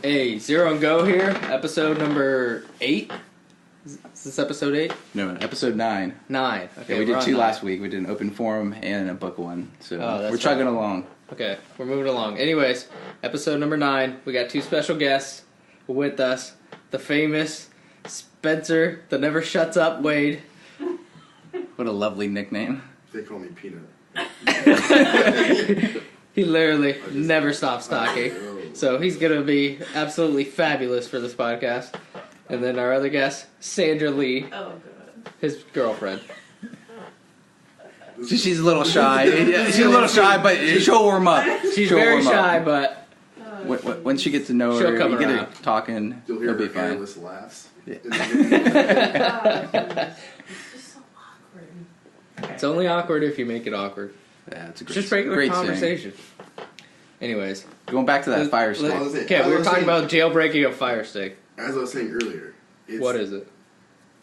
Hey, Zero and Go here, episode number 8. Is this episode 8? No, episode 9. 9. Okay, Yeah, we did 2 9. last week. We did an open forum and a book one. So we're chugging along. Okay, we're moving along. Anyways, episode number 9. We got 2 special guests with us. The famous Spencer, the never shuts up Wade. What a lovely nickname. They call me Peanut. He literally never stops talking. So he's going to be absolutely fabulous for this podcast. And then our other guest, Sandra Lee. Oh, God. His girlfriend. She's a little shy. She's a little shy, but she'll warm up. She's very shy, but Once she gets to know she'll her, come you get around. her talking, You'll hear it'll be her fine. hairless laughs. Yeah. It's just so awkward. It's only awkward if you make it awkward. Yeah, it's a It's great, just regular great conversation. Anyways. Going back to that fire stick. Okay, we were talking about jailbreaking a Fire Stick. As I was saying earlier, What is it?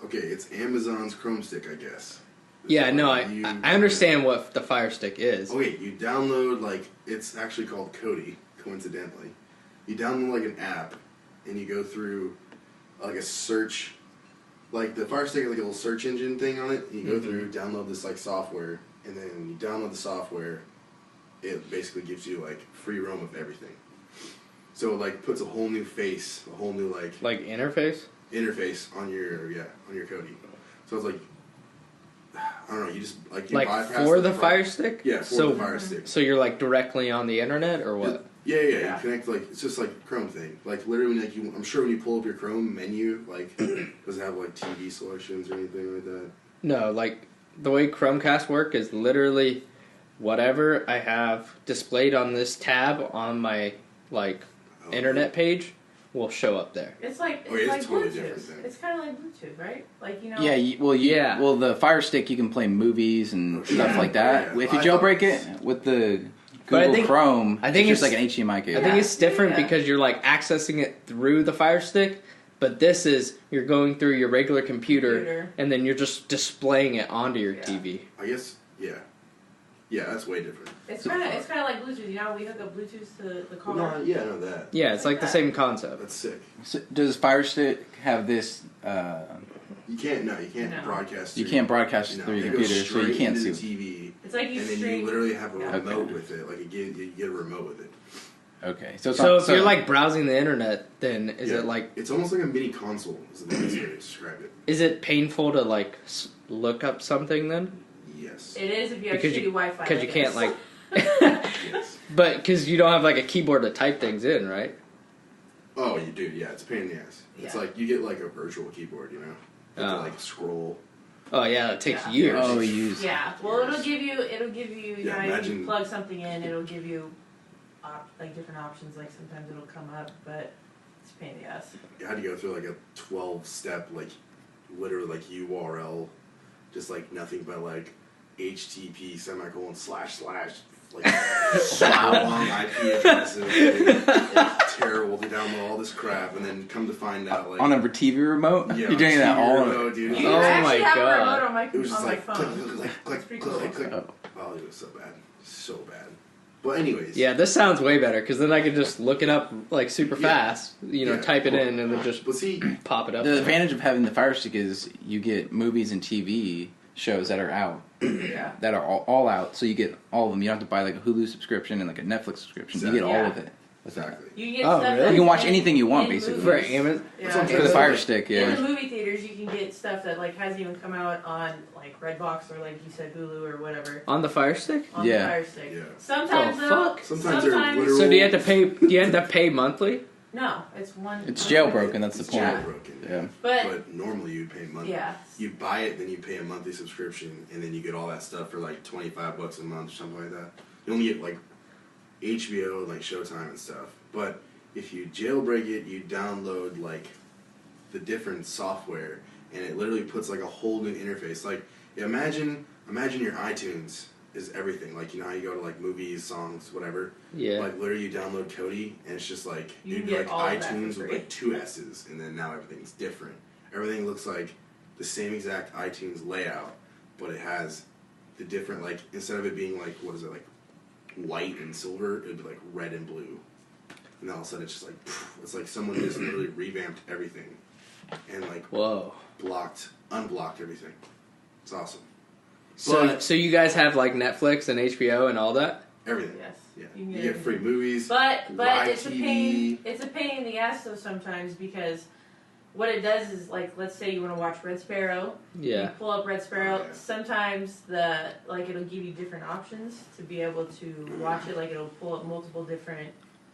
Okay, it's Amazon's Chrome Stick, I guess. Yeah, no, I understand what the Fire Stick is. Okay, you download, it's actually called Kodi, coincidentally. You download, an app, and you go through, a search. The Fire Stick has, a little search engine thing on it. And you go through, download this, software, and then when you download the software, it basically gives you, free roam of everything. So, puts a whole new face, a whole new, interface? interface on your Kodi. So it's I don't know, you just you bypass for the Fire Stick? Yeah, for the Fire Stick. So you're directly on the internet or what? Yeah. You connect it's just a Chrome thing. Literally when I'm sure when you pull up your Chrome menu, does it have TV selections or anything like that? No, the way Chromecast work is literally whatever I have displayed on this tab on my internet page will show up there. It's like it's totally Bluetooth. different then. It's kind of like Bluetooth, right? Yeah, well, the Fire Stick, you can play movies and stuff like that. Yeah. If you jailbreak it with the But Google Chrome, I think it's just it's- like an HDMI cable. I think it's different Yeah. because you're accessing it through the Fire Stick, but this is you're going through your regular computer. And then you're just displaying it onto your TV. I guess yeah, that's way different. It's kind of like Bluetooth. You know, we hook up Bluetooth to the car. No, I know that. Yeah, it's the same concept. That's sick. So does Fire Stick have this? You can't No. broadcast. You can't broadcast through your it goes computer, so you straight can't into see. the TV. It's like you and then stream. you literally have a Yeah. remote with it. You get a remote with it. Okay, so it's So not, if you're browsing the internet, then is it It's almost like a mini console. Is the best way to describe it. is it painful to look up something then? Yes. It is if you have shitty Wi-Fi. Because you can't Yes. but because you don't have a keyboard to type things in, right? Oh, you do. Yeah, it's a pain in the ass. It's Yeah. you get a virtual keyboard. You have to scroll. Oh yeah, it takes Yeah. years. Oh, you use. Yeah. Well, it'll give you. You know, if imagine- you plug something in, it'll give you different options. Sometimes it'll come up, but it's a pain in the ass. You had to go through a 12-step literally URL, just nothing but HTTP semicolon / long IP addresses. Terrible to download all this crap and then come to find out on a TV remote. Yeah, You're doing that all. remote, dude. You Oh actually my have God. a remote on my It was just phone. click, pretty cool. click. Oh, it was so bad. But anyways, Yeah, this sounds way better because then I can just look it up super fast. Type it in and then just But see, pop it up. The advantage of having the Fire Stick is you get movies and TV shows that are out, Yeah. that are all out. So you get all of them. You don't have to buy a Hulu subscription and a Netflix subscription. You get all Yeah. of it. exactly. You can get Oh, stuff really? You can watch in- anything you want, in basically. For movies. Amazon. Yeah. For the Fire Stick, In yeah. the movie theaters, you can get stuff that hasn't even come out on Redbox or you said Hulu or whatever On the Fire Stick? on Yeah. the Fire Stick. Yeah. Sometimes Oh, though, fuck. Sometimes they're literal. So do you have to pay? Do you have to pay monthly? no, it's one. It's jailbroken. That's the It's point. jailbroken. Yeah. But normally you pay monthly. yeah, You buy it, then you pay a monthly subscription, and then you get all that stuff for $25 a month or something like that. You only get HBO and Showtime and stuff. But if you jailbreak it, you download the different software, and it literally puts a whole new interface. Imagine your iTunes is everything. How you go to movies, songs, whatever. Yeah. Literally you download Kodi, and it's just You you'd get be all of that iTunes for with free. 2 S's, and then now everything's different. Everything looks like the same exact iTunes layout, but it has the different instead of it being white and silver, it'd be red and blue. and then all of a sudden it's just like it's like someone just literally revamped everything, and like unblocked everything. It's awesome. So you guys have like Netflix and HBO and all that? Everything. Yes. Yeah. You You get free movies. But live it's TV. a pain. It's a pain in the ass though sometimes because what it does is like let's say you want to watch Red Sparrow. Yeah. You pull up Red Sparrow. Oh, yeah. Sometimes it'll give you different options to be able to watch it. Like it'll pull up multiple different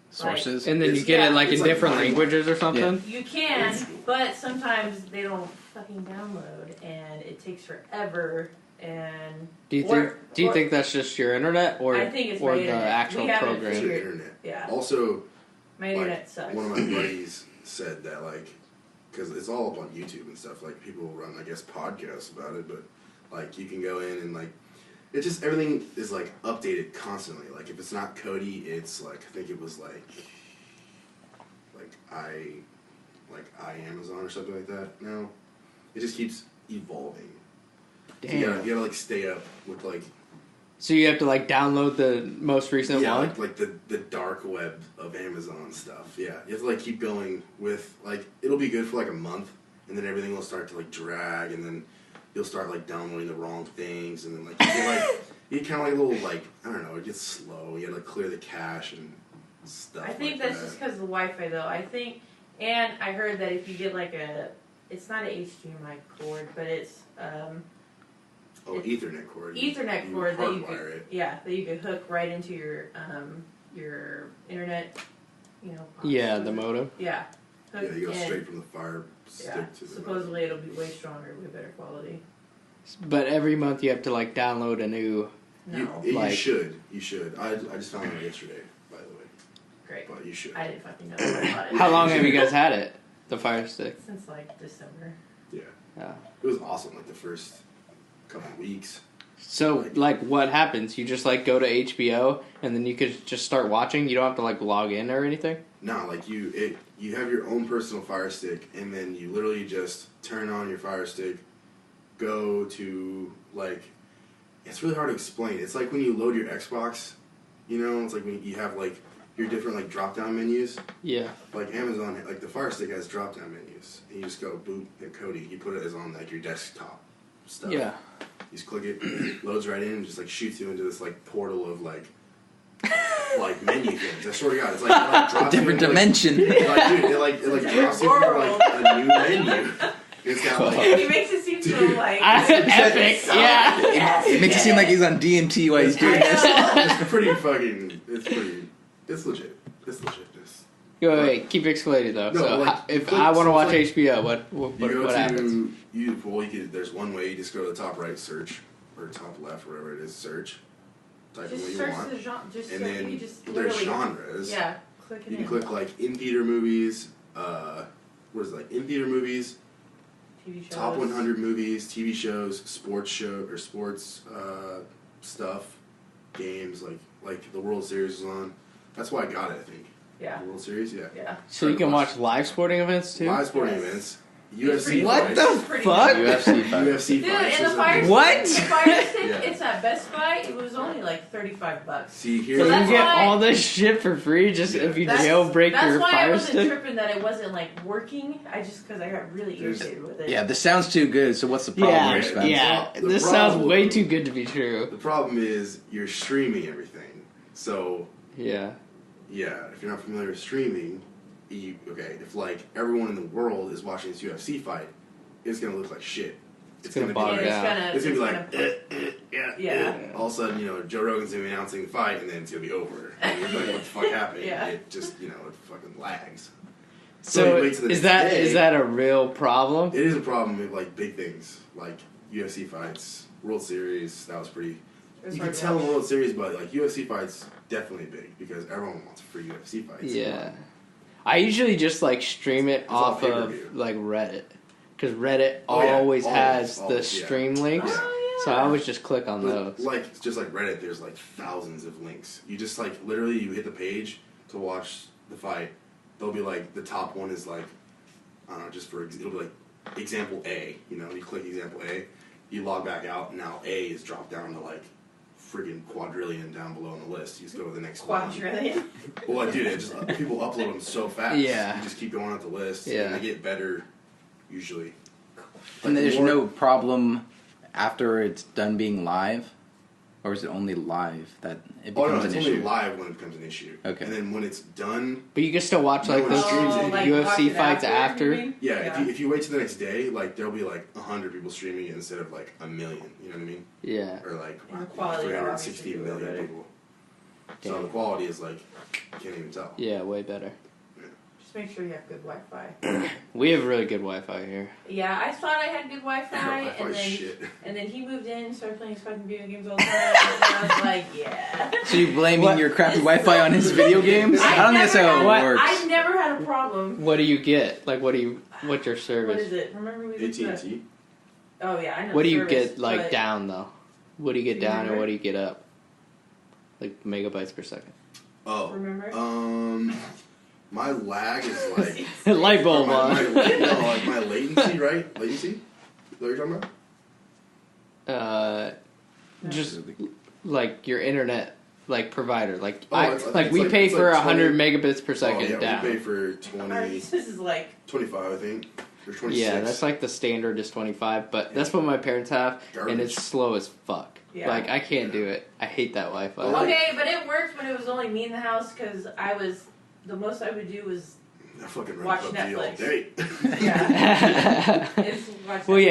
Sources. And then you get it like in like different mine. languages or something? You can, but sometimes they don't fucking download, and it takes forever. And Do you think that's just your internet or I think it's or my the internet. actual We have it It's program? your Weird. internet. Yeah. Also, My internet sucks. one of my buddies said that like, because it's all up on YouTube and stuff. Like people run, I guess, podcasts about it, but like you can go in and like, it's just everything is like updated constantly. Like if it's not Cody, it's like I think it was like Amazon or something like that. No, it just keeps evolving. Damn. So you gotta like stay up with like. So you have to like download the most recent one? like the dark web of Amazon stuff. Yeah, you have to like keep going with like it'll be good for like a month, and then everything will start to like drag, and then you'll start like downloading the wrong things, and then like you get kind of like a little like I don't know, it gets slow. You gotta like clear the cache and stuff. I think like that's that. just because of the Wi-Fi, though. I think, and I heard that if you get like it's not an HDMI cord, but it's Ethernet cord. Ethernet cord that you hardwire could, it. that you could hook right into your internet, Yeah, the modem. Yeah. Yeah, you go straight from the fire stick to the. Supposedly it'll be way stronger, way better quality. But every month you have to like download a new. No. You should. You should. I just found out yesterday, by the way. Great. But you should. I didn't fucking know about it. How long have you guys had it? The Fire Stick? Since like December. Yeah. Yeah. It was awesome. Like the first couple of weeks. So, like, what happens? You just, like, go to HBO, and then you could just start watching? You don't have to, like, log in or anything? No, like, you have your own personal Fire Stick, and then you literally just turn on your Fire Stick, go to, like, it's really hard to explain. It's like when you load your Xbox, it's like when you have, like, your different, like, drop-down menus. Yeah. Like, Amazon, like, the Fire Stick has drop-down menus, and you just go, boot, and Cody, you put it as on, like, your desktop stuff. Yeah. You just click it, loads right in, and just like shoots you into this like portal of like menu things. I swear to God, it's like it, like drops Different you into, dimension. Like, it like drops you into like a new menu. It's got like He makes it seem so like epic. Yeah. It makes it seem like he's on DMT while he's doing this. it's pretty fucking. It's legit. It's legit. Wait, keep explaining though. No, so, like, if click- I want to so watch it's HBO, what happens? There's one way. You just go to the top right, search, or top left, whatever it is, search. Type in what just you search want. the genre. Just And so then you just there's literally genres. Yeah, click it You in. can click like in theater movies. What is it, like in theater movies? TV shows. Top 100 movies, TV shows, sports stuff, games like the World Series is on. That's why I got it. I think. Yeah. The World Series, yeah. Yeah. So you can watch live sporting events too? Live sporting Yes. events. It's pretty UFC What fights. the It's pretty fuck? good. UFC fight. UFC Dude, fights. and the is fire amazing. What? stick, the fire stick, Yeah. it's at Best Buy. It was only like $35. See So here. you that's get why- all this shit for free just if you jailbreak that's your why I Fire wasn't Stick? tripping that it wasn't like working. Because I got really irritated with it. Yeah, this sounds too good, so what's the problem, Yeah, Spence? yeah. The This sounds problem- way too good to be true. The problem is you're streaming everything. So Yeah. yeah, if you're not familiar with streaming, if like everyone in the world is watching this UFC fight, it's gonna look like shit. It's gonna be bog like, down. It's gonna be like, Yeah. All of a sudden, Joe Rogan's gonna be announcing the fight, and then it's gonna be over. And you're like, what the fuck happened? Yeah. It just, it fucking lags. So you wait till the is next day. that a real problem? It is a problem with like big things, like UFC fights, World Series. That was pretty. It was You hard can to tell in watch. the World Series, but like UFC fights, definitely big because everyone wants free UFC fights. Yeah. I usually just like stream it It's all off of pay-per-view. like Reddit. Because Reddit Oh, yeah. always has Always, the yeah. stream links. Oh, So yeah. I always just click on But those. like just like Reddit, there's like thousands of links. You just like literally you hit the page to watch the fight. They'll be like the top one is like I don't know, just for it'll be like example A. You click example A, you log back out, and now A is dropped down to like friggin' quadrillion down below on the list. You just go to the next Quadrillion. Well, dude, people upload them so fast. Yeah. You just keep going up the list. Yeah. And they get better, usually. And there's no problem after it's done being live? Or is it only live that it becomes an issue? It's only live when it becomes an issue. Okay. And then when it's done... But you can still watch, like, those like UFC fights after. Yeah, if you wait till the next day, like, there'll be, like, 100 people streaming it instead of, like, 1 million. You know what I mean? Yeah. Or, like, And the quality 360 obviously million better. people. So the quality is, like, you can't even tell. Yeah, way better. Just make sure you have good Wi-Fi. We have really good Wi-Fi here. Yeah, I thought I had good Wi-Fi, Wi-Fi's shit. and then he moved in and started playing his fucking video games all the time, and I was like, yeah. So you blaming your crappy Wi-Fi on his video games? I don't think that's how it works. I've never had a problem. What do you get? Like, what's your What service? is it? Remember we looked at- AT&T? Oh yeah, I know. What do you service, get, like, but- down, though? What do you get Do you down and remember? what do you get up? Like, megabytes per second. Oh. Remember? My lag is, like... Light bulb my, on. like, my latency, right? Latency? Is that what you're talking about? Just, like, your internet, like, provider. Like, It's we like- pay it's for like 100 20 megabits per second yeah, down. we pay for This is like 25, I think. Or 26. Yeah, that's like the standard is 25, but that's what my parents have, and Garbage. it's slow as fuck. Yeah. Like, I can't do it. I hate that Wi-Fi. Oh, okay, but it worked when it was only me in the house because the most I would do was I fucking watch run PUBG all Netflix. day. yeah. It's watch Well, Netflix.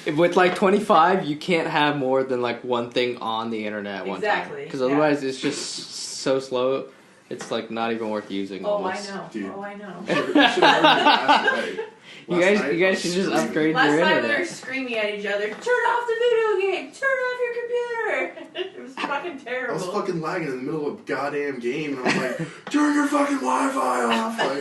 yeah, with like 25, you can't have more than like one thing on the internet at one time. Exactly, Because yeah. otherwise, it's just so slow, it's like not even worth using. Oh, almost. I know. Dude. Oh, I know. Should've learned it last night. You Last guys, night, you I guys was should just screaming. upgrade Last your time we internet. were screaming at each other, turn off the video game! Turn off your computer! It was fucking I terrible. was fucking lagging in the middle of a goddamn game, and I was like, turn your fucking Wi-Fi off! Like,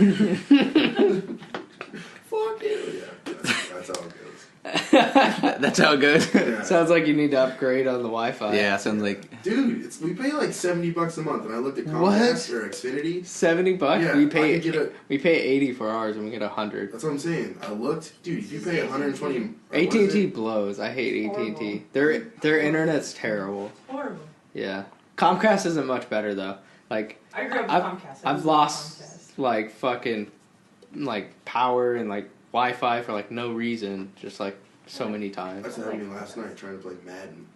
fuck you. Yeah, that's how it goes. That's how it goes. Yeah. Sounds like you need to upgrade on the Wi-Fi. Yeah, sounds like... Dude, we pay like $70 a month, and I looked at What? Comcast or Xfinity. $70. Yeah, we I pay could get we pay 80 for ours, and we get 100. That's what I'm saying. I looked, dude. If you pay 120, or what is AT&T it? blows. I hate Horrible. AT&T. Their internet's terrible. Horrible. Yeah, Comcast isn't much better though. Like I grew up with I've- Comcast. I I've was lost Comcast. like fucking like power and like Wi-Fi for like no reason, just like so many times. That's what happened to me last night trying to play Madden.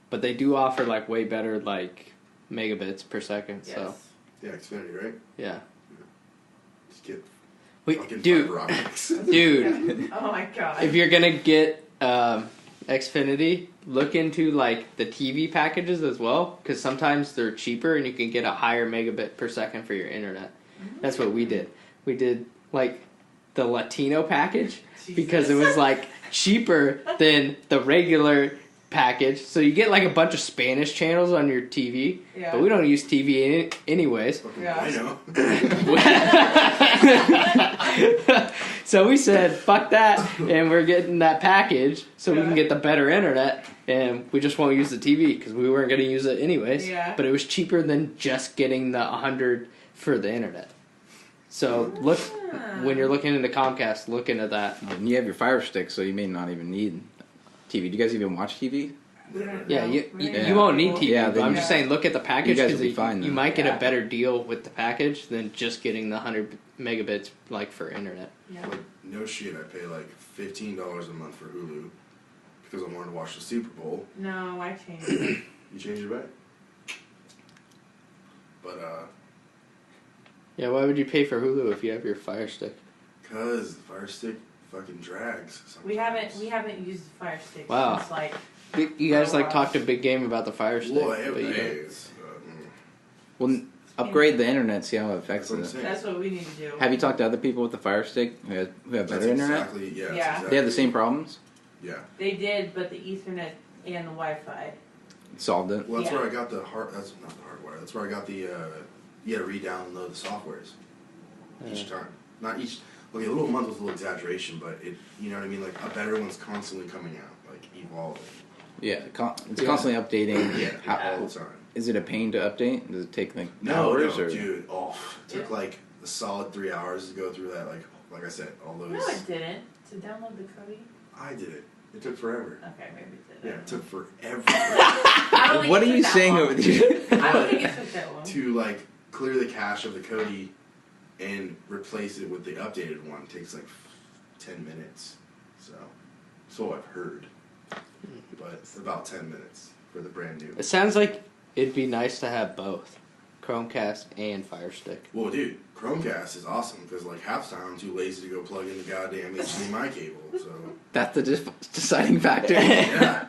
But they do offer like way better like megabits per second. Yes. So Yeah, Xfinity, right? yeah. Just get Wait, fucking dude, fiber optics. dude. Oh my god. If you're gonna get Xfinity, look into like the TV packages as well, because sometimes they're cheaper and you can get a higher megabit per second for your internet. That's what we did. We did like the Latino package because it was like cheaper than the regular package. So you get like a bunch of Spanish channels on your TV, Yeah. but we don't use TV anyways. Yeah. I know. So we said, fuck that, and we're getting that package so we can get the better internet, and we just won't use the TV because we weren't going to use it anyways. Yeah. But it was cheaper than just getting the 100 for the internet. So look, when you're looking into Comcast, look into that. And you have your Fire Stick, so you may not even need TV. Do you guys even watch TV? Yeah, you Yeah. won't need TV, Yeah, but then I'm you- just saying look at the package you guys because will be fine you then. might get Yeah. a better deal with the package than just getting the 100 megabits like for internet. Yeah. Like, no shit, I pay like $15 a month for Hulu because I wanted to watch the Super Bowl. No, I changed it. You changed it back? But, Yeah, why would you pay for Hulu if you have your Fire Stick? cause the Fire Stick fucking drags sometimes. We haven't used the Fire Stick Wow. since like You guys like wow. talked a big game about the Fire Stick. Well, I have but you don't- days. Well, upgrade the internet, see how it affects That's what I'm it. saying. that's what we need to do. Have you talked to other people with the Fire Stick who have That's better internet? exactly, yeah. that's Yeah. Exactly, They have the same problems? Yeah. They did, but the Ethernet and the Wi-Fi. Solved it? Well, that's Yeah. where I got the that's not the hardware. That's where I got the, you gotta re-download the softwares each time. Not each, okay, a little month was a little exaggeration, but it, you know what I mean? Like, a better one's constantly coming out, like, evolving. Yeah, it's constantly updating. Yeah, all the time. Is it a pain to update? Does it take like No, hours? no, or? dude. Oh, it took like a solid 3 hours to go through that. Like I said, all those. No, it didn't. To download the Cody. I did it. It took forever. Okay, maybe it did. Yeah, it took forever I don't think What it are you took that saying long. over there? I don't think it took that long. to like clear the cache of the Kodi and replace it with the updated one. It takes like 10 minutes. So I've heard, but it's about 10 minutes for the brand new. It sounds like it'd be nice to have both Chromecast and Fire Stick. Well, dude, Chromecast is awesome because like half the time I'm too lazy to go plug in the goddamn HDMI cable. So That's the deciding factor. yeah,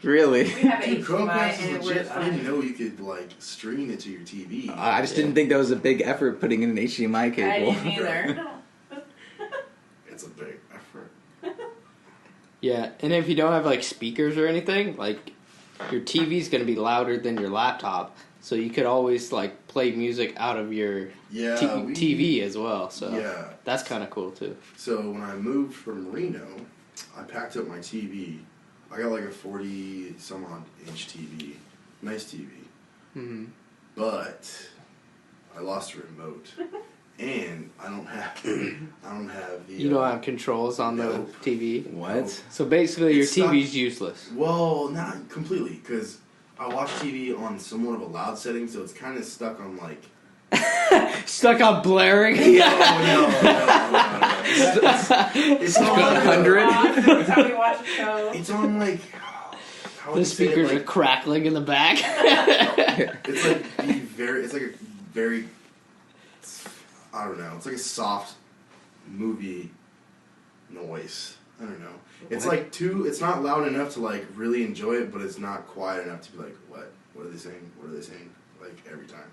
Really? We have an dude, HDMI Chromecast and it is works legit. I didn't fine. know you could like stream it to your TV. I just didn't think that was a big effort putting in an HDMI I cable. didn't either. It's a big effort. Yeah, and if you don't have like speakers or anything, like your TV's gonna be louder than your laptop, so you could always like play music out of your Yeah, TV as well. So yeah. that's kind of cool too. So when I moved from Reno, I packed up my TV. I got like a 40 some odd inch TV, nice TV, Mm-hmm. but I lost a remote, and I don't have the. You don't have controls on Nope. the TV. What? So basically, your It's not- TV's useless. Well, not completely, because I watch TV on somewhat of a loud setting, so it's kind of stuck on like. Stuck on blaring. No. It's on 100? Every time we watch a show. It's on like. How would The you say it, speakers like, are crackling in the back. It's like it's like a very, I don't know. It's like a soft movie noise. I don't know. It's like it's not loud enough to like really enjoy it, but it's not quiet enough to be like, what? What are they saying? What are they saying? Like every time.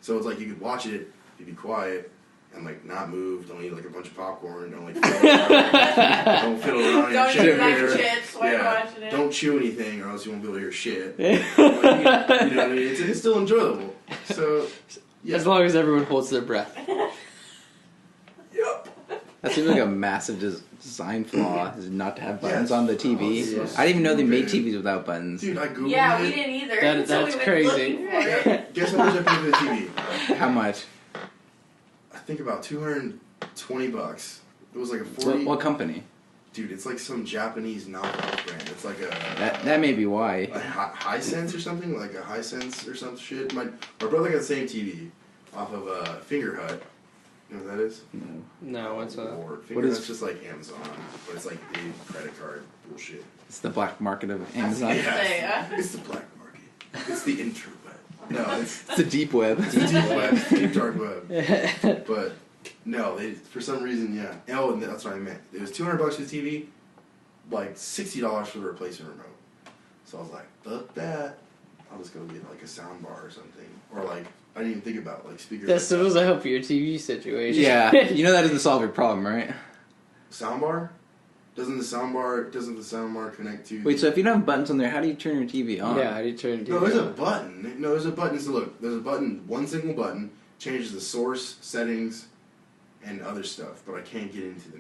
So it's like you could watch it, you'd be quiet, and like not move. Don't eat like a bunch of popcorn. Don't like don't fiddle around Don't your eat shit. like chips while you're watching it. Don't chew anything, or else you won't be able to hear shit. Like, you know what I mean? It's still enjoyable. So yeah. As long as everyone holds their breath. Yep. That seems like a massive design flaw, is not to have buttons Yes. on the TV. Oh, I didn't even know they made stupid. TVs without buttons. Dude, I googled Yeah, we it. didn't either. That- so that's we went crazy. looking for it. Guess how much I paid for the TV? How much? I think about $220. It was like a 40. What company? Dude, it's like some Japanese knockoff brand. It's like a That may be why. Hisense or something, like a Hisense or some shit. My brother got the same TV off of Finger Hut. You know what that is? No. No, what's a... Or What Finger is- Hut's just like Amazon, but it's like the credit card bullshit. It's the black market of Amazon. Yeah, it's the black market. It's the interweb. No, it's It's the deep web. the deep web, it's the deep dark web. But no, they for some reason, yeah. Oh, and that's what I meant. It was $200 for the TV, like $60 for the replacement remote. So I was like, fuck that. I'll just go get like a sound bar or something, or like I didn't even think about like speakers. That still doesn't help your TV situation. Yeah, you know that doesn't solve your problem, right? Sound bar? Doesn't the sound bar connect to? Wait, so if you don't have buttons on there, how do you turn your TV on? Yeah, how do you turn No, there's a on? button. No, there's a button. So look, there's a button. One single button changes the source, settings, and other stuff. But I can't get into the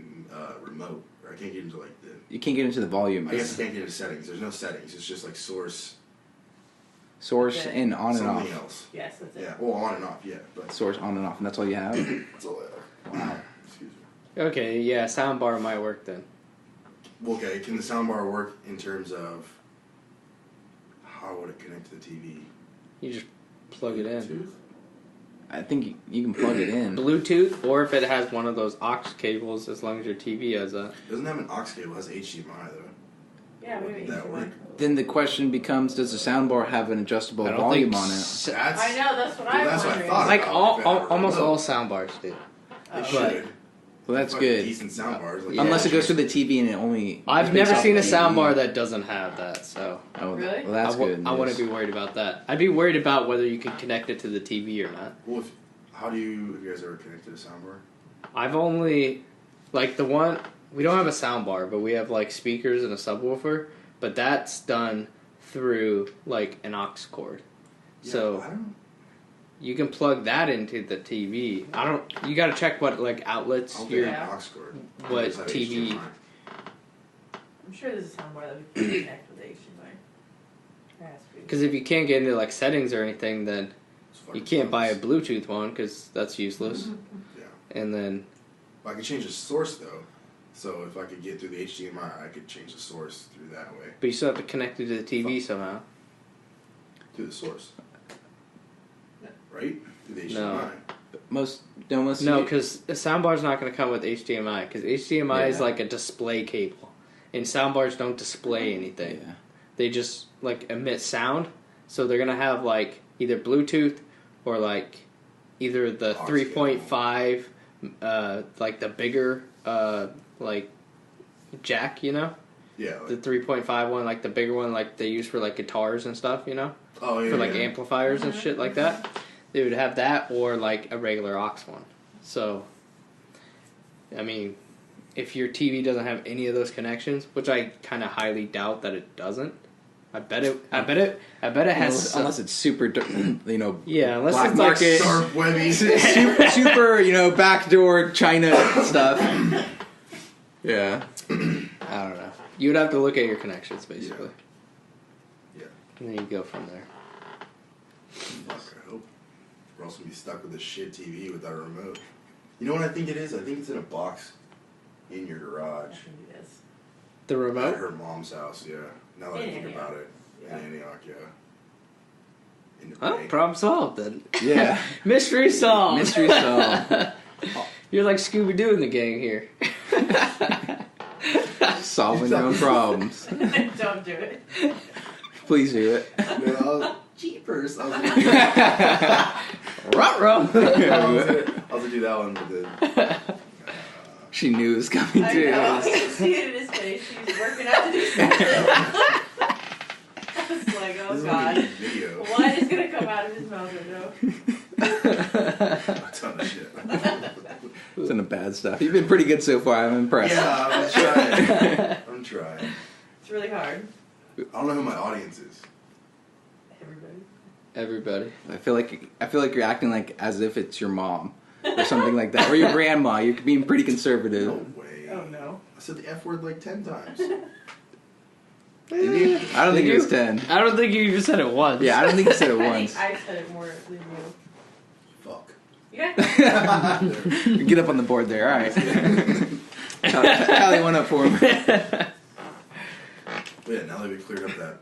remote, or I can't get into like the. You can't get into the volume. I guess I can't get into settings. There's no settings. It's just like source. Source Okay. and on and something off. else. Yes, that's it. Yeah. Well, on and off. Yeah, but Source on and off, and that's all you have. that's all I have. Wow. Excuse me. Okay, yeah, soundbar might work then. Okay, can the soundbar work in terms of how would it connect to the TV? You just plug it in. Bluetooth? I think you can plug it in. Bluetooth, or if it has one of those aux cables, as long as your TV has a... It doesn't have an aux cable. It has HDMI though. Yeah, maybe Would that work? Then the question becomes: does the soundbar have an adjustable I don't volume think on it? s- That's I know, that's what Well, I'm that's what I wondering. thought. Like about all, if it all had a almost remote. all soundbars do. It Oh. should. Well, that's Fucking good. Decent soundbars. Like, Unless it yeah, goes through the TV and it only. I've it's never based seen a off the TV. soundbar that doesn't have that, so... Oh, Really? well, that's good. I wouldn't be worried about that. I'd be worried about whether you can connect it to the TV or not. Well, have you guys ever connected a soundbar? I've only... Like, the one... We don't have a soundbar, but we have, like, speakers and a subwoofer, but that's done through, like, an aux cord. Yeah, So... I don't. You can plug that into the TV. I don't... You gotta check what, like, outlets I don't your... think I have an aux cord. what I just have TV HDMI. I'm sure there's a soundbar that we can connect with the HDMI. There has to be. Because if you can't get into, like, settings or anything, then It's you fucking can't buy a pointless. Bluetooth one, because that's useless. Yeah. And then... But I can change the source though. So if I could get through the HDMI, I could change the source through that way. But you still have to connect it to the TV somehow. Through the source. Right? Through the HDMI. No. Most No, because the soundbar's not going to come with HDMI, because HDMI is like a display cable, and soundbars don't display anything. Yeah. They just like emit sound, so they're going to have like either Bluetooth or like either the 3.5, like the bigger like jack, you know? Yeah. The 3.5 one, like the bigger one, like they use for like guitars and stuff, you know? Oh, yeah. For like amplifiers and shit like that. They would have that or like a regular aux one. So, I mean, if your TV doesn't have any of those connections, which I kind of highly doubt that it doesn't. I bet it has unless it's super, you know, yeah, unless black it's market, like Sharp webby. super, you know, backdoor China stuff. Yeah. I don't know. You would have to look at your connections basically. Yeah. And then you go from there. Fuck, I hope. We're also gonna be stuck with this shit TV without a remote. You know what I think it is? I think it's in a box in your I garage. think it is. The At remote? her mom's house, yeah. Now that I think about it. Yeah. In Antioch, yeah. In the Oh, bank. problem solved then. Yeah. Mystery solved. Mystery solved. You're like Scooby-Doo in the gang here. Solving your own problems. Don't do it. Please do it. No, jeepers. I was Ruh-roh. gonna do that one, but then. She knew it was coming I too. know. You can see it in his face. He's working out to do something. I was like, This oh is god. like a video. What is gonna come out of his mouth right now? A ton of shit. It's in the bad stuff. You've been pretty good so far. I'm impressed. Yeah, I'm trying. I'm trying. It's really hard. I don't know who my audience is. Everybody. I feel like you're acting like as if it's your mom or something like that, or your grandma. You're being pretty conservative. No way. Oh no. I said the F word like 10 times. Did you? I don't think it was 10. I don't think you even said it once. Yeah, I don't think you said it I once. think I said it more than you. Fuck. Yeah. Get up on the board there. All right. Tally one up for him. But yeah, now that we cleared up that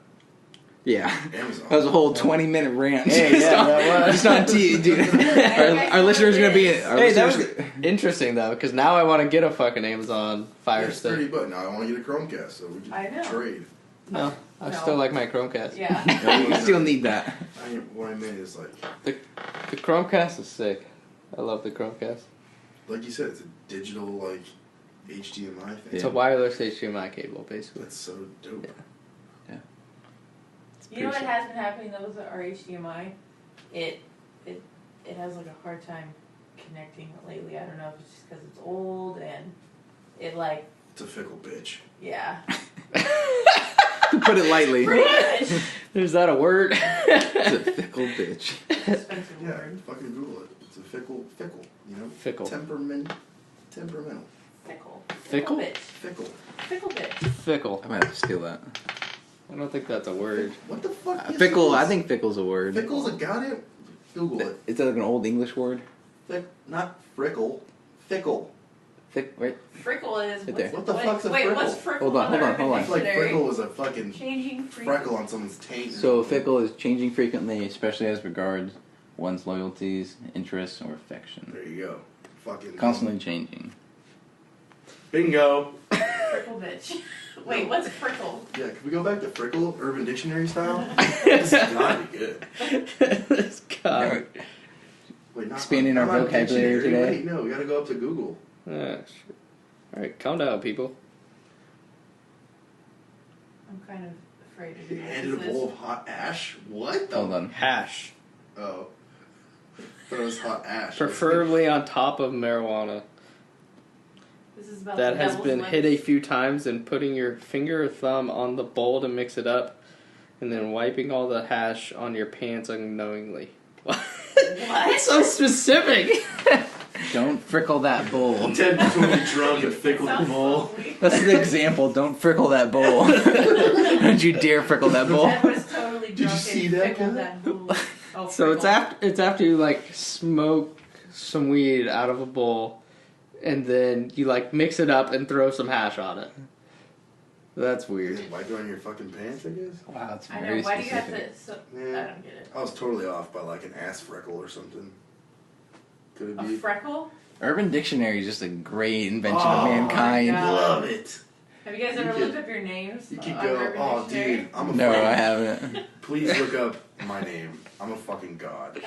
Yeah. Amazon. That was a whole 20-minute rant. Hey, just, yeah, on, that was. just on TV, dude. Our listeners are going to be... Our Hey, that was listeners- interesting though, because now I want to get a fucking Amazon Fire It's 30 Stick. bucks. Now I want to get a Chromecast, so we I know. can trade. No, I No. still like my Chromecast. Yeah. No, you still need that. What I meant is like The Chromecast is sick. I love the Chromecast. you said, it's a digital like HDMI thing. It's a wireless HDMI cable, basically. That's so dope. Yeah. You know what has been happening though with our HDMI? It has like a hard time connecting lately. I don't know if it's just because it's old and it like It's a fickle bitch. yeah. To put it lightly. Pretty much. Is that a word? It's a fickle bitch. Expensive Yeah, word. fucking Google it. It's a fickle, you know? Fickle. Temperamental. Fickle. Fickle? Bitch. Fickle. Fickle bitch. Fickle. I might have to steal that. I don't think that's a word. What the fuck? Yes, Fickle, it I is. think fickle's a word. Fickle's a goddamn... Google it. Is that like an old English word? Not frickle. Fickle. Thick, right? Frickle is Right there. What the fuck's a wait, frickle? what's frickle? Hold on, on hold on, hold on. I feel like Dictionary? frickle is a fucking Changing freckle on someone's taint. So fickle is changing frequently, especially as regards one's loyalties, interests, or affection. There you go. Fucking... Constantly changing. Bingo. Frickle bitch. Wait, what's frickle? Yeah, can we go back to frickle, Urban Dictionary style? This has gotta be good. This guy. Wait, not Expanding not our on vocabulary dictionary. today. Wait, no, we gotta go up to Google. Alright, calm down, people. I'm kind of afraid to do this. Handed a bowl of hot ash? What? Hold on. Hash. Oh. I thought it was hot ash. Preferably on top of marijuana. This is about That the has devil's been lettuce. hit a few times and putting your finger or thumb on the bowl to mix it up and then wiping all the hash on your pants unknowingly. What? What? So specific! Don't frickle that bowl. Ted was totally drunk and fickle the Sounds bowl. lovely. That's the example. Don't frickle that bowl. Don't you dare frickle that bowl. Ted was totally Did you drunk see and that, fickled Ken? that bowl. Oh, So it's frickle. after you like smoke some weed out of a bowl and then you like mix it up and throw some hash on it. That's weird. Wipe it on your fucking pants, I guess. Wow, it's I very know. Why do you have specific. to? So, Yeah. I don't get it. I was totally off by like an ass freckle or something. Could it A be? freckle? Urban Dictionary is just a great invention Oh, of mankind. my God. Love it. Have you guys You ever could- looked up your names? You could on go, Urban oh, Dictionary? dude, I'm a No, fucking, I haven't. Please look up my name. I'm a fucking god.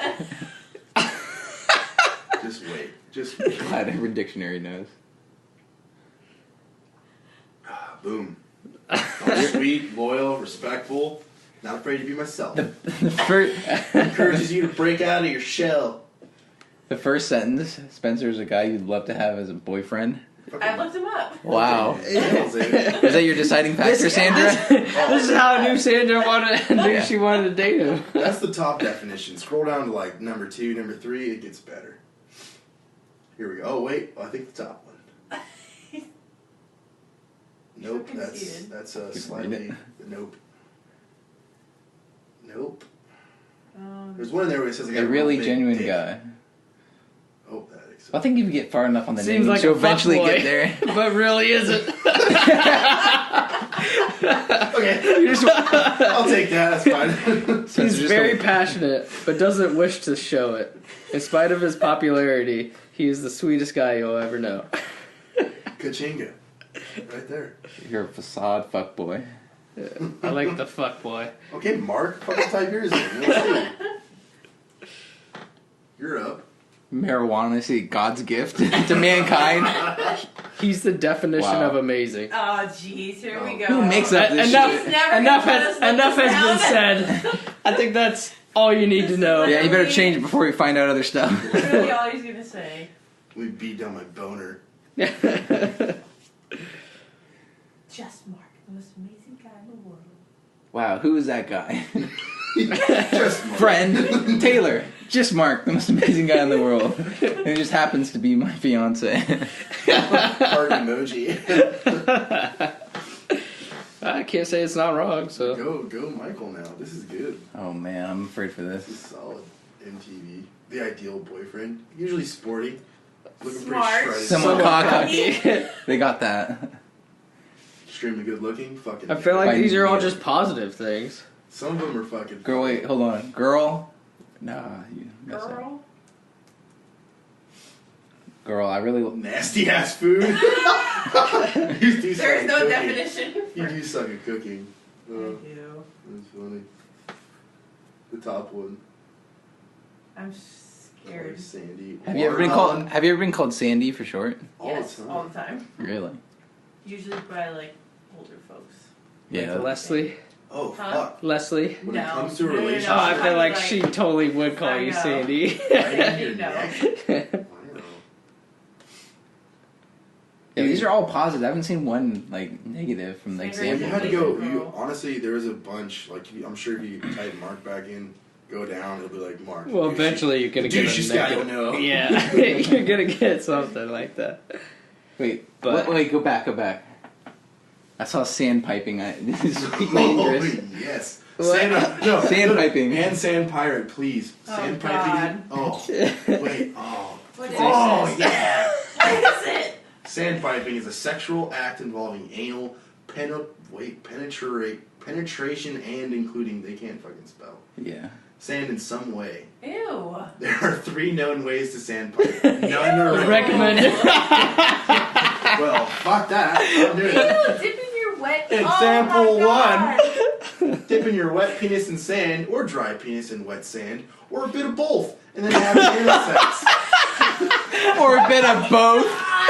Just wait. Just wait. Glad Urban Dictionary knows. Boom. I'm sweet, loyal, respectful, not afraid to be myself. The first, Encourages you to break out of your shell. the first sentence, Spencer's a guy you'd love to have as a boyfriend. I looked him up. Wow. Nails it. Is that your deciding factor, Sandra? This is how I knew Sandra knew she wanted to date him. That's the top definition. Scroll down to like number 2, number 3, it gets better. Here we go. Oh wait, I think the top one. Nope, So conceited. that's read slightly. Nope. Nope. Um, There's one in there where it says I got A really big genuine dick. guy. Oh, that makes I think if you get far enough on the Seems name, like you'll a eventually fuckboy. get there. But really isn't. Okay, I'll take that. That's fine. Spencer He's just very don't- passionate, but doesn't wish to show it. In spite of his popularity, he is the sweetest guy you'll ever know. Kachinga, right there. You're a facade fuckboy. I like the fuck boy. Okay, Mark, fucking type yours in. Let's see. You're up. Marijuana, see, God's gift to mankind. He's the definition Wow. of amazing. oh, jeez. Here we go. Who makes up this enough, shit? Never enough gonna has, let us enough has been down. said. I think that's all you need to know. Yeah, you better change it before we find out other stuff. Literally all he's gonna say. We beat down my boner. Just Mark, the most amazing guy in the world. Wow, who is that guy? Just Mark. Friend, Taylor. Just Mark, the most amazing guy in the world. And it just happens to be my fiance. Heart emoji. I can't say it's not wrong, so. Go, Michael. Now this is good. Oh man, I'm afraid for This this. is solid. MTV. The ideal boyfriend. Usually sporty. Looking Smart. pretty shredded. Someone Somewhat cocky. cocky. They got that. Extremely good looking. Fucking. I feel like Fighting these are all weird. just positive things. Some of them are fucking. Girl, wait, hold on. Girl? Nah, you messed up. Girl. Girl, I really. Nasty ass food. You do suck There's at no cooking. definition. You do suck at cooking. I do. That's funny. The top one. I'm scared. Sandy. Have you ever been called? Have you ever been called Sandy for short? Yes, the time. all the time. Really? Usually by like older folks. Yeah. Like Leslie. Oh Huh? fuck. Leslie. When No. it comes to a No, no, no. relationship, Oh, I feel like Like- she totally would call I you know. Sandy. biting your No. neck. Wow. Yeah, these are all positive. I haven't seen one like negative from the Sandra, You example. had to go. Girl. You honestly, there was a bunch. Like I'm sure if you type Mark back in, go down, it'll be like Mark. Well, eventually you're gonna get a douchiest guy you'll negative. know. Yeah, you're gonna get something like that. Wait, But- wait, go back. I saw sandpiping. This is Oh dangerous. yes. What? Sand, no, Sandpiping. and sand pirate, please. Oh, Sandpiping. Oh, wait. Oh. What is Oh this? yeah. What is it? Sandpiping is a sexual act involving anal penetration and including, they can't fucking spell, Yeah. sand in some way. Ew. There are 3 known ways to sandpipe. None are Recommended. Well, fuck that. I'll do it. Ew, dipping your wet. Example oh my God. Dipping your wet penis in sand or dry penis in wet sand or a bit of both and then having anal sex. Or a bit of both.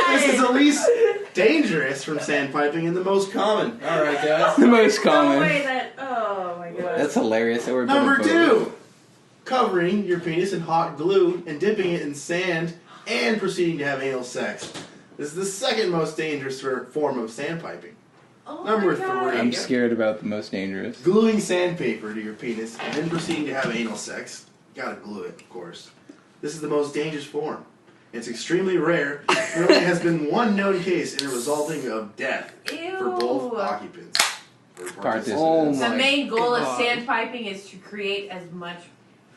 This is the least dangerous from sandpiping and the most common. Alright, guys. The most No common. way that. Oh my God. That's hilarious. Or a bit Number of both. 2, covering your penis in hot glue and dipping it in sand and proceeding to have anal sex. This is the second most dangerous form of sandpiping. Oh Number my God. 3. I'm scared about the most dangerous. Gluing sandpaper to your penis and then proceeding to have anal sex. Gotta glue it, of course. This is the most dangerous form. It's extremely rare. There only has been one known case in a resulting of death Ew. for both occupants. Or Participants. Oh The my main goal of God. sandpiping is to create as much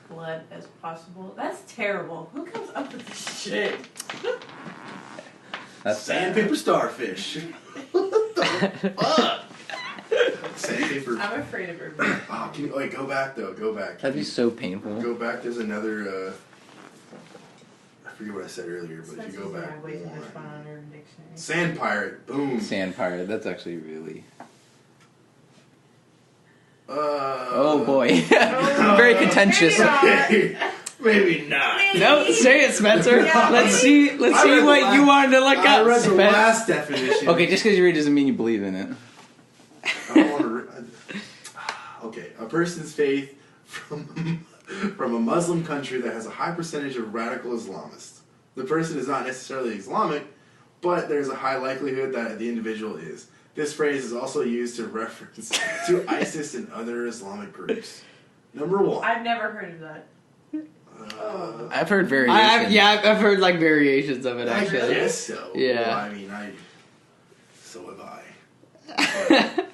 blood as possible. That's terrible. Who comes up with this shit? That's Sandpaper starfish. What the fuck? Sandpaper. I'm afraid of her. Oh, can you, go back though. Go back. That'd be so painful. Go back. There's another. I forget what I said earlier, but if you go back. Way too much fun on Urban Dictionary. Sand pirate. Boom. Sand pirate. That's actually really. Oh boy. Very contentious. Maybe not. No, say it, Spencer. Yeah. Let's see what you wanted to look I up. read the Spence. last definition. Okay, just because you read doesn't mean you believe in it. I don't want to. Okay, a person's faith from a Muslim country that has a high percentage of radical Islamists. The person is not necessarily Islamic, but there's a high likelihood that the individual is. This phrase is also used to reference to ISIS and other Islamic groups. Number 1. I've never heard of that. I've heard variations. I've heard like variations of it I actually. guess so. Yeah. Well, I mean, so have I. But,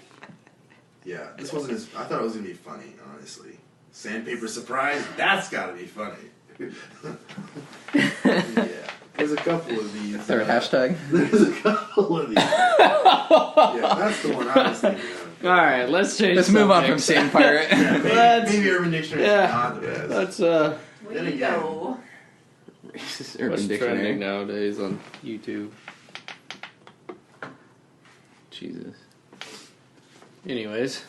yeah, this wasn't as. I thought it was gonna be funny, honestly. Sandpaper surprise. That's gotta be funny. Yeah. There's a couple of these. Third hashtag. There's a couple of these. Yeah, that's the one I was thinking of. All right, let's change. Let's move on from Sand Pirate. Yeah, Let's- maybe Urban Dictionary is not the best. Let's Then We again. go. Racist Urban what's Dictionary. trending nowadays on YouTube. Jesus. Anyways,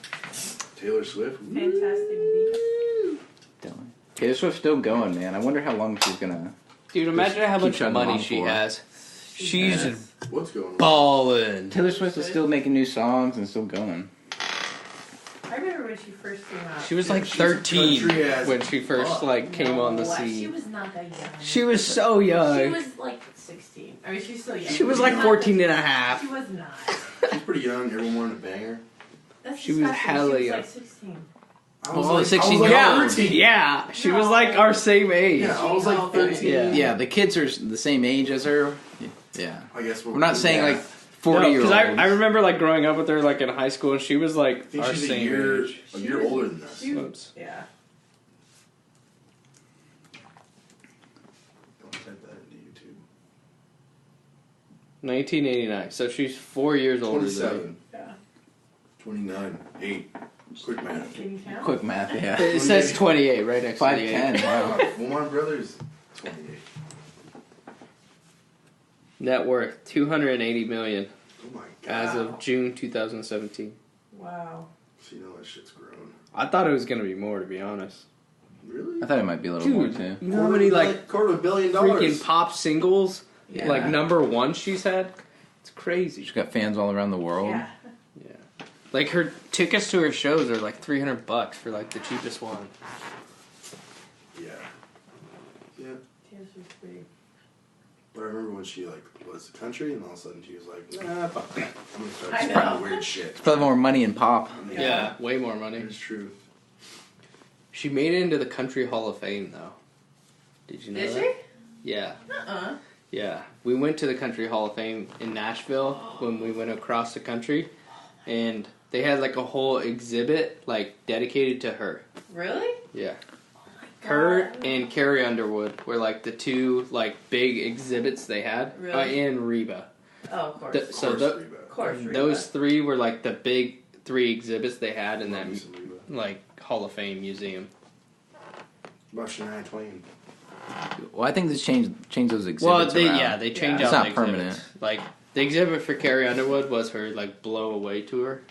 Taylor Swift. Fantastic beat. Dylan. Taylor Swift's still going, man. I wonder how long she's gonna. dude, imagine how keep much chugging money along she for. has. She's What's going on? ballin'. Taylor Swift is still making new songs and still going. I remember when she first came out. She was Yeah, like she's 13 country as when she first fuck. like came on the She scene. was not that young. She was so She young. was like 16. I mean, she's still young. She was like Not 14 that- and a half. She was not. She's pretty young. Everyone wanted to bang her. That's She was disgusting. hella She was young. like 16. I was Oh, like 16 I was Yeah, like 13. yeah. She was like our same age. Yeah, I was like Oh, 13. Yeah. Yeah, the kids are the same age as her. Yeah. I guess We're not saying like 40 No, year olds. I remember like growing up with her like in high school, and she was I like think our she's same age. a year older than us. She- Whoops. Yeah. Don't type that into YouTube. 1989. So she's 4 years older than 27. Yeah. 29. 8. Quick math. Can you count? Quick math, yeah. me. It says 28 right next to the 5'10", age. wow. Well, my brother's 28. Net worth 280 million Oh my god. as of June 2017. Wow. So you know that shit's grown. I thought it was gonna be more, to be honest. Really? I thought it might be a little more too. You know how many like $250 million. freaking pop singles, Yeah. like number one she's had? It's crazy. She's got fans all around the world. Yeah. Yeah. Like her tickets to her shows are like $300 for like the cheapest one. Yeah. Yeah. Taylor Swift's pretty. But I remember when she like was a country, and all of a sudden she was like, "Nah, fuck that. I'm gonna start I spreading know. weird shit." Probably more money in pop. Yeah, way more money. It's true. She made it into the Country Hall of Fame though. Did you know Did that? she? Yeah. Uh-uh. Yeah, we went to the Country Hall of Fame in Nashville when we went across the country, and they had like a whole exhibit like dedicated to her. Really? Yeah, Oh my her God. and Carrie Underwood were like the two like big exhibits they had. Really? And Reba. Oh, of course. The- so the- Reba. Of course, Reba. Those three were like the big three exhibits they had in that Love me some Reba. like Hall of Fame museum. About Shania Twain. Well, I think this changed those exhibits. Well, they around. they changed It's out not the permanent. exhibits. Like the exhibit for Carrie Underwood was her like blown away tour.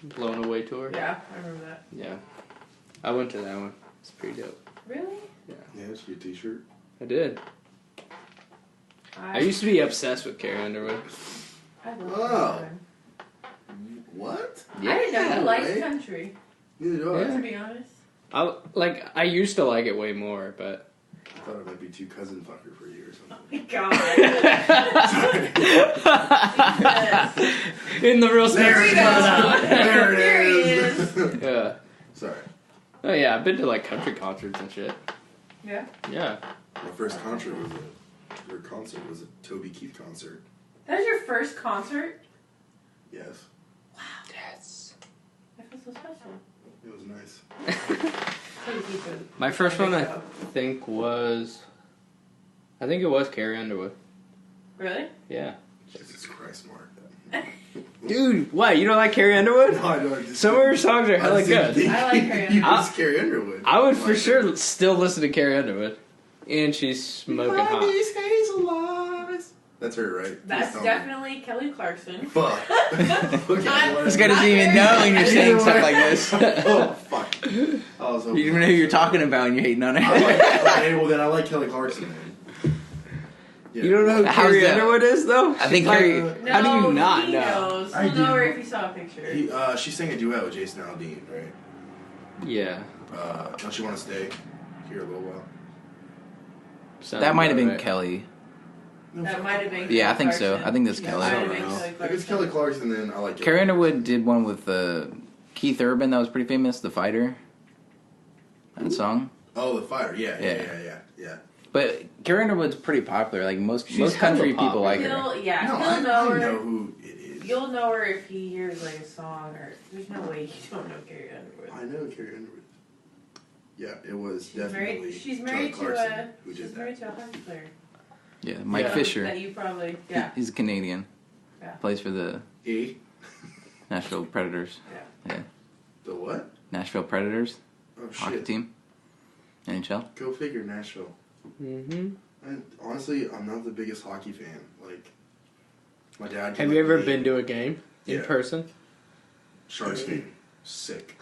Yeah, I remember that. Yeah, I went to that one. It's pretty dope. Really? Yeah, it's your T-shirt. I did. I used to be obsessed with Carrie Underwood. I love Oh. country. What? I didn't know you liked right? country, Neither do I. Yeah. to be honest. I used to like it way more, but I thought it might be too cousin fucker for you or Oh something. my god. Jesus. in the real There sense. he of goes. There it There he is. Yeah. Sorry. Oh yeah, I've been to like country concerts and shit. Yeah. Yeah. My first concert was a Toby Keith concert. That was your first concert? Yes, Yes. I feel so special. it was nice. Toby Keith was- My first one, I show. think it was Carrie Underwood. Really? Yeah. Jesus Christ, Mark. Dude, what? You don't like Carrie Underwood? No, I don't. Some of her songs are hella good. I like Carrie Underwood. It's Carrie Underwood. I would for sure still listen to Carrie Underwood. And she's smoking hot. These hazel eyes. That's her, right? That's definitely Kelly Clarkson. Fuck. Okay, This guy doesn't even know when you're saying stuff like this. Oh, fuck. I was You don't even know who you're talking about and you're hating on it. Okay, well then I like Kelly Clarkson, man. Yeah. You don't know who How's Carrie that? Underwood is, though? I think Like, Carrie... No, how do you not he know? knows. I You'll know do. her if you saw a picture. She sang a duet with Jason Aldean, right? Yeah. Don't you want to stay here a little while? Sounds That might have about been right. Kelly. That might have been. Yeah, I Kelly think so. Clarkson. I think that's Yeah, Kelly. might I have don't been know. Kelly If it's Kelly Clarkson, then I like Kelly. Carrie Underwood did one with Keith Urban that was pretty famous, The Fighter. That song. Oh, the fire. Yeah. But Carrie Underwood's pretty popular. Like most She's country hella people like her. No, He'll I know her. know who it is. You'll know her if he hears like a song, or there's no way you don't know Carrie Underwood. I know Carrie Underwood. Yeah, it was She's definitely married. She's married Kelly to Clarkson who She's did that. married to a hockey player. Yeah, Mike Yeah. Fisher. That you probably He's a Canadian. Yeah. Plays for the E? Nashville Predators. Yeah. Yeah. The what? Nashville Predators. Oh Hockey shit. team. NHL. Go figure, Nashville. Mm-hmm. And honestly, I'm not the biggest hockey fan. Like, my dad. Have you ever been to a game in Yeah. person? Sharks game? Sick.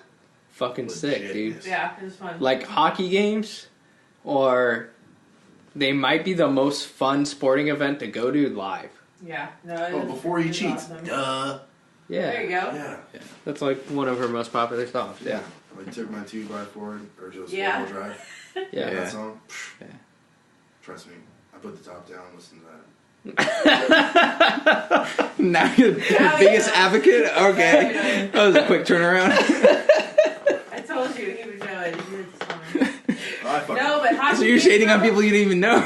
Fucking sick, dude. Legitness. Yeah, it was fun. Like hockey games, or they might be the most fun sporting event to go to live. Yeah. No. It Oh, was, before he it was cheats. awesome. Duh. There you Yeah, go. Yeah. that's like one of her most popular songs. Yeah, I took my 2x4 or just Yeah. four-wheel drive. yeah. That song. Yeah. Trust me, I put the top down. Listen to that. Now you're the biggest advocate? Okay. That was a quick turnaround. I told you he would know it. He heard the song. I fucking- No, but hockey. So you're shading on people you didn't even know.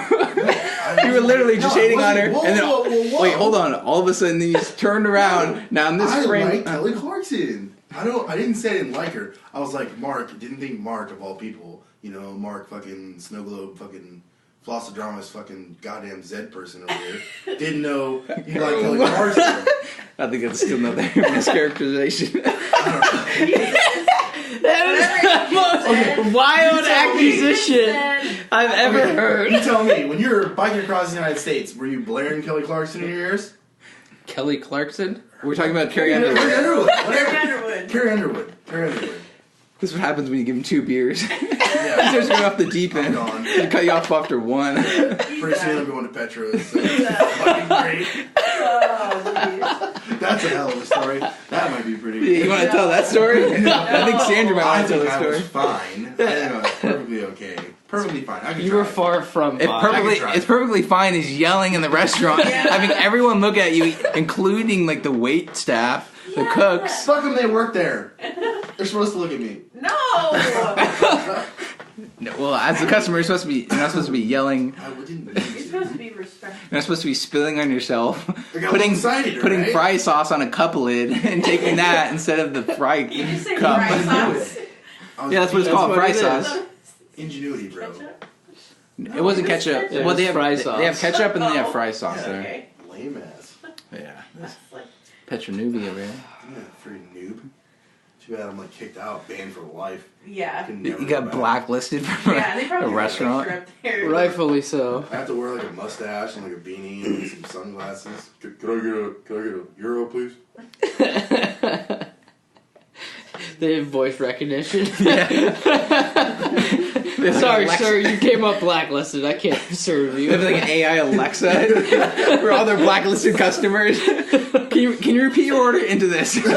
You were literally just No, I shading on her, wasn't. and then Whoa. wait, hold on. All of a sudden, you just turned around. Now in this I frame, like Kelly Clarkson. I didn't say I didn't like her. I was like, Mark. Didn't think Mark of all people. You know, Mark fucking Snow Globe fucking Flossodrama's fucking goddamn Zed person over here. Didn't know you like Kelly Clarkson. I think that's still another mischaracterization. That is the most wild accusation I've ever Okay, heard. You tell me, when you were biking across the United States, were you blaring Kelly Clarkson in your ears? Kelly Clarkson? We're talking about Carrie Underwood. Carrie Underwood. Whatever. Carrie Underwood. Carrie Underwood. This is what happens when you give him 2 beers. Yeah. Starts going off the deep end. I'm gone. They cut you off after 1. Pretty soon I'm going to Petro's. So it's fucking great. Oh, That's a hell of a story. That might be pretty You want to tell that story? I think Sandra might I want to tell think the I was story. fine. I think I was perfectly okay. Perfectly fine. I could You were try. far from It's fine. perfectly fine is yelling in the restaurant, having everyone look at you, including like the wait staff, the cooks. Fuck them, they work there. They're supposed to look at me. no! No, well, as the customer, you're not supposed to be yelling. I didn't mean You're to. supposed to be respectful. You're not supposed to be spilling on yourself, I got putting excited, putting right? fry sauce on a cup lid and taking that instead of the fry You just say cup. fry sauce. I was Yeah, that's what it's That's called, what fry it is. sauce. Ingenuity, bro. Ketchup? It wasn't ketchup. It Well, was they have fry They sauce. have ketchup and they have Oh. fry sauce Yeah. there. Okay. Lame ass. Yeah, That's like, Petronubi over here. Yeah, freaking noob. Too bad I'm like kicked out, banned for life. yeah. Can You never got go back. blacklisted from Yeah, they a probably restaurant. Up there. Rightfully so. I have to wear like a mustache and like a beanie and like, some sunglasses. Could I get a euro, please? They have voice recognition. There's like Sorry, Alexa- sir, you came up blacklisted. I can't serve They have you. like an AI Alexa for all their blacklisted customers. Can you repeat your order into this? Oh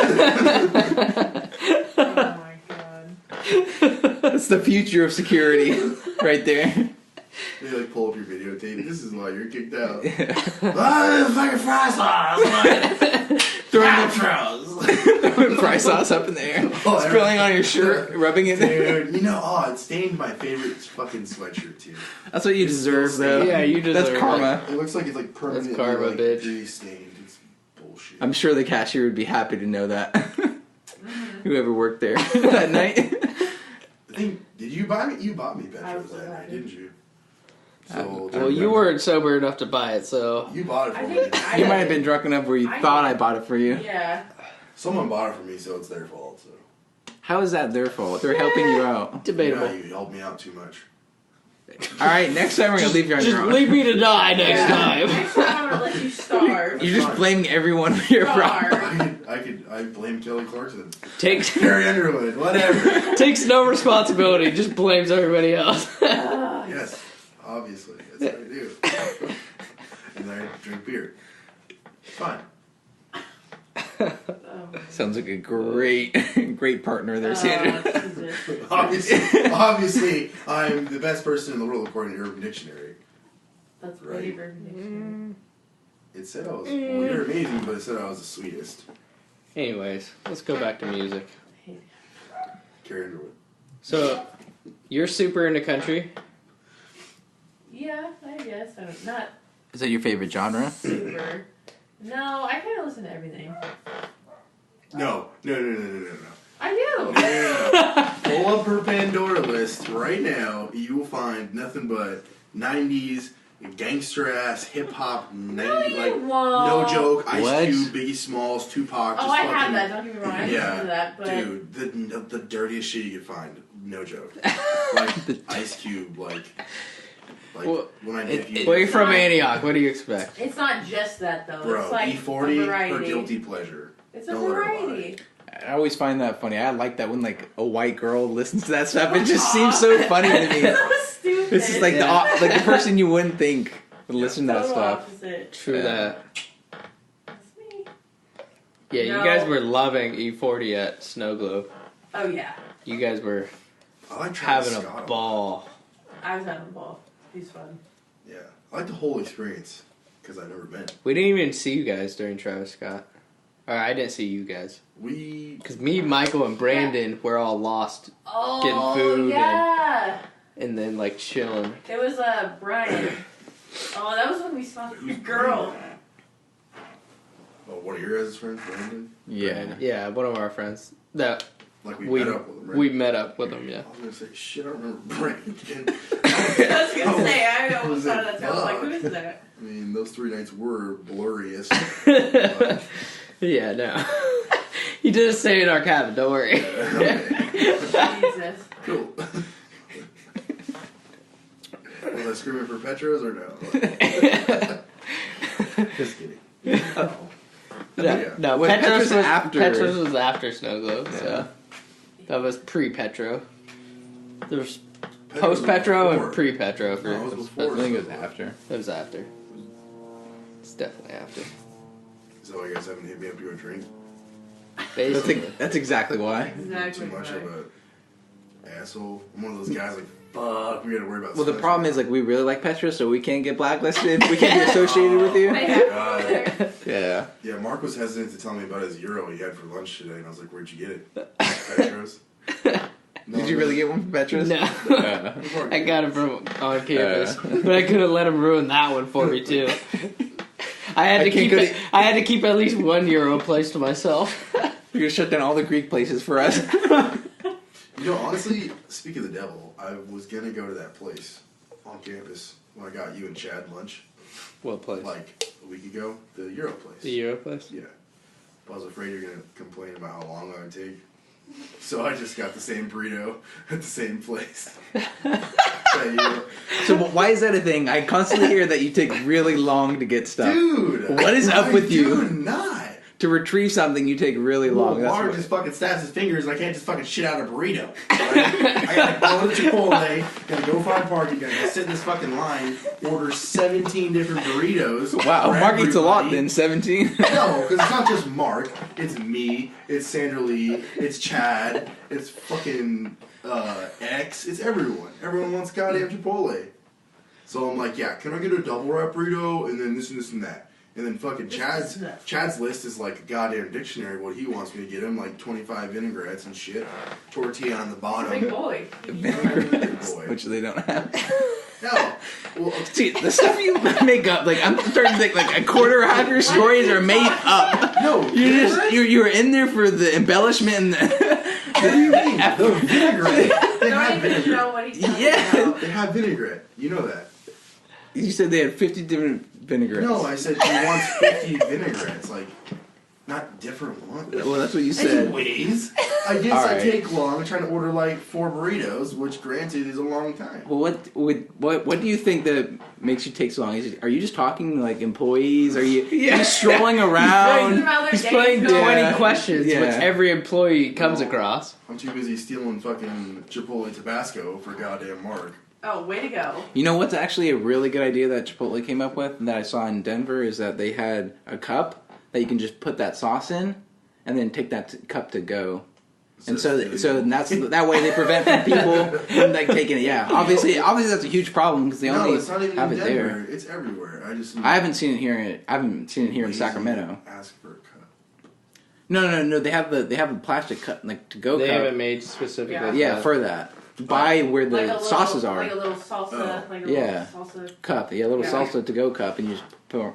my god. That's the future of security, right there. They like pull up your videotape. This is why you're kicked out. Ah, fucking fry sauce! Throwing fry sauce up in the air, Oh, spilling on your shirt, rubbing it. Dude, you know, it stained my favorite fucking sweatshirt too. That's what you deserve, though. Yeah, you deserve That's karma. It looks like it's like permanently karma, like, bitch. grease stained. It's bullshit. I'm sure the cashier would be happy to know that. Whoever worked there that night. I think, did you buy me? You bought me I was Petros that glad. night, didn't you? So Well, you weren't sober enough to buy it, so You bought it for I me. think I You might have been drunk enough where you thought I bought it for you. Yeah. Someone bought it for me, so it's their fault. So How is that their fault? They're helping you out. debatable. Yeah, you helped me out too much. All right, next time we're gonna leave you on Just your own. leave me to die next time. Next time I'm gonna let you starve. You're just blaming everyone for your problem. Starve. I blame Kelly Clarkson. Takes Carrie Underwood, whatever. takes no responsibility, just blames everybody else. Yes, obviously. That's what I do. And then I drink beer. Fine. Sounds like a great partner there, Sandra. Jesus. Obviously, I'm the best person in the world according to Urban Dictionary. That's Right. pretty dictionary. It said I was, well, you're amazing, but it said I was the sweetest. Anyways, let's go back to music. Carrie Underwood. So, you're super into country. Yeah, I guess. I'm not Is that your favorite genre? super. No, I kind of listen to everything. No. I do. Yeah. Pull up her Pandora list right now. You will find nothing but 90s gangster ass hip hop, 90s you like won't. no joke. Ice What? Cube, Biggie Smalls, Tupac. Oh, Just I fucking, have that. Don't get me wrong. I listen to that, but dude, the dirtiest shit you could find. No joke. Like Ice Cube, like Well, when I did you, Way from Antioch, what do you expect? it's not just that though. bro, It's like E40, a variety. her guilty pleasure. It's a Don't let her lie. variety. I always find that funny. I like that when like a white girl listens to that stuff. It just seems so funny to me. So stupid. This is like the person you wouldn't think would listen to that Total stuff. opposite. True Yeah. that. That's me. Yeah, No. you guys were loving E40 at Snow Globe. Oh yeah, You guys were I like Travis having Scott a ball. I was having a ball. He's fun. Yeah, I like the whole experience because I've never been. We didn't even see you guys during Travis Scott. Or I didn't see you guys. We Because me, Michael, and Brandon were all lost Oh Getting food yeah. and then like chilling. It was Brian. Oh, that was when we saw the girl. oh, one of your guys' friends, Brandon. Yeah. Yeah, one of our friends. That Like we met up with him. Right? we met up with him, yeah. I was gonna say shit. I don't remember Brandon. I was gonna say, I almost was thought it? of that. I was like, who is that? I mean, those 3 nights were blurriest. Yeah, no. He didn't stay in our cabin, don't worry. Okay. Jesus. Cool. Was I screaming for Petros or no? Just kidding. No, Yeah. no, Well, Petros Petros was after Snow Globe, Yeah. so that was pre-Petro. There was Petros post-Petro was and before. pre-Petro for No, it was before. I think it was after. It was after. It's definitely after. So you guys haven't hit me up to a drink? Basically. That's exactly why. Exactly. Too much right. of a asshole. I'm one of those guys like, fuck, we gotta worry about Well, the stuff. problem is like we really like Petra, so we can't get blacklisted. We can't be associated with you. They have God. to go there. Yeah. Yeah, Mark was hesitant to tell me about his Euro he had for lunch today, and I was like, where'd you get it? Petros? No, Did you really get one from Petra's? No. Uh, I got him from on campus, but I couldn't let him ruin that one for me too. I had to can't keep go it, to- I had to keep at least €1 place to myself. You're gonna shut down all the Greek places for us. You know, honestly, speak of the devil, I was gonna go to that place on campus when I got you and Chad lunch, What place? like a week ago, the Euro place. The Euro place? Yeah. But I was afraid you're gonna complain about how long I would take. So I just got the same burrito at the same place. That Euro. So why is that a thing? I constantly hear that you take really long to get stuff. Dude! What is up with you? Dude, not! To retrieve something, you take really long. Well, That's Mark what- just fucking snaps his fingers and I can't just fucking shit out a burrito. Right? I gotta go to Chipotle, gotta go find parking, gotta go sit in this fucking line, order 17 different burritos. Wow, for Mark eats a lot everybody. then, 17. No, because it's not just Mark. It's me. It's Sandra Lee. It's Chad. It's fucking X. It's everyone. Everyone wants goddamn Chipotle. So I'm like, yeah, can I get a double wrap burrito and then this and this and that? And then fucking Chad's list is like a goddamn dictionary. What he wants me to get him, like 25 vinaigrettes and shit. Tortilla on the bottom. Big boy. Vinaigrette, boy. which they don't have. No. Well, See, the stuff you make up, like I'm starting to think like a quarter or half your stories are made up. no. You're in there for the embellishment and What do you mean? The vinaigrette. They Don't have even vinaigrette. know what he's talking Yeah. about. They have vinaigrette. You know that. You said they had 50 different vinaigrettes. No, I said he wants 50 vinaigrettes. Like, not different ones. Well, that's what you said. Anyways, I guess All I right. take long trying to order like 4 burritos, which granted is a long time. Well, what do you think that makes you take so long? Are you just talking like employees? Are you just strolling around? He's playing 20 questions, Yeah. which every employee comes across. I'm too busy stealing fucking Chipotle Tabasco for goddamn Mark. Oh, way to go. You know what's actually a really good idea that Chipotle came up with and that I saw in Denver is that they had a cup that you can just put that sauce in and then take that cup to go. And so that's that way they prevent from people from like taking it. Yeah, obviously that's a huge problem because they No, only it's not even have in it Denver. there. It's everywhere. I haven't seen it here. I haven't seen it here in Sacramento. Ask for a cup. No. They have the plastic cup like to go They cup. haven't made specifically. Yeah, for that. By where the Like a little, sauces are. Like a little salsa. Oh. Like a Yeah. little salsa. Cup, a little Yeah. salsa to go cup, and you just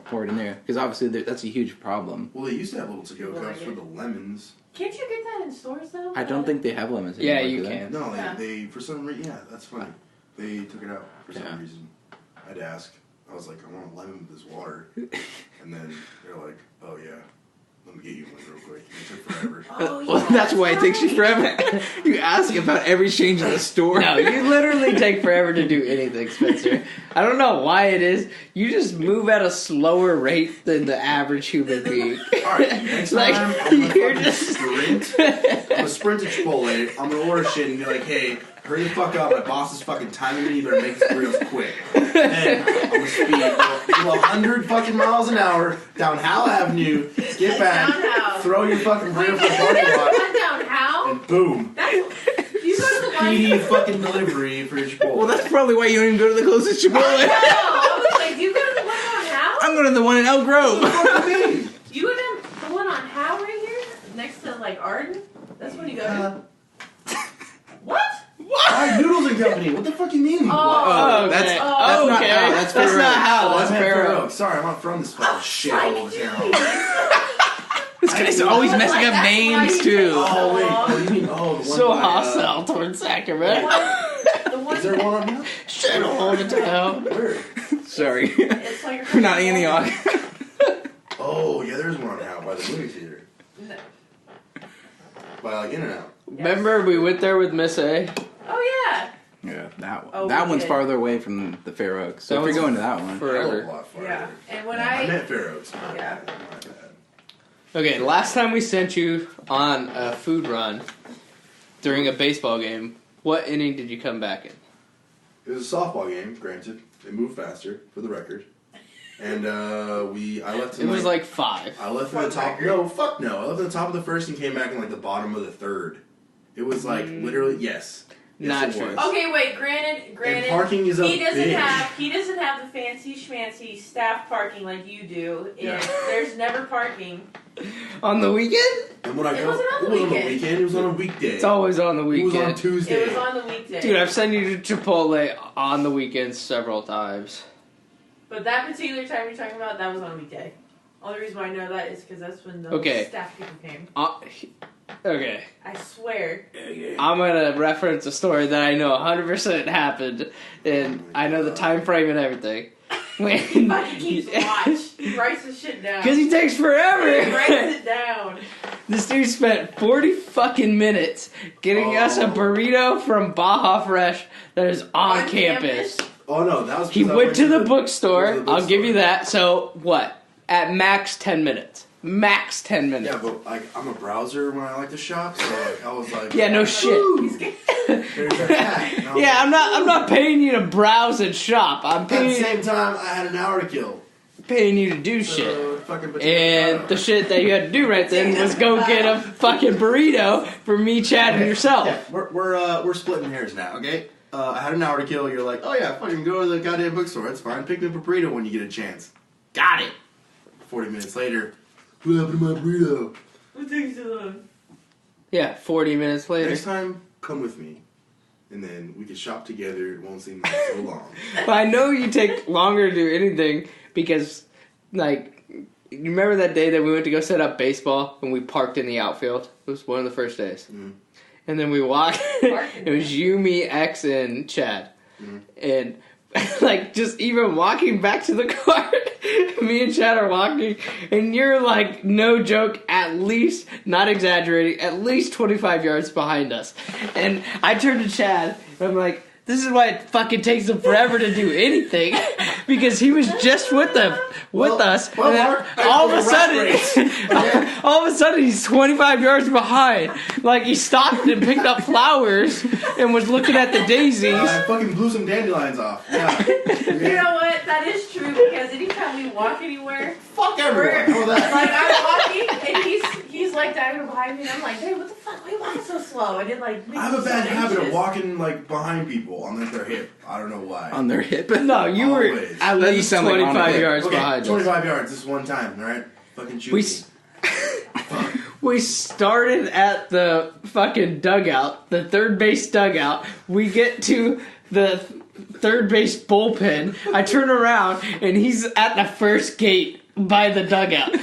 pour it in there because obviously that's a huge problem. Well, they used to have little to-go People cups like for it. the lemons. Can't you get that in stores though? I don't think they have lemons. Yeah, anymore, you do they? can. No, Yeah. they for some reason, yeah, that's funny. They took it out for some Yeah. reason. I'd ask. I was like, I want a lemon with this water. And then they're like, oh yeah, let me get you one real quick. And it took forever. Oh, Well, yeah, that's why it takes you right. forever. You ask about every change in the store. No, you literally take forever to do anything, Spencer. I don't know why it is. You just move at a slower rate than the average human being. Alright, next Like, time I'm gonna you're fucking just- sprint. I'm gonna sprint to Chipotle. I'm gonna order shit and be like, hey, hurry the fuck up. My boss is fucking timing me. You better make this burritos quick. Then I'm gonna speed to 100 fucking miles an hour down Howell Avenue. Get back. Down Howell. Throw your fucking burrito Wait, in the parking lot. Run down how? And boom. That's, you go to the one. Speedy fucking delivery for your Chipotle. Well, that's probably why you don't even go to the closest I Chipotle. know. I was like, do you go to the one on how? I'm going to the one in Elk Grove. What do you mean? You go to the one on how right here, next to like Arden. That's when you go to. What? Hi, Noodles and Company. What the fuck you mean? Oh, okay. that's Oh, not okay. how. That's That's Fair not Oaks. how. Oh, That's I meant Fair Fair Oaks. Oaks. Sorry, I'm not from this fucking shithole of a town. This guy's always messing up That's why names you too. take Oh, wait. so Oh, you mean, oh, the one So by, hostile towards Sacramento. The one. Is there one on here? Shit all the time. Where? Sorry. It's like We're not Antioch. Oh, yeah, there's one on Howell by the movie theater. No. By like In-N-Out. Remember we went there with Miss A? Oh yeah. Yeah, that one. Oh, that we one's did. farther away from the Fair Oaks. So That if you're one's going to that one. forever. A lot farther. Yeah. And when I I meant Fair Oaks. yeah. My bad. Okay, last time we sent you on a food run during a baseball game, what inning did you come back in? It was a softball game, granted. They moved faster, for the record. And I left It in was like 5. I left in the top. No, fuck no. I left in the top of the first and came back in like the bottom of the third. It was like literally yes. Not Yes, it true. was. Okay, wait. Granted. And parking is a he doesn't bitch. have the fancy schmancy staff parking like you do. And Yeah. there's never parking. On the weekend? And when I It go, wasn't on the it wasn't on the weekend. weekend. It was on a weekday. It's always on the It was on weekend. Tuesday. It was on the weekday. Dude, I've sent you to Chipotle on the weekends several times. But that particular time you're talking about, that was on a weekday. Only reason why I know that is because that's when the Okay. staff people came. Okay, I swear. I'm gonna reference a story that I know 100% happened, and I know the time frame and everything. When He fucking keeps watch. He writes the shit down. Because he takes He forever. writes it down. This dude spent 40 fucking minutes getting us a burrito from Baja Fresh that is on campus. Oh no, that was. He because I went to the went bookstore. to the I'll give you bookstore. that. So what? At max 10 minutes. Max 10 minutes. Yeah, but like I'm a browser when I like to shop, so like I was like, Yeah, no shit. He's getting- there's a hat. And I was Yeah, like, I'm not paying you to browse and shop. I'm At the paying same time, I had an hour to kill. you to do shit. So, fucking potato And potato. the shit that you had to do right then was go get a fucking burrito for me, Chad, and yourself. Yeah, we're splitting hairs now, okay? I had an hour to kill. You're like, oh yeah, fucking go to the goddamn bookstore. That's fine. Pick me up a burrito when you get a chance. Got it. 40 minutes later, what happened to my burrito? What takes so long? Yeah, 40 minutes later. Next time, come with me, and then we can shop together. It won't seem like so long. Well, I know you take longer to do anything because, like, you remember that day that we went to go set up baseball and we parked in the outfield? It was one of the first days. Mhm. And then we walked. It was you, me, X, and Chad. Mhm. And like just even walking back to the car. Me and Chad are walking, and you're like, no joke, at least, not exaggerating, at least 25 yards behind us. And I turn to Chad, and I'm like, this is why it fucking takes him forever to do anything, because he was just with us, and then all of a sudden he's 25 yards behind. Like, he stopped and picked up flowers and was looking at the daisies. I fucking blew some dandelions off. Yeah. You know what? That is true, because anytime we walk anywhere, Fuck everyone. Know that. like I'm walking and he's like diving behind me, and I'm like, babe, what the fuck? Why are you walking so slow? And it like makes I have a me bad so habit of anxious. walking like behind people on like their hip. I don't know why. On their hip. No, you were Always. at That you least sound like on a 25 hip. yards Okay, behind us. 25 yards. This is one time, all right? Fucking shoot me. We started at the fucking dugout, the third base dugout. We get to the third base bullpen. I turn around, and he's at the first gate by the dugout.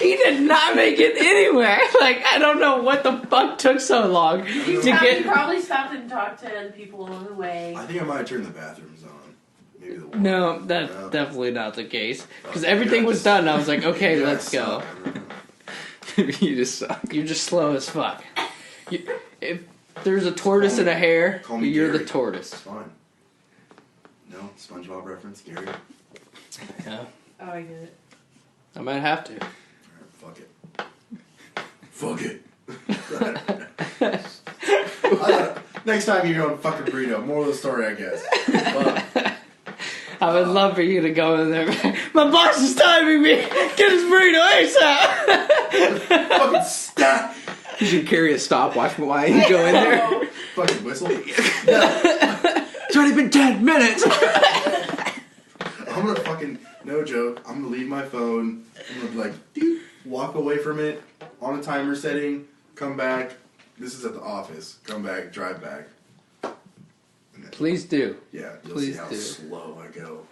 He did not make it anywhere. Like, I don't know what the fuck took so long You to get... probably stopped and talked to other people along the way. I think I might have turned the bathrooms on. Maybe the water. No, that's No. definitely not the case. Because everything was done, I was like, okay, Yeah, let's go. You just suck. You're just slow as fuck. If there's a tortoise and a hare, Call me you're Gary. the tortoise. It's fine. No? SpongeBob reference? Gary? Yeah, Oh, I get it. I might have to. Alright, fuck it. Next time you're going fucking burrito. Moral of the story, I guess. Fuck. I would love for you to go in there. My boss is timing me. Get his burrito ASAP. Fucking stat. You should carry a stopwatch while you go in there. Oh, Fucking whistle. It's already been 10 minutes. I'm gonna fucking, no joke, I'm gonna leave my phone. I'm gonna be like, dude, walk away from it on a timer setting, come back. This is at the office. Come back, drive back. And then, Please do. yeah, you'll please see how do. slow I go.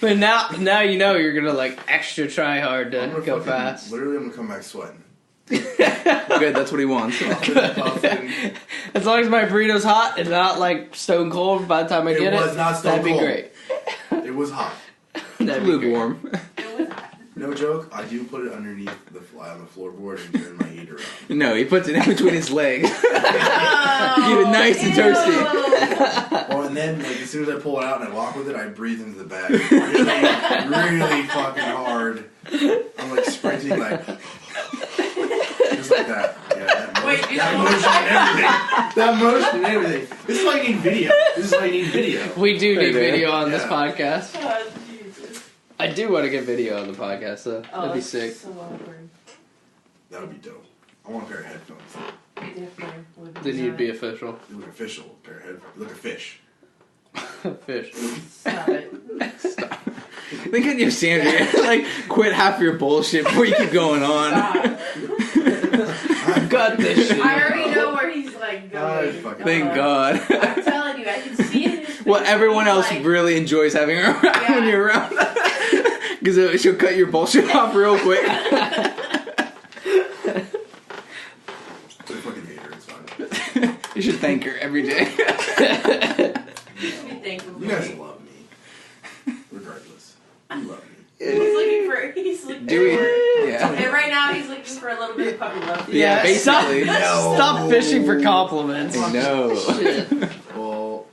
But now you know you're gonna like extra try hard I'm to gonna go fucking- fast. Literally, I'm gonna come back sweating. Good, that's what he wants. Puffing. As long as my burrito's hot and not like stone cold by the time I It get was it, not stone that'd be cold. great. It was hot. That'd be great. Lukewarm. it was hot. No joke, I do put it underneath the fly on the floorboard and turn my heater on. No, he puts it in between his legs. Oh, Keep it nice and toasty. Well, and then, like, as soon as I pull it out and I walk with it, I breathe into the bag really fucking hard. I'm like sprinting, like, just like that. Yeah, that Wait, that motion and everything. This is why you need video. This is why you need video. We do need Right there. video on this Yeah. podcast. Oh, Jesus. I do want to get video on the podcast, though. Oh, That'd be that's sick. So awkward. That would be dope. I want a pair of headphones. Definitely would Then you'd be not. official. You look official. Pair of headphones. You look a fish. Fish. Stop it. Think of you, Sandra. Like, quit half your bullshit before you keep going on. Stop. I've got this shit. I already know where he's like going. fucking- Thank God. I'm telling you, I can see it in his face. Well, everyone He's else like, really enjoys having her around Yeah. when you're around. Because she'll cut your bullshit off real quick. I fucking hate her. It's fine. You should thank her every day. You should be thankful for You guys me. love me. Regardless. You love me. He's looking Do we? for, Yeah. and right now he's looking for a little bit of puppy love. Yeah, basically. Stop fishing for compliments. No. Shit. Well,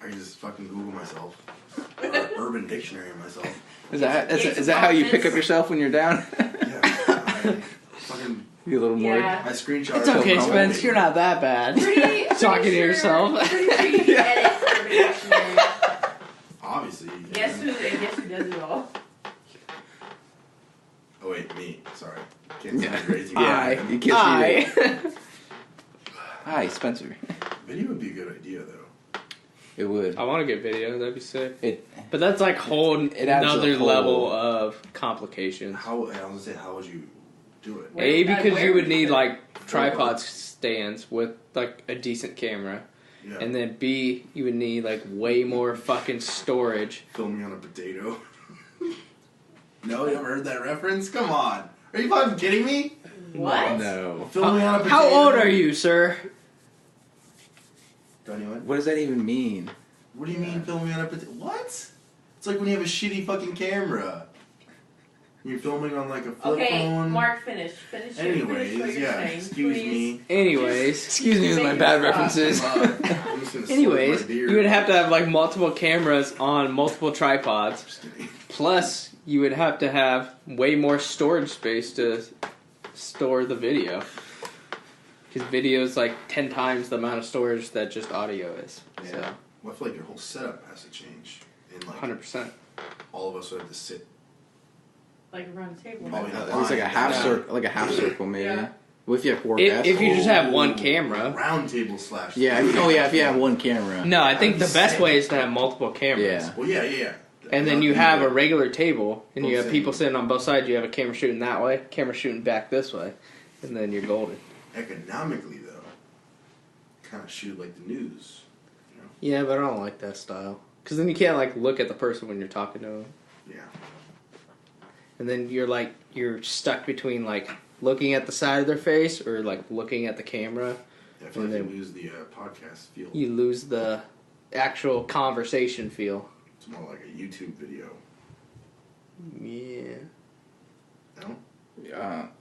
I can just fucking Google myself. Urban Dictionary myself. Is that how you pick up yourself when you're down? Yeah. I fucking. You a little more. Yeah. I screenshot. It's okay, So Spence. You're not that bad. Pretty Talking to sure- yourself. Pretty sure you can edit Urban Dictionary. Obviously. You Guess can. who does it all? Oh wait, me. Sorry. Can't say Yeah. crazy. Yeah, you can't see it. I. Hi, Spencer. Video would be a good idea though. It would. I want to get video. That'd be sick. It. But that's like whole It adds another a whole- level of complications. How? I was gonna say, how would you do it? A, because Where you would would need you- like tripod stands with like a decent camera, Yeah. and then B, you would need like way more fucking storage. Film me on a potato. No, you ever heard that reference? Come on. Are you fucking kidding me? What? No. Film me on a potato. How old are you, sir? Don't you? What does that even mean? What do you mean filming on a what? It's like when you have a shitty fucking camera. You're filming on like a flip phone. Mark, finish. Finish what Anyways, you're saying, excuse please. me. Anyways, Excuse me with my bad references. I'm just gonna anyways, slip my beard. you would have to have like multiple cameras on multiple tripods. Just kidding. Plus, you would have to have way more storage space to store the video. Because video is like 10 times the amount of storage that just audio is. Yeah. So, Well, I feel like your whole setup has to change. And like 100%. all of us would have to sit. Like around the table. Probably not At least like a half Yeah. circle, maybe. Yeah. Well, if you have 4 guests. If you just have one camera. Round table / Yeah. If you have one camera. No, I think the best way is to have multiple cameras. Yeah. Well, yeah. And then you have a regular table, and you have Both people same. sitting on both sides. You have a camera shooting that way, camera shooting back this way, and then you're golden. Economically, though, kind of shoot like the news. You know? Yeah, but I don't like that style. Because then you can't, like, look at the person when you're talking to them. Yeah. And then you're stuck between, like, looking at the side of their face or, like, looking at the camera. I feel And like then- you lose the podcast feel. You lose the actual conversation feel. It's more like a YouTube video. Yeah. No?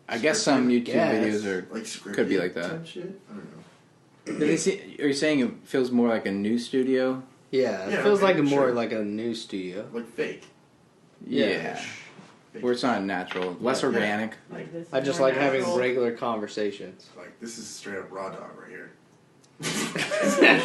I guess some YouTube Guess. videos are. Like scripted Could be like that. type shit? I don't know. Are you saying it feels more like a news studio? Yeah, it Yeah, feels okay, like more sure. like a news studio. Like fake. Yeah. Fake. Where it's not natural, less Yeah. organic. Like this. I just more like having natural. regular conversations. Like, this is straight up raw dog right here.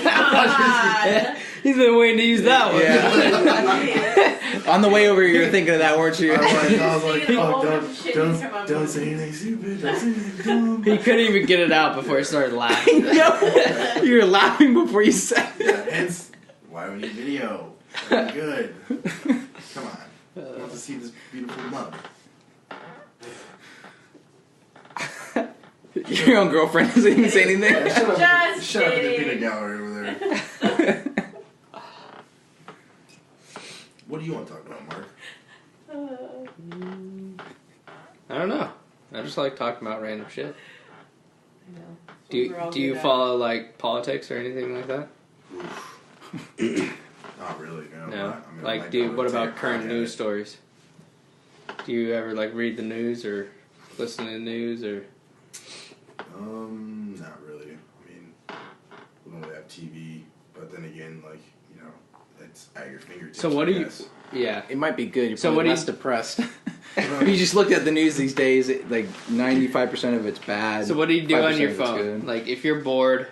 God. He's been waiting to use that one. Yeah. On the way over, you were thinking of that, weren't you? I was like, Seeing a oh, whole bunch of shit come up don't with say anything stupid. Don't say anything dumb. He couldn't even get it out before he started laughing. No, you were laughing before you said it. Yeah, hence, why we need video. That'd be good. Come on. I want to see this beautiful mug. Your own girlfriend doesn't even say anything. Yeah, shut up. Just Shut up at the kidding. peanut gallery over there. What do you want to talk about, Mark? I don't know. I just like talking about random shit. I know. Do you follow like politics or anything like that? Not really, no. No. I mean, Like, I dude, might what take about a current crack at news it. stories? Do you ever like read the news or listen to the news or? Not really. I mean, we don't really have TV, but then again, like, you know, it's at your fingertips. So what I do you? guess. Yeah. It might be good. You're So probably what do you- less depressed. If you just looked at the news these days, like 95% of it's bad. So what do you do on 5% your of it's phone? good. Like if you're bored,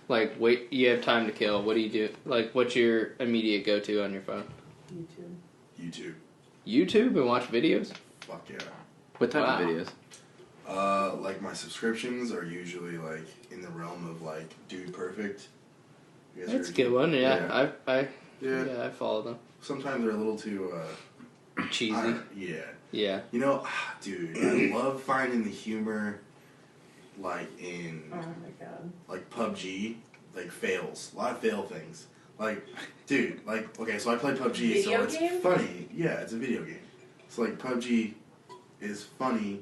like wait, you have time to kill. What do you do? Like what's your immediate go-to on your phone? YouTube. YouTube and watch videos. Fuck yeah. What type Wow. of videos? Like my subscriptions are usually like in the realm of like Dude Perfect. You guys That's a heard good of one. Dude? Yeah, I Yeah. I follow them. Sometimes they're a little too Cheesy. yeah. Yeah. You know, dude, I love finding the humor like in Oh my god. like PUBG, like fails. A lot of fail things. Like, dude, like okay, so I play PUBG, Video so it's game? funny. Yeah, it's a video game. So like PUBG is funny,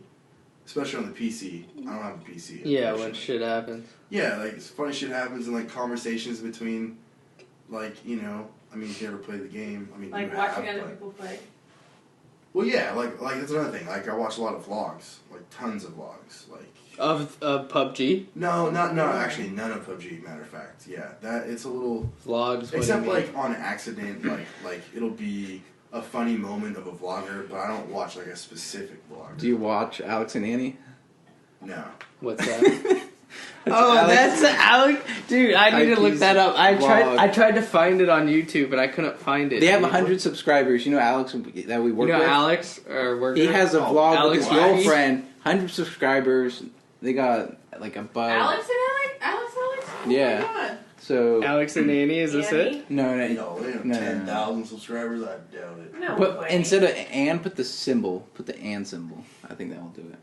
especially on the PC. I don't have a PC. Yeah, when unfortunately. shit happens. Yeah, like it's funny shit happens and like conversations between, like, you know, I mean, if you ever play the game, I mean, Like you watching have, other but- people play. Well, yeah, like that's another thing. Like I watch a lot of vlogs, like tons of vlogs. Like Of PUBG no, actually none of PUBG. Matter of fact, yeah, that it's a little vlogs. What do except you mean? like on accident, like it'll be a funny moment of a vlogger, but I don't watch like a specific vlogger. Do you watch Alex and Annie? No. What's that? Oh, Alex- that's Alex. Dude, I need to look Ike's that up. vlog. I tried to find it on YouTube, but I couldn't find it. They have Dude. 100 subscribers. You know Alex that we You work know with? Alex or worker? He has a vlog Alex with his Wacky? girlfriend. 100 subscribers. They got like a bug. Alex and Alex? Oh Yeah. my god. So Alex and Annie. Is this Annie? it? no, No, they have No. 10,000 subscribers. I doubt it. No Put way. instead of and put the symbol. Put the and symbol. I think that will do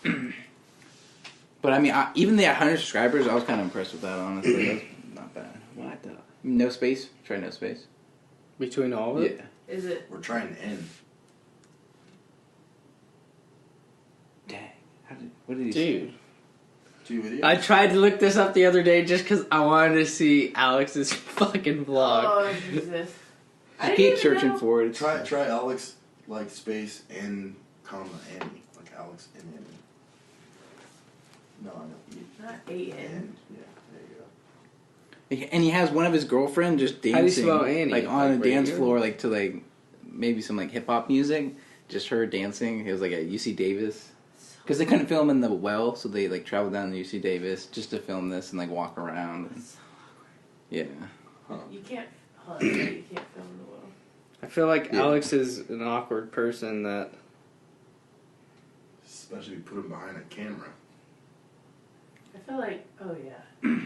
it. But I mean, even the 100 subscribers, I was kind of impressed with that. Honestly, that's not bad. What the? No space. Try no space. Between all of it? Yeah. Is it? We're trying to end. Dang. What did he say? Dude. 2 videos? I tried to look this up the other day just because I wanted to see Alex's fucking vlog. Oh, Jesus. I didn't keep even searching know. for it. Try Alex, like, space, and, comma, Annie. Like, Alex and Annie. No, I know. Not A-N. Yeah, there you go. And he has one of his girlfriend just dancing. How do you spell Annie? Like on Like a dance radio? floor, like to like maybe some like hip hop music. Just her dancing. It was like at UC Davis. Because they couldn't film in the well, so they like traveled down to UC Davis just to film this and like walk around. And, yeah. You can't. You can't film the world. I feel like Alex is an awkward person that. Especially if you put him behind a camera. I feel like, oh yeah.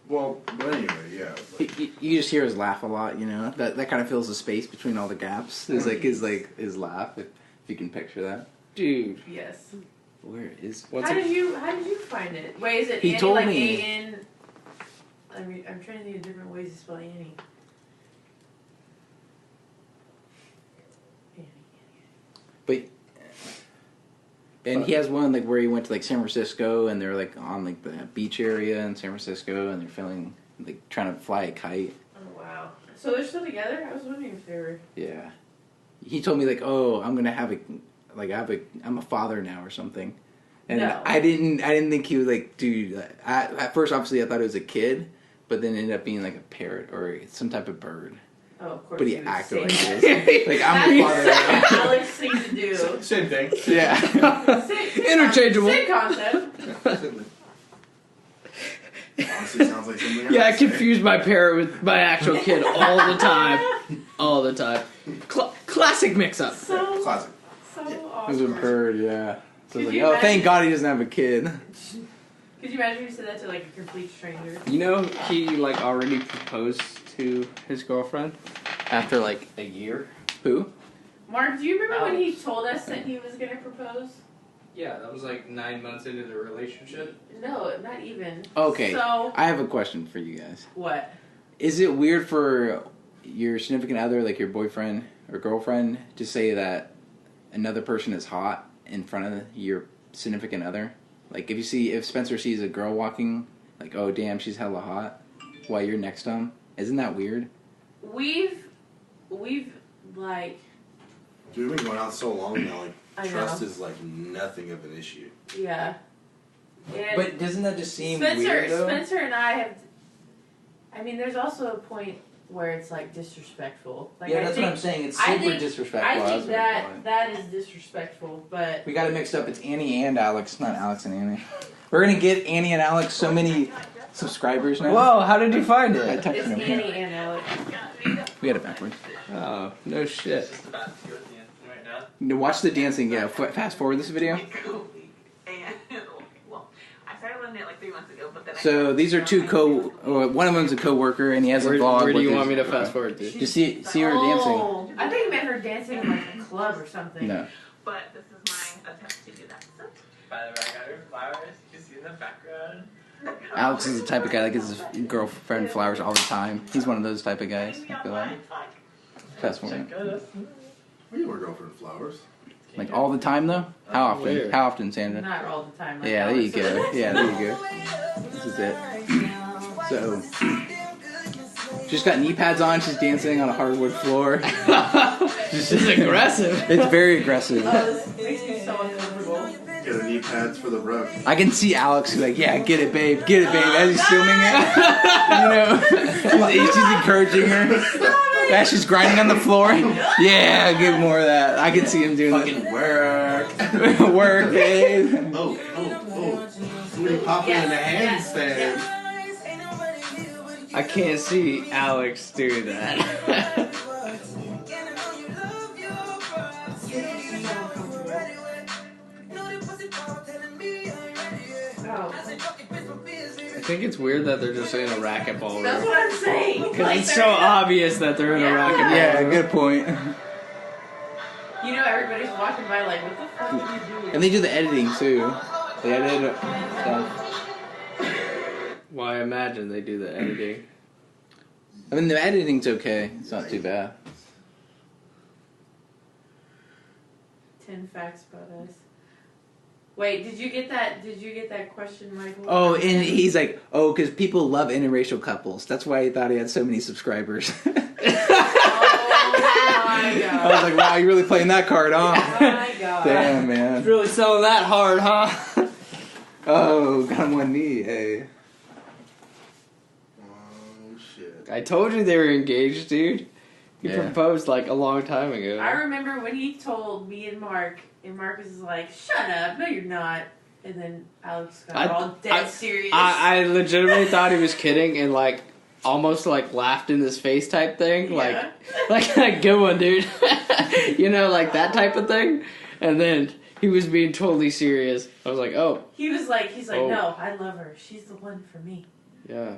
Well, but anyway, yeah. Like, You just hear his laugh a lot, you know. That kind of fills the space between all the gaps. It's like his laugh, if you can picture that. Dude. Yes. Where is How did you find it? Wait, is it He Annie told like me. A-N? I mean, I'm trying to think of different ways to spell Annie. But and he has one like where he went to like San Francisco and they're like on like the beach area in San Francisco and they're feeling like trying to fly a kite. Oh wow! So they're still together? I was wondering if they were. Yeah. He told me like, "Oh, I'm gonna have I'm a father now or something," and No. I didn't think he was like, dude. At first, obviously, I thought it was a kid, but then it ended up being like a parrot or some type of bird. Oh, of course. But he would acted like say this. Like I'm a father now. That's what Alex thing to do. same thing. Yeah. Interchangeable. Same concept. Honestly, sounds like something Yeah, I else, eh? confuse my parrot with my actual kid all the time. All the time. Classic mix-up. So Classic. It awesome. was a bird. Yeah. So I Could was like, you oh, imagine- thank God he doesn't have a kid. Could you imagine if you said that to like a complete stranger? You know, he like already proposed to his girlfriend after like a year. Who? Mark, do you remember when he told us that he was gonna propose? Yeah, that was like 9 months into the relationship. No, not even. Okay. So I have a question for you guys. what? Is it weird for your significant other, like your boyfriend or girlfriend, to say that another person is hot in front of your significant other? Like if Spencer sees a girl walking, like, oh damn, she's hella hot, while you're next to him, isn't that weird? We've like Dude, we've been going out so long now, like, I trust know. is like nothing of an issue. yeah. And But doesn't that just seem Spencer weird though? Spencer and I have. I mean, there's also a point where it's like disrespectful. Like, Yeah, I that's think, what I'm saying. It's I super think- disrespectful. I That's think what I call it. that is disrespectful, but We got it mixed up. It's Annie and Alex, not Alex and Annie. We're gonna get Annie and Alex so many subscribers now. Whoa, how did you find I it? texted it's him. Annie and Alex. We got it backwards. Oh, no shit. No, watch the dancing. Yeah, fast forward this video. I started learning it like 3 months ago, but then So these are two one of them's a co-worker and he has a Where vlog. do with you his- want me to fast forward to? Just see her dancing. Oh, I think you meant her dancing in like a club or something. No. But this is my attempt to do that. So, By the way, I got her flowers. You see in the background? Alex is the type of guy that gives his girlfriend flowers all the time. He's one of those type of guys. I feel like. Fast forward. We give our girlfriend flowers. Like all the time though? How often? Where? How often, Sandra? Not all the time. Like Yeah, there you Alex. go. Yeah, there you go. This is it. So, she's got knee pads on. She's dancing on a hardwood floor. This is aggressive. It's very aggressive. Oh, this makes me so uncomfortable. Get her knee pads for the rug. I can see Alex like, yeah, get it, babe, as he's filming it. You know, she's encouraging her. As she's grinding on the floor. Yeah, give more of that. I can see him doing Fucking work. that. Work, babe. Oh. Somebody popping in the handstand. I can't see Alex do that. Oh, I think it's weird that they're just in a racquetball that's room. what I'm saying. Because it's so obvious that they're in a Yeah. racquetball Yeah, room. good point. You know, everybody's walking by like, what the fuck are you doing? And they do the editing too. They edit stuff. Well, I imagine they do the editing. I mean, the editing's okay. It's not too bad. 10 facts about us. Wait, did you get that? Did you get that question, Michael? Oh, and he's like, oh, because people love interracial couples. That's why he thought he had so many subscribers. Oh my god! I was like, wow, you're really playing that card, huh? Oh my god! Damn, man. Really selling that hard, huh? Oh, got him one knee, hey. Oh shit! I told you they were engaged, dude. He Yeah. proposed like a long time ago. I remember when he told me and Mark, and Marcus is like, "Shut up! No, you're not." And then Alex got all dead serious. I legitimately thought he was kidding and like almost like laughed in his face type thing, Yeah. like good one, dude. You know, like that type of thing. And then he was being totally serious. I was like, oh, He's like, Oh. no, I love her. She's the one for me. yeah.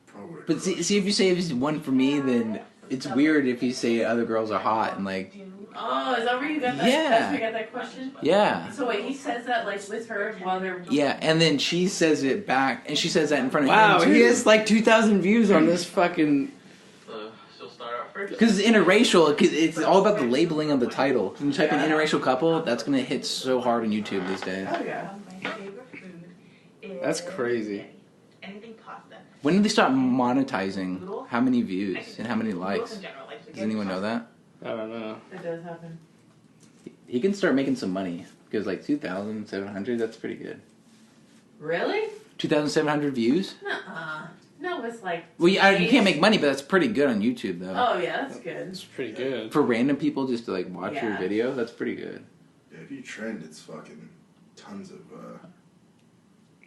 Probably. But see, if you say it's one for me, then it's weird if you say other girls are hot and like, Oh, is that where you got that? Yeah. That's where you got that question. yeah. So wait, he says that like with her while they're. Yeah, and then she says it back, and she says that in front of Wow, him, too. he has like 2,000 views on this fucking. So she'll start off first. Because it's interracial, 'cause it's all about the labeling of the title. When you type in interracial couple, that's going to hit so hard on YouTube these days. Oh yeah. My favorite food is That's crazy. anything pasta. When did they start monetizing how many views and how many Noodles likes? in general, like Does anyone know that? I don't know. That does happen. He can start making some money. Because like 2,700, that's pretty good. Really? 2,700 views? Nuh-uh. No, it's like. Well, you can't make money, but that's pretty good on YouTube, though. Oh yeah, that's good. It's pretty good. For random people just to like watch your Yeah. video, that's pretty good. Yeah, if you trend, it's fucking tons of.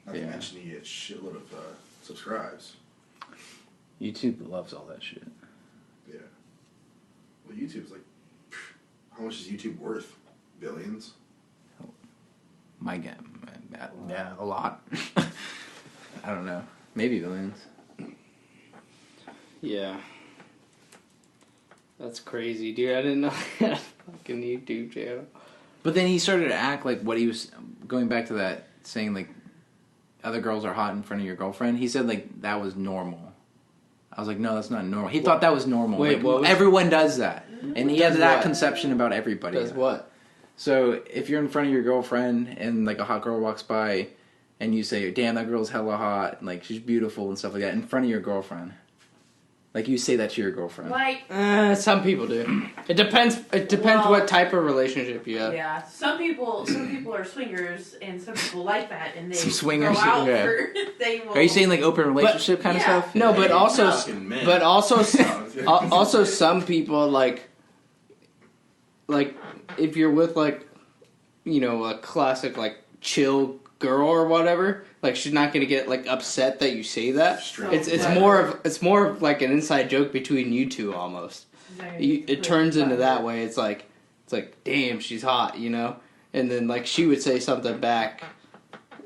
Not to Yeah. mention you get a shitload of subscribes. YouTube loves all that shit. Yeah. Well, YouTube's like, how much is YouTube worth? Billions. My God, yeah, a lot. I don't know. Maybe billions. Yeah. That's crazy, dude. I didn't know he had a fucking YouTube channel. But then he started to act like what he was going back to that saying like other girls are hot in front of your girlfriend. He said like that was normal. I was like, no, that's not normal. He thought that was normal. Wait, like, what was- everyone does that, and he has Does that what? conception about everybody. Does what? So if you're in front of your girlfriend and like a hot girl walks by, and you say, "Damn, that girl's hella hot," and like she's beautiful and stuff like that, in front of your girlfriend, like you say that to your girlfriend. Like. Some people do. It depends. It depends Well, what type of relationship you have. Yeah, some people are swingers, and some people like that, and they Some swingers, go out yeah. for. They will. Are you saying like open relationship kind of yeah. stuff? No, but also, Fucking men. but also, No. also some people like if you're with like, you know, a classic like chill girl or whatever, like she's not gonna get like upset that you say that. Straight. It's Right. more of like an inside joke between you two almost. It turns into that way. It's like damn, she's hot, you know. And then like she would say something back,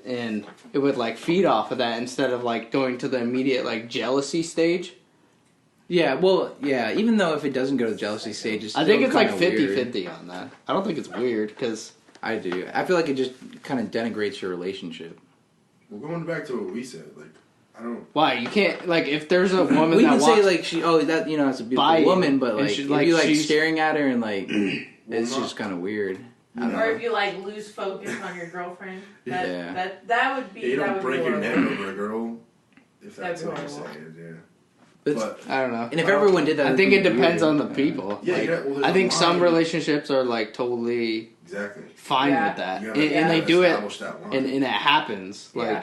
and it would like feed off of that instead of like going to the immediate like jealousy stage. Yeah, well, yeah. Even though if it doesn't go to the jealousy stage, it's I think still it's like kinda weird. 50-50 on that. I don't think it's weird because I do. I feel like it just kind of denigrates your relationship. Well, going back to what we said, like, I don't. why you can't like if there's a woman We that can walks say like she, oh, that that's a by beautiful you, woman, but and like she's if like- you like she's- staring at her and like Well, it's not- just kind of weird. I don't Or know. if you like lose focus on your girlfriend, Yeah. that would be. You that don't would break be your neck horrible. over a girl, if that's That'd what be you're horrible. saying, yeah. It's- But I don't know. And if everyone did that, I it'd think be it depends weird. on the people. yeah, Like, you got, well, there's I think a some line. relationships are like totally Exactly. fine Yeah. with that, You and, gotta- and they you do gotta it, establish that line. and it happens. Like, Yeah.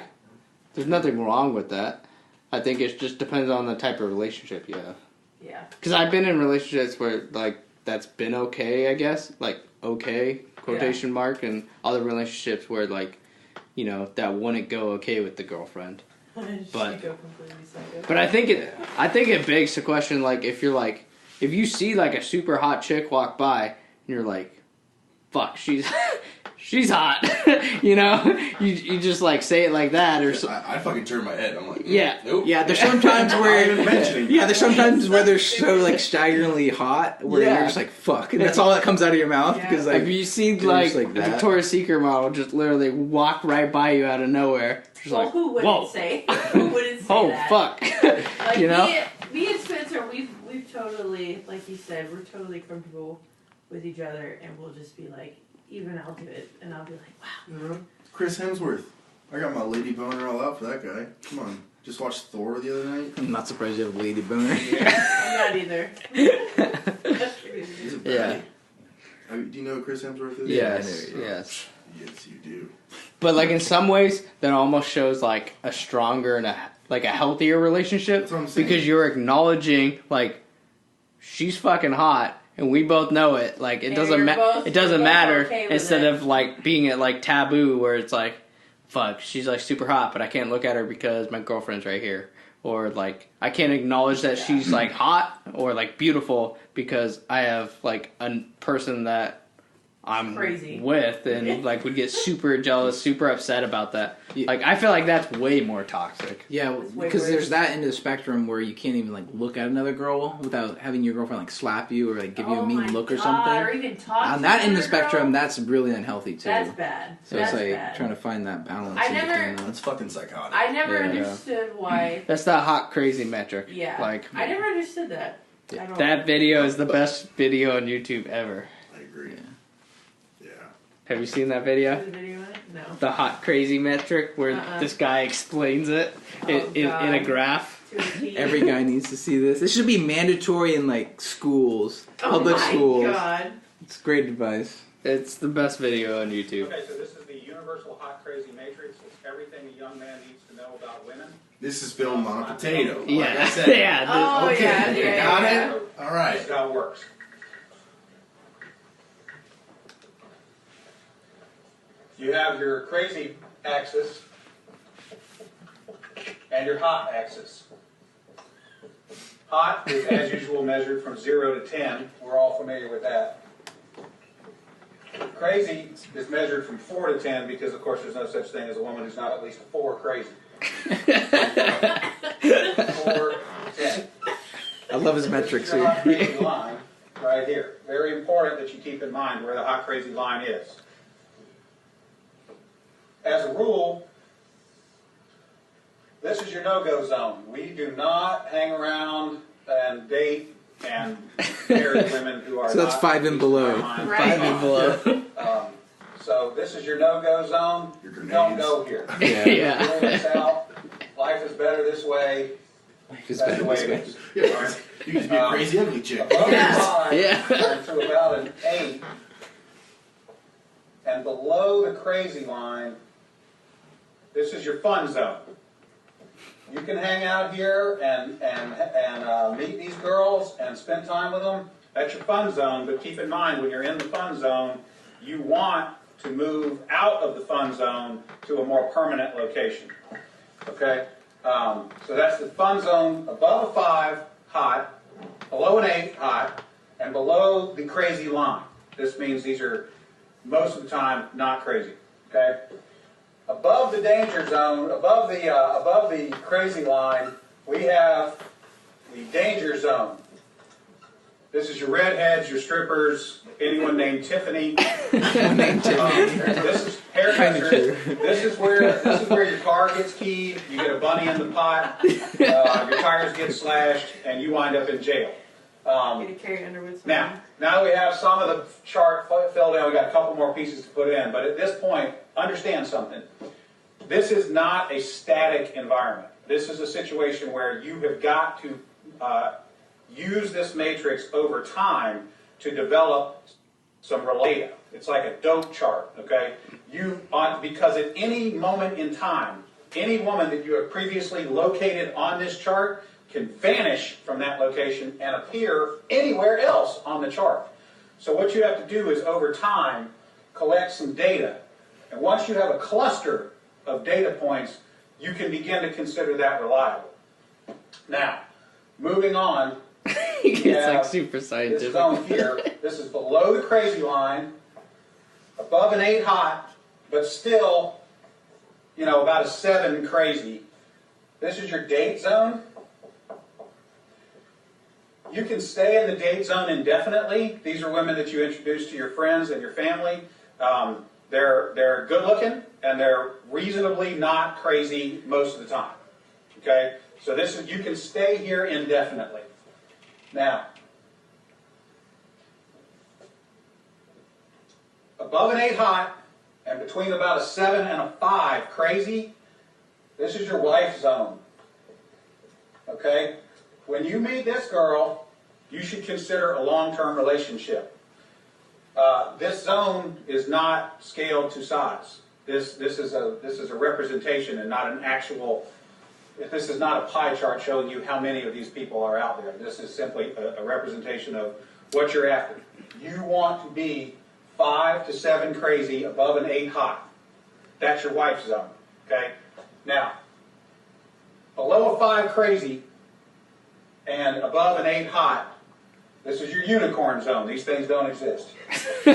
there's nothing wrong with that. I think it just depends on the type of relationship you have. Yeah. Because I've been in relationships where like that's been okay, I guess, like okay quotation mark, and other relationships where like, you know, that wouldn't go okay with the girlfriend. But- She go completely psycho. But I think it begs the question like if you see like a super hot chick walk by and you're like, fuck, she's hot, you know, you just like say it like that or so. I fucking turn my head. I'm like, Yeah. nope. Yeah, there's sometimes Not where even mentioning yeah, that. there's sometimes where they're so like staggeringly hot where Yeah. you're just like fuck, and that's all that comes out of your mouth Yeah. because like Have you seen they're like, just like a that. Victoria's Secret model just literally walk right by you out of nowhere? Just Well, like, who wouldn't whoa. say? Who wouldn't say Oh that? fuck, Like you know? me and Spencer, we've totally, like you said, we're totally comfortable with each other, and we'll just be like, even I'll do it, and I'll be like, wow. You know, Chris Hemsworth. I got my lady boner all out for that guy. Come on. Just watched Thor the other night. I'm not surprised you have a lady boner. I'm not either. He's a Yeah. do you know who Chris Hemsworth is? Yes, yes. Yes, you do. But like in some ways, that almost shows like a stronger and a healthier relationship. That's what I'm saying. Because you're acknowledging like she's fucking hot, and we both know it. Like it And doesn't you're both- it doesn't you're both matter okay with instead it. of like being at like taboo where it's like, fuck, she's like super hot, but I can't look at her because my girlfriend's right here. Or like I can't acknowledge that she's like hot or like beautiful because I have like a person that I'm Crazy. with and like would get super jealous, super upset about that. Yeah. Like I feel like that's way more toxic. Yeah, It's way because worse. there's that end of the spectrum where you can't even like look at another girl without having your girlfriend like slap you or like give you a mean look or something. Or even talk On to that end of the another girl. spectrum, that's really unhealthy too. That's bad. So That's it's like bad. trying to find that balance. I in never- between those. That's fucking psychotic. I never Yeah. understood why. That's that hot crazy metric. Yeah. Like I never understood that. Yeah. at all. that video is the best video on YouTube ever. I agree. Yeah. Yeah. Have you seen that video? Is the video in it? No. The hot crazy metric where this guy explains it in a God. graph. To a T. Every guy needs to see this. This should be mandatory in like schools, public Oh my schools. God. It's great advice. It's the best video on YouTube. Okay, so this is the universal hot crazy matrix. It's everything a young man needs to know about women. This is filmed on a potato. Like Yeah, I said. yeah. Oh, Okay, yeah, you yeah, got yeah. it? All This right. is how it works. You have your crazy axis and your hot axis. Hot is, as usual, measured from 0 to 10. We're all familiar with that. Crazy is measured from 4 to 10 because, of course, there's no such thing as a woman who's not at least a 4 crazy. 4 to 10. I love his metrics Your hot here. crazy line right here. Very important that you keep in mind where the hot crazy line is. As a rule, this is your no-go zone. We do not hang around and date and marry women who are So that's not 5 and below. behind. Right. 5 and below. So this is your no-go zone. Your Don't grenades. go here. Yeah. Rule this out. Life is better this way. It's That's better the way this it way. is. Yeah, All right? you can just be a crazy ugly chick. Above the line Yeah. and to about an 8, and below the crazy line, this is your fun zone. You can hang out here and meet these girls and spend time with them. That's your fun zone, but keep in mind when you're in the fun zone, you want to move out of the fun zone to a more permanent location. Okay? So that's the fun zone above a 5, hot, below an 8, hot, and below the crazy line. This means these are, most of the time, not crazy. Okay? Above the danger zone, above the crazy line, we have the danger zone. This is your redheads, your strippers, anyone named Tiffany. This is hairdressers. This is where your car gets keyed. You get a bunny in the pot. Your tires get slashed, and you wind up in jail. Get a carry underwood. Now that we have some of the chart filled in, we got a couple more pieces to put in. But at this point, understand something. This is not a static environment. This is a situation where you have got to use this matrix over time to develop some data. It's like a dope chart, okay? Because at any moment in time, any woman that you have previously located on this chart can vanish from that location and appear anywhere else on the chart. So what you have to do is, over time, collect some data. And once you have a cluster of data points, you can begin to consider that reliable. Now, moving on, It's Yeah. like super this scientific. zone here, this is below the crazy line, above an 8 hot, but still, about a 7 crazy. This is your date zone. You can stay in the date zone indefinitely. These are women that you introduce to your friends and your family. They're good looking and they're reasonably not crazy most of the time. Okay, so you can stay here indefinitely. Now, above an 8 hot and between about a 7 and a 5 crazy, this is your wife zone. Okay? When you meet this girl, you should consider a long-term relationship. This zone is not scaled to size. This is a representation and not an actual. This is not a pie chart showing you how many of these people are out there. This is simply a representation of what you're after. You want to be 5 to 7 crazy, above an 8 hot. That's your wife zone. Okay? Now, below a 5 crazy and above an 8 hot, this is your unicorn zone. These things don't exist. How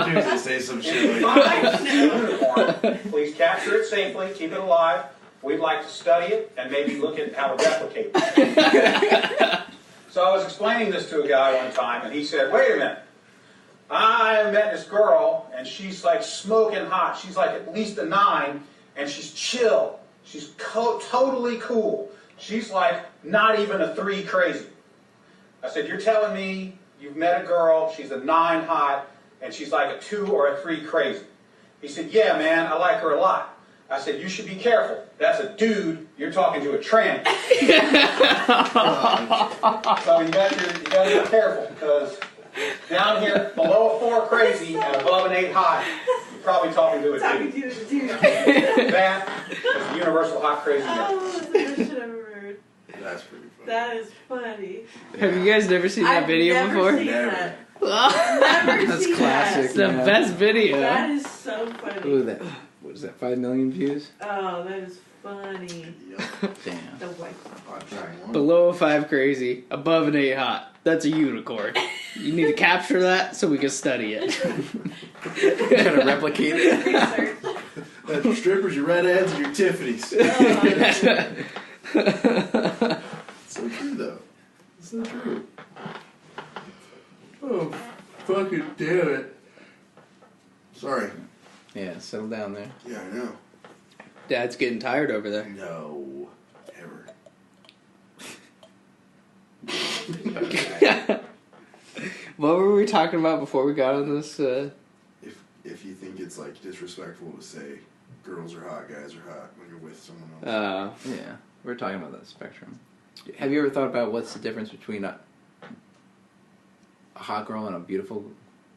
dare they say some shit like that? 5 unicorn. Please capture it safely. Keep it alive. We'd like to study it and maybe look at how to replicate it. So I was explaining this to a guy one time, and he said, wait a minute. I met this girl, and she's like smoking hot. She's like at least a 9, and she's chill. She's totally cool. She's like not even a 3 crazy. I said, you're telling me you've met a girl, she's a 9 hot, and she's like a 2 or a 3 crazy. He said, yeah, man, I like her a lot. I said, you should be careful. That's a dude, you're talking to a tranny. So you got to be careful, because down here, below a 4 crazy and above an 8 hot, you're probably talking to a dude. That is the universal hot crazy man. Oh, that's the best shit I've ever heard. That's pretty funny. That is funny. Have you guys never seen that video I've before? never seen Never. that. Never That's seen classic. It's the Yeah. best video. That is so funny. Ooh, that. What is that? 5 million views? Oh, that is funny. Yep. Damn. The white. On track 1. Below a 5 crazy, above an 8 hot. That's a unicorn. You need to capture that so we can study it. Trying to replicate it. Research. That's your strippers, your redheads, and your Tiffany's. So true, though. So true. Oh, fucking damn it. Sorry. Yeah, settle down there. Yeah, I know. Dad's getting tired over there. No. Ever. What were we talking about before we got on this? If you think it's like disrespectful to say girls are hot, guys are hot when you're with someone else. Yeah, we're talking about that spectrum. Have you ever thought about what's the difference between a hot girl and a beautiful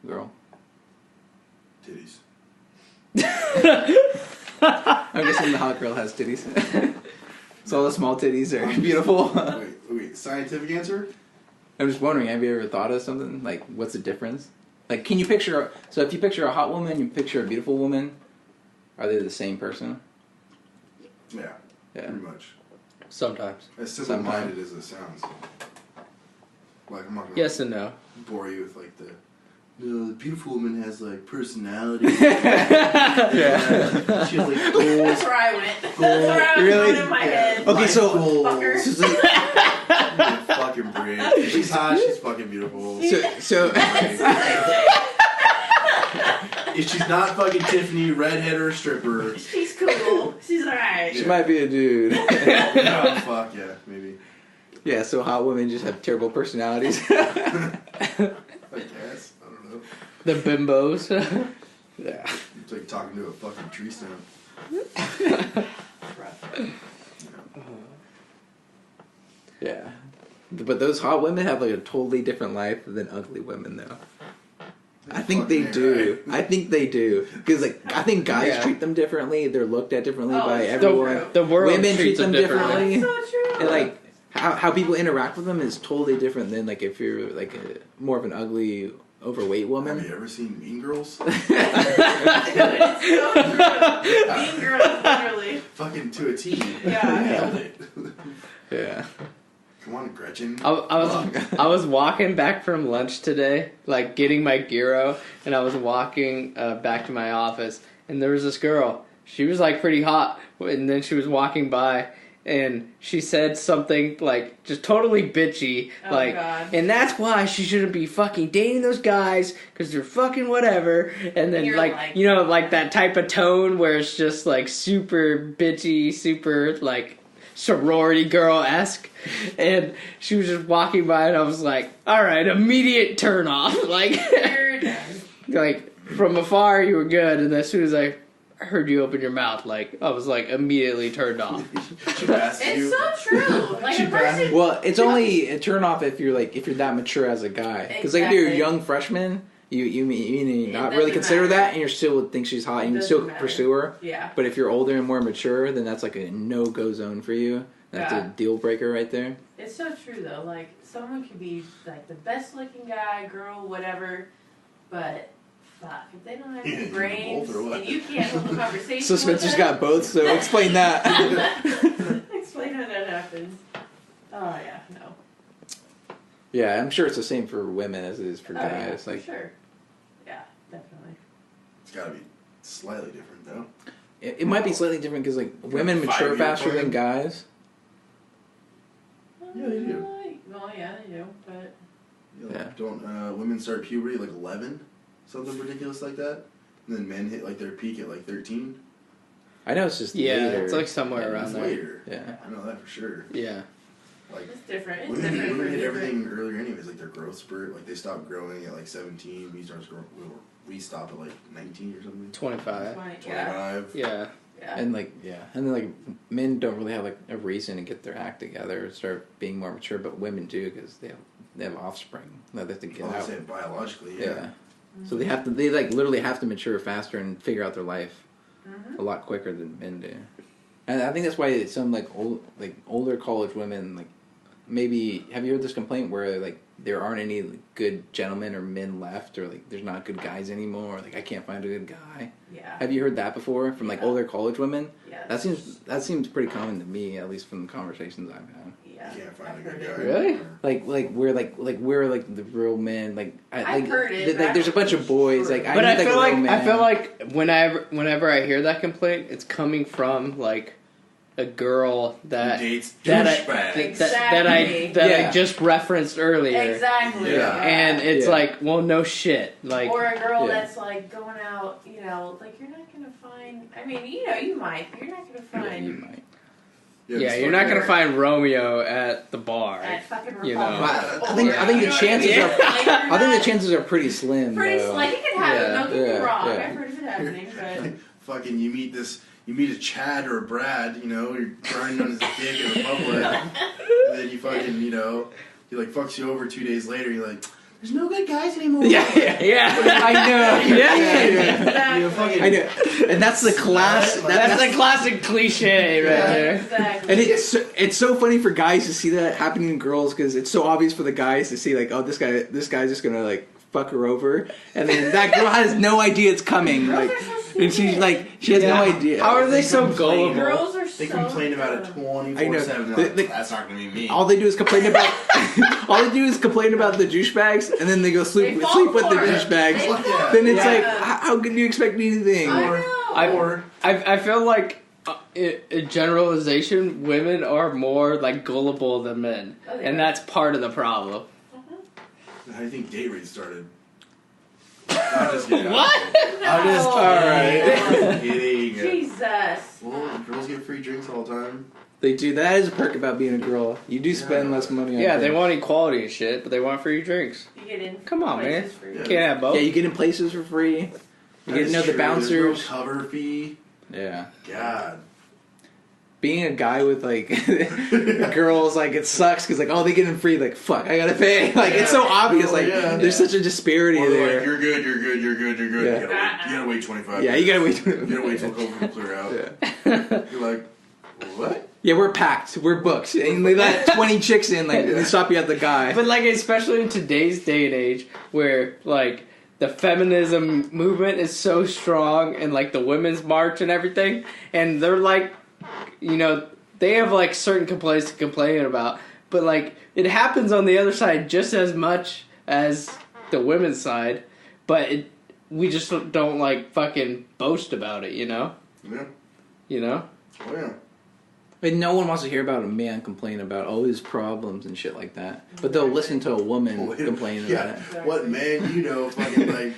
girl? Titties. I'm guessing the hot girl has titties. So all the small titties are beautiful. Wait, scientific answer? I'm just wondering, have you ever thought of something? Like, what's the difference? Like, can you picture... So if you picture a hot woman, you picture a beautiful woman, are they the same person? Yeah, Yeah. pretty much. Sometimes. As simple-minded as it sounds. Like, I'm not gonna Yes and no. bore you with, like, the beautiful woman has, like, personality. Yeah. She has, like, goals. That's where I went. That's where I was Really? going in my head. Okay, so... Fucker. Fucking bridge. She's hot, she's fucking beautiful. So If she's not fucking Tiffany, redhead or stripper, She's cool. She's alright. she might be a dude. no, fuck yeah, maybe. Yeah, so hot women just have terrible personalities. I guess. I don't know. The bimbos. Yeah. It's like talking to a fucking tree stump. Yeah. But those hot women have like a totally different life than ugly women, though. I think they do. Right. I think they do. Because like I think guys Yeah. treat them differently. They're looked at differently Oh, by it's so everyone. true. The world Women treat treats them them differently. differently. That's so true. And like how people interact with them is totally different than like if you're like more of an ugly, overweight Have woman. you ever seen Mean Girls? Dude, it's so true. Mean Girls, literally. Fucking to a T. Yeah. Nailed it. Yeah. Come on, Gretchen. I was walking back from lunch today, like getting my gyro, and I was walking back to my office, and there was this girl. She was like pretty hot, and then she was walking by, and she said something like just totally bitchy, Oh, like, God. and that's why she shouldn't be fucking dating those guys because they're fucking whatever. And then You're like like, you know like that type of tone where it's just like super bitchy, super like sorority girl-esque, and she was just walking by and I was like, alright, immediate turn off. Like You're Like, from afar, you were good, and as soon as I heard you open your mouth, like, I was, like, immediately turned off. She passed you. It's so true. Like She a person. Well, it's only a turn off if you're that mature as a guy. Because like if you're a Exactly. young freshman, you not doesn't really consider matter. that, and you still would think she's hot, and you Doesn't still matter. pursue her. Yeah. But if you're older and more mature, then that's like a no-go zone for you. That's Yeah. a deal breaker right there. It's so true though. Like someone could be like the best looking guy, girl, whatever, but fuck, if they don't have any brains Both or what? and you can't hold a conversation. So Spencer's with got both, so explain that. them, explain how that happens. Oh yeah, no. Yeah, I'm sure it's the same for women as it is for Oh, yeah, guys. for Like sure. Yeah, definitely. It's gotta be slightly different though. it might be slightly different because like women 5 mature year faster plan? than guys. Yeah, they do. Well, yeah, they do, but Yeah. Don't women start puberty at like 11? Something ridiculous like that? And then men hit like their peak at like 13? I know it's just Yeah, later. it's like somewhere It's around there. later. Yeah. I know that for sure. Yeah. Like it's different. It's women, different for women hit different. everything earlier anyways, like their growth spurt. Like they stop growing at like 17. We stop at like 19 or something. 25. Yeah, 25. Yeah. yeah. And like and then like men don't really have like a reason to get their act together, start being more mature, but women do because they have offspring that they have to get I out. said biologically, Yeah. yeah. So they like literally have to mature faster and figure out their life Mhm. a lot quicker than men do. And I think that's why some older college women like maybe have you heard this complaint where like there aren't any like, good gentlemen or men left, or like there's not good guys anymore, or, like I can't find a good guy. Yeah. Have you heard that before from like Yeah. older college women? Yeah. That seems pretty common to me, at least from the conversations I've had. Yeah. You can't find I've a heard good it. guy. Really? Like we're like the real men. Like I've heard it, like but there's a bunch of boys. True. Like But I need, feel a like real I feel man. like whenever I hear that complaint, it's coming from like a girl that Dates that douchebags. Yeah. I just referenced earlier. Exactly. Yeah. And it's Yeah. like, well, no shit. Like, or a girl Yeah. that's like going out, like you're not gonna find. I mean, you might. You're not gonna find you might. yeah, you're not gonna find Romeo at the bar. at fucking You know. Republic. But I think the You know what chances I mean? are Like, you're I think the not- chances are pretty slim. Pretty though. like it can happen. Yeah. Don't get me Yeah. wrong. Yeah. I've heard of it happening, but Fucking you meet a Chad or a Brad, you're grinding on his dick in the public, and then you fucking, he like fucks you over 2 days later, you're like, there's no good guys anymore. Yeah. I know. Yeah. You fucking, I know. And that's the class. That's the classic cliche right there. exactly. And it's so funny for guys to see that happening in girls because it's so obvious for the guys to see like, oh, this guy's just gonna like fuck her over, and then that girl has no idea it's coming. Girls Like, are so and she's stupid. like, she has no idea. How are they so complain. gullible? Girls are so. they complain about it dumb. 24/7. They- Like, they- that's not gonna be me. All they do is complain about. all they do is complain about the douchebags, and then they go sleep They fall sleep with the for it. douchebags. They Fuck yeah. Then it's Yeah. like, how can you expect anything? I know. I feel like in generalization, women are more like gullible than men, Oh, they and are. that's part of the problem. How do you think date rates started? I'm just kidding. What? I'm just No. I'm kidding. Jesus. Well, girls get free drinks all the time. They do. That is a perk about being a girl. You do spend Yeah. less money on Yeah, they drinks. want equality and shit, but they want free drinks. You get in. Come on, man. places for Yeah. You can't have both. Yeah, you get in places for free. You That get is to know the true. There's bouncers. no cover fee. Yeah. God. Being a guy with like girls, like it sucks because like they get in free, like fuck, I gotta pay. Like it's so obvious. Like Yeah. there's such a disparity Or they're there. like, you're good. Yeah. You gotta wait 25 Yeah, you gotta minutes. wait. You gotta wait till COVID will clear out. Yeah. You're like, what? Yeah, we're packed. We're booked. And they let 20 chicks in. Like they stop you at the guy. But like, especially in today's day and age, where like the feminism movement is so strong, and like the women's march and everything, and they're like, they have like certain complaints to complain about, but like it happens on the other side just as much as the women's side, but we just don't like fucking boast about it, Yeah. Oh, yeah. But no one wants to hear about a man complain about all his problems and shit like that. But they'll listen to a woman complain about it. What man fucking like,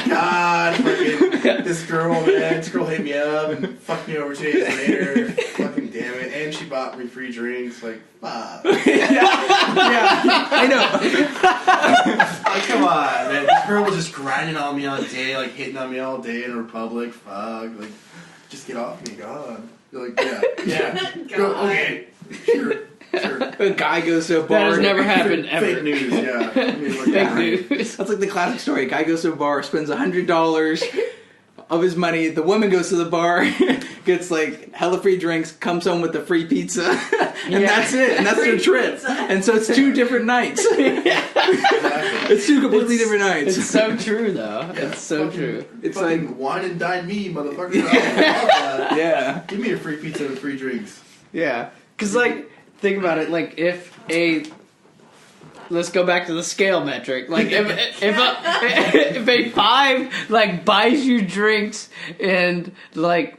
God, fucking, this girl hit me up and fucked me over 2 days later. Fucking damn it. And she bought me free drinks. Like, fuck. Yeah, I know. Like, come on, man. girl was just grinding on me all day, like hitting on me all day in Republic. Fuck, like, just get off me, God. You're like, yeah. Go, okay, sure. A guy goes to a bar. That has never happened ever. Fake news, yeah. I mean, like, Fake news. That's like the classic story. A guy goes to a bar, spends $100 of his money. The woman goes to the bar, gets like hella free drinks, comes home with the free pizza, and that's it. And that's their trip. And so it's 2 different nights. It's 2 completely different nights. It's so true, though. It's so true. It's fucking like wine and dine me, motherfucker. Yeah. yeah. Give me a free pizza and free drinks. Yeah. Because, like, think about it. Like, if a... Let's go back to the scale metric. Like, if a 5, like, buys you drinks and, like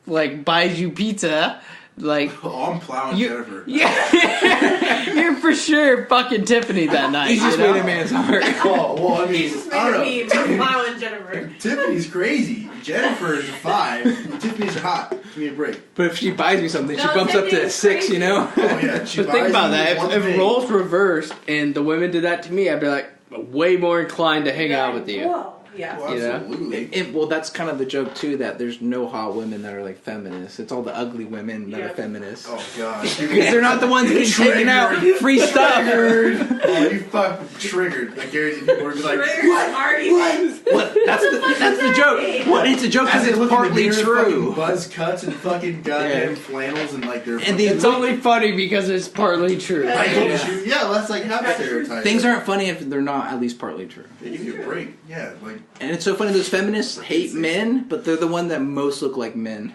buys you pizza... Like, oh, I'm plowing Jennifer. Yeah, you're for sure fucking Tiffany that night. He's just made a man's heart. Oh, well, I mean, He's just I don't making know. me plowing Jennifer. Tiffany's crazy. Jennifer is a 5. Tiffany's hot. Give me a break. But if she buys me something, she No, bumps up to Tiffany's 6, crazy. you know? Oh, yeah. She But think buys about me that. one If thing. roles reversed and the women did that to me, I'd be like way more inclined to hang out with you. Whoa. Yeah. Well, You know? absolutely. Well, that's kind of the joke too. That there's no hot women that are like feminists. It's all the ugly women that Yeah. are feminists. Oh, God. Because they're not the ones getting taken out free stuff. Oh, you fucking triggered. I guarantee people are gonna be like, Triggers arguments. What? That's the joke. What? It's a joke as because they it's look in the partly mirror, true. fucking buzz cuts and fucking goddamn flannels and like they're And the- It's only funny because it's partly true. I Yeah. told you. Yeah, that's like half stereotype. Things aren't funny if they're not at least partly true. They give you a break. Yeah, like And it's so funny. Those feminists hate men, but they're the one that most look like men.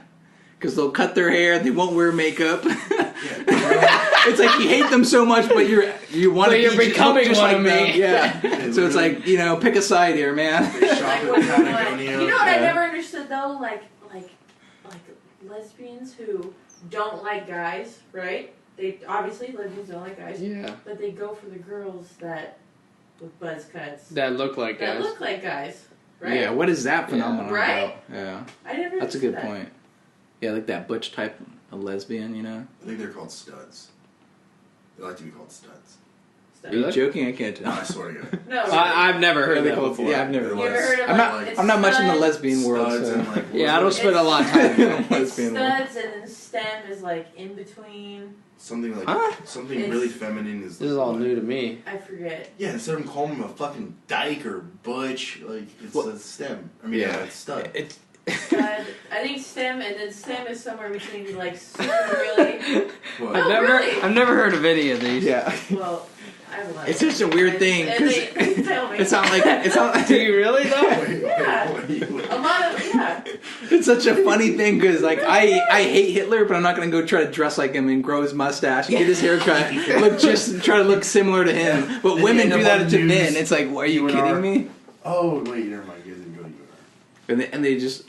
Because they'll cut their hair, they won't wear makeup. It's like you hate them so much, but you want to But you're becoming just one like of me. them. Yeah. So it's like, pick a side here, man. they shop Like, at what you want. Patagonia. You know what I Yeah. never understood though? Like lesbians who don't like guys, right? They obviously lesbians don't like guys, Yeah. but they go for the girls that with buzz cuts That look like that guys. look like guys, right? Yeah, what is that phenomenon Right? about? Yeah. I never. That's a understood good that. point. Yeah, like that butch type of lesbian, you know? I think they're called studs. They like to be called studs. Are you Really? joking? I can't No, tell. I swear to God. No. I've never What are heard they that called? before. Yeah, I've never. You ever heard of I'm not. like, I'm not much in the studs? lesbian world. Studs So. and like Yeah, I don't spend a lot of time. It's Lesbian world. studs and then STEM is like in between. something like Huh? something It's- really feminine is. This is all like, new to me. I forget. Yeah, instead of calling him a fucking dyke or butch, like it's Well, a stem. I mean, yeah. it's stud. It's Stud. I think STEM and then STEM is somewhere between like super really. What? I've Oh, never, really? I've never heard of any of these. yeah. Well, I have a lot. It's of just a weird friends, thing, and 'cause they tell me. It's not like it's not. Do you really though? Wait, Yeah. wait. A lot of yeah. It's such a funny thing because like I hate Hitler, but I'm not gonna go try to dress like him and grow his mustache and get his haircut, try to look similar to him. But Then women you end do up that on to news. men. It's like, are you UNR. kidding me? Oh wait, never mind. You guys didn't go to UNR. And they just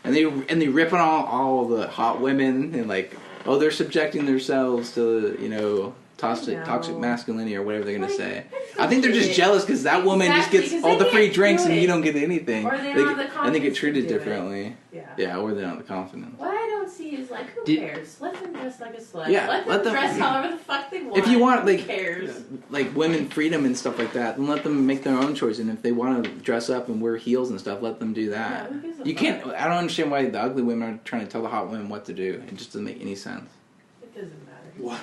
and they rip on all the hot women and like, oh, they're subjecting themselves to toxic masculinity or whatever they're gonna Like, say. that's I think they're just okay. jealous because that woman Exactly, just 'cause gets all they the free can't drinks do and it. you don't get anything. Or they don't have the and they get confidence treated to do it. differently. Yeah. Yeah, or they don't have the confidence. What I don't see is like, who Did- cares? Let them dress like a slut. Yeah, let let them them- dress however the fuck they want. If you want, like, who cares? Like women freedom and stuff like that, then let them make their own choice. And if they want to dress up and wear heels and stuff, let them do that. Yeah, who gives a You fuck? can't. I don't understand why the ugly women are trying to tell the hot women what to do. It just doesn't make any sense. It doesn't matter. What?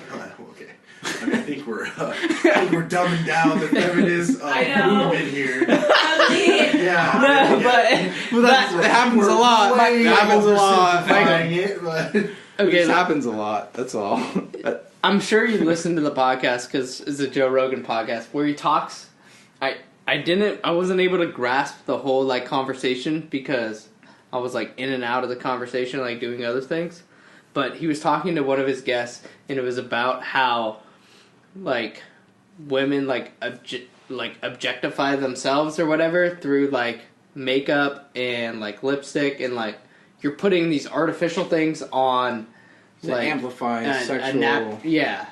Okay. I mean, I think we're dumbing down the feminist I know. movement here. Ugly. Yeah. No, yeah. but that happens a lot. Way That happens a lot. oversimplifying it, but Okay, okay. it happens a lot. That's all. I'm sure you listened to the podcast because it's a Joe Rogan podcast where he talks. I wasn't able to grasp the whole like conversation because I was like in and out of the conversation, like doing other things. But he was talking to one of his guests, and it was about how like women like objectify themselves or whatever through like makeup and like lipstick, and like you're putting these artificial things on. Like, amplifying sexual. Yeah.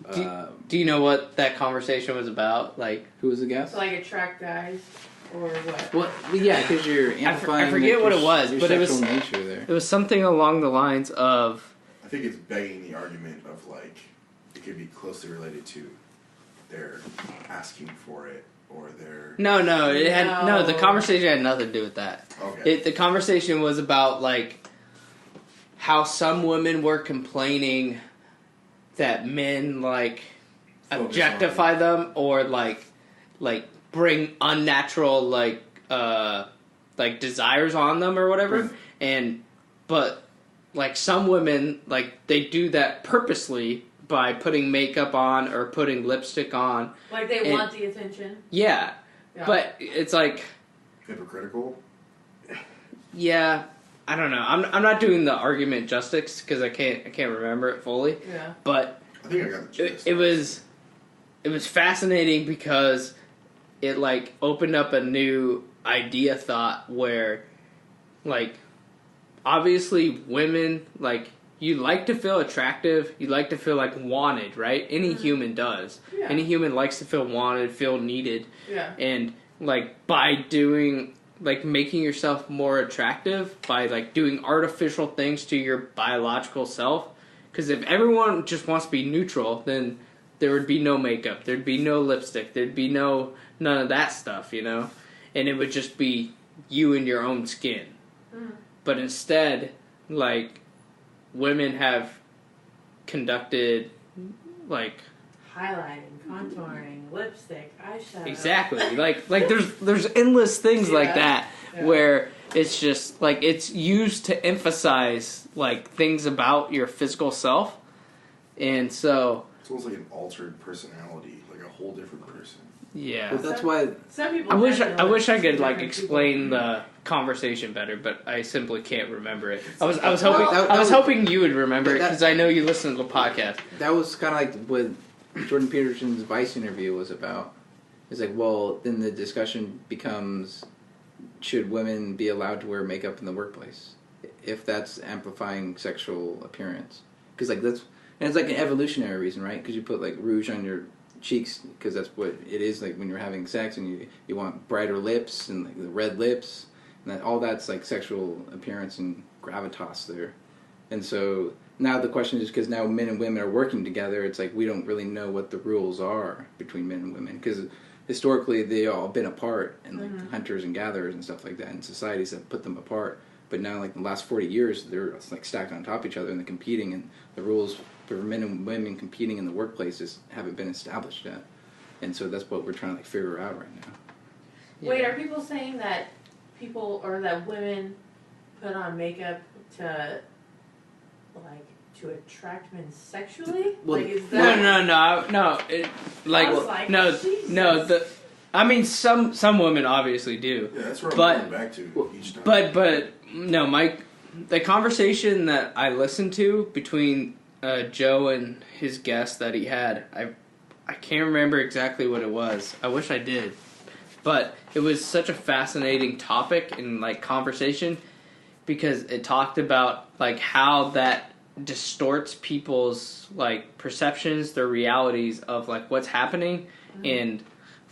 Uh, Do you know what that conversation was about? Like, who was the guest? To like attract guys or what? Well, yeah, because you're amplifying. I forget what it was, your but it was- sexual nature there. it was something along the lines of, I think it's begging the argument of like it could be closely related to they're asking for it or their... No, it had No. the conversation had nothing to do with that. Okay. The conversation was about like how some women were complaining that men like Focus objectify them or like bring unnatural like desires on them or whatever, but like some women like they do that purposely by putting makeup on or putting lipstick on. Like they want the attention. Yeah. But it's like Hypocritical? yeah, I don't know. I'm not doing the argument justice because I can't remember it fully. Yeah. But I think I got the gist. it was fascinating because it like opened up a new idea thought where like obviously women like you like to feel attractive, you like to feel like wanted, right? Any human does. Yeah. Any human likes to feel wanted, feel needed. Yeah. And like by doing like making yourself more attractive by like doing artificial things to your biological self, because if everyone just wants to be neutral, then there would be no makeup, there'd be no lipstick, there'd be none of that stuff, you know, and it would just be you and your own skin. But instead, like women have conducted like Highlighting, contouring, lipstick, eyeshadow. exactly like there's endless things like that where it's just like it's used to emphasize like things about your physical self, and so It's almost like an altered personality, like a whole different person. yeah. But that's why Some people. I wish definitely I could like different explain people. the conversation better, but I simply can't remember it. I was Well, hoping that I was was- hoping you would remember it that- because I know you listen to the podcast. that was kind of like what Jordan Peterson's Vice interview was about. It's like, well, then the discussion becomes, should women be allowed to wear makeup in the workplace if that's amplifying sexual appearance? Because like that's, and it's like an evolutionary reason, right? Because you put like rouge on your cheeks because that's what it is like when you're having sex, and you want brighter lips and like the red lips, and all that's like sexual appearance and gravitas there. And so now the question is, because now men and women are working together, it's like we don't really know what the rules are between men and women, because historically they all been apart, and like hunters and gatherers and stuff like that, and societies have put them apart. But now, like the last 40 years, they're like stacked on top of each other, and they're competing, and the rules for men and women competing in the workplaces haven't been established yet. And so that's what we're trying to like figure out right now. Wait, are people saying that people or that women put on makeup to like to attract men sexually? Well, like is that No. It, like, I was like, no. Jesus. I mean, some women obviously do. Yeah, that's where I'm But- going back to each time. But no, Mike. The conversation that I listened to between Joe and his guest that he had, I can't remember exactly what it was. I wish I did, but it was such a fascinating topic and like conversation because it talked about like how that distorts people's like perceptions, their realities of like what's happening, and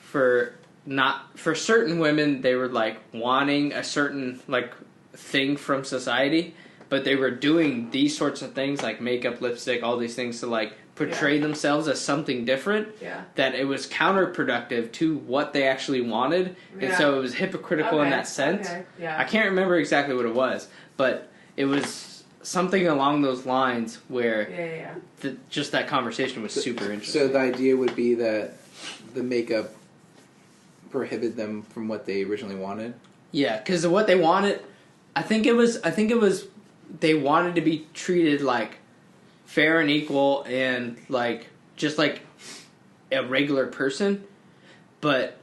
for certain women they were like wanting a certain like thing from society, but they were doing these sorts of things like makeup, lipstick, all these things to like portray themselves as something different, that it was counterproductive to what they actually wanted, and so it was hypocritical in that sense. I can't remember exactly what it was, but it was something along those lines where just that conversation was super interesting. So the idea would be that the makeup prohibited them from what they originally wanted. Yeah, because what they wanted, I think it was they wanted to be treated like fair and equal and like just like a regular person, but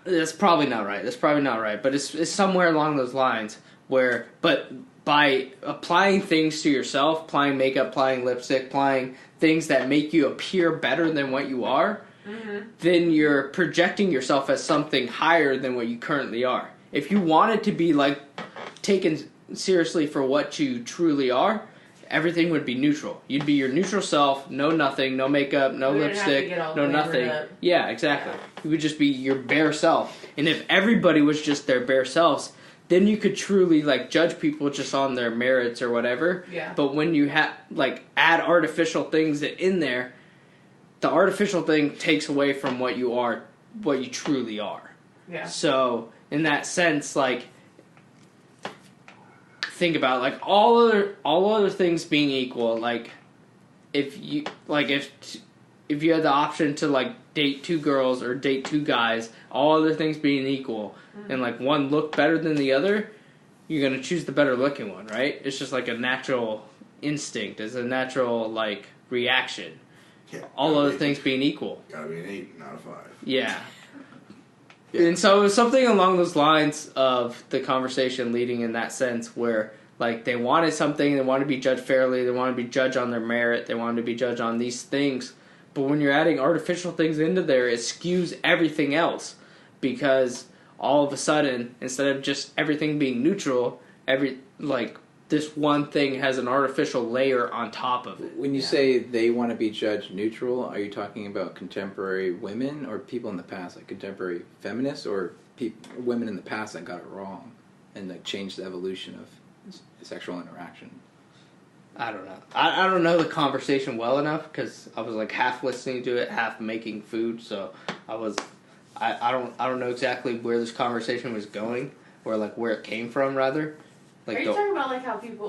that's probably not right. But it's somewhere along those lines where, but by applying things to yourself, applying makeup, applying lipstick, applying things that make you appear better than what you are, then you're projecting yourself as something higher than what you currently are. If you wanted to be like taken seriously for what you truly are, everything would be neutral. You'd be your neutral self, no nothing, no makeup, no We wouldn't have to lipstick, get all no glittered nothing. up. Yeah, exactly. You would just be your bare self. And if everybody was just their bare selves, then you could truly like judge people just on their merits or whatever. Yeah. But when you like add artificial things in there, the artificial thing takes away from what you truly are. Yeah. So in that sense, like, think about it, like all other things being equal, like if you had the option to like date 2 girls or date 2 guys, all other things being equal, and like one looked better than the other, you're gonna choose the better looking one, right? It's just like a natural instinct, it's a natural like reaction. Yeah, All other things being equal. Gotta be an 8, not a 5. Yeah. Yeah. And so it was something along those lines of the conversation leading in that sense where, like, they wanted something, they wanted to be judged fairly, they wanted to be judged on their merit, they wanted to be judged on these things. But when you're adding artificial things into there, it skews everything else. Because all of a sudden, instead of just everything being neutral, this one thing has an artificial layer on top of it. When you say they want to be judged neutral, are you talking about contemporary women or people in the past, like contemporary feminists, or women in the past that got it wrong and like changed the evolution of sexual interaction? I don't know. I don't know the conversation well enough because I was like half listening to it, half making food. So I don't know exactly where this conversation was going, or like where it came from rather. Like are you talking about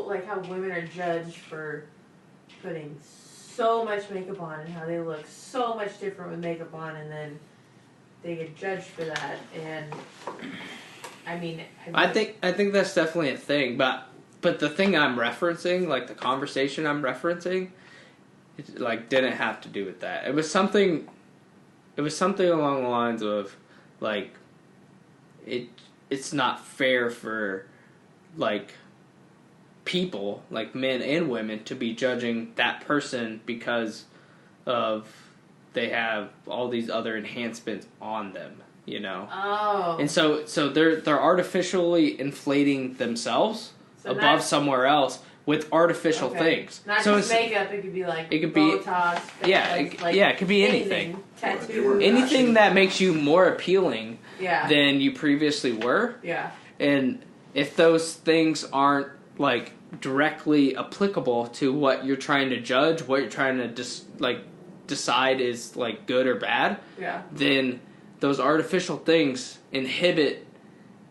like how women are judged for putting so much makeup on and how they look so much different with makeup on, and then they get judged for that? And I mean, I think that's definitely a thing, but the thing I'm referencing, like the conversation I'm referencing, it like didn't have to do with that. It was something along the lines of like it's not fair for like people, like men and women, to be judging that person because of they have all these other enhancements on them, you know. Oh. And so they're artificially inflating themselves above somewhere else with artificial things. Not so just makeup, it could be like it could be Botox. it could be anything. Tattoo. Anything that makes you more appealing Yeah. than you previously were. Yeah. And if those things aren't like directly applicable to what you're trying to judge, what you're trying to decide is like good or bad, Yeah. then those artificial things inhibit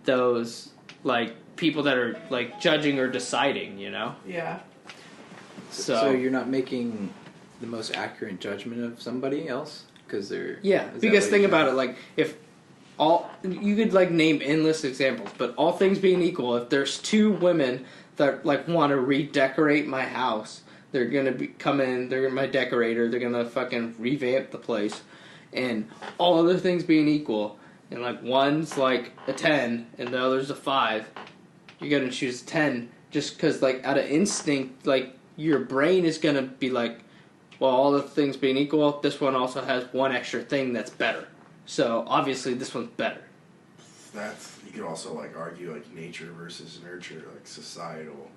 those like people that are like judging or deciding, you know? Yeah. So you're not making the most accurate judgment of somebody else because they're because think about it, like if all you could like name endless examples, but all things being equal, if there's 2 women that like want to redecorate my house, they're gonna they're my decorator, they're gonna fucking revamp the place, and all other things being equal, and like one's like a 10 and the other's a 5, you're gonna choose 10 just because like out of instinct, like your brain is gonna be like, well, all the things being equal, this one also has one extra thing that's better. So obviously this one's better. You could also like argue like nature versus nurture, like societal.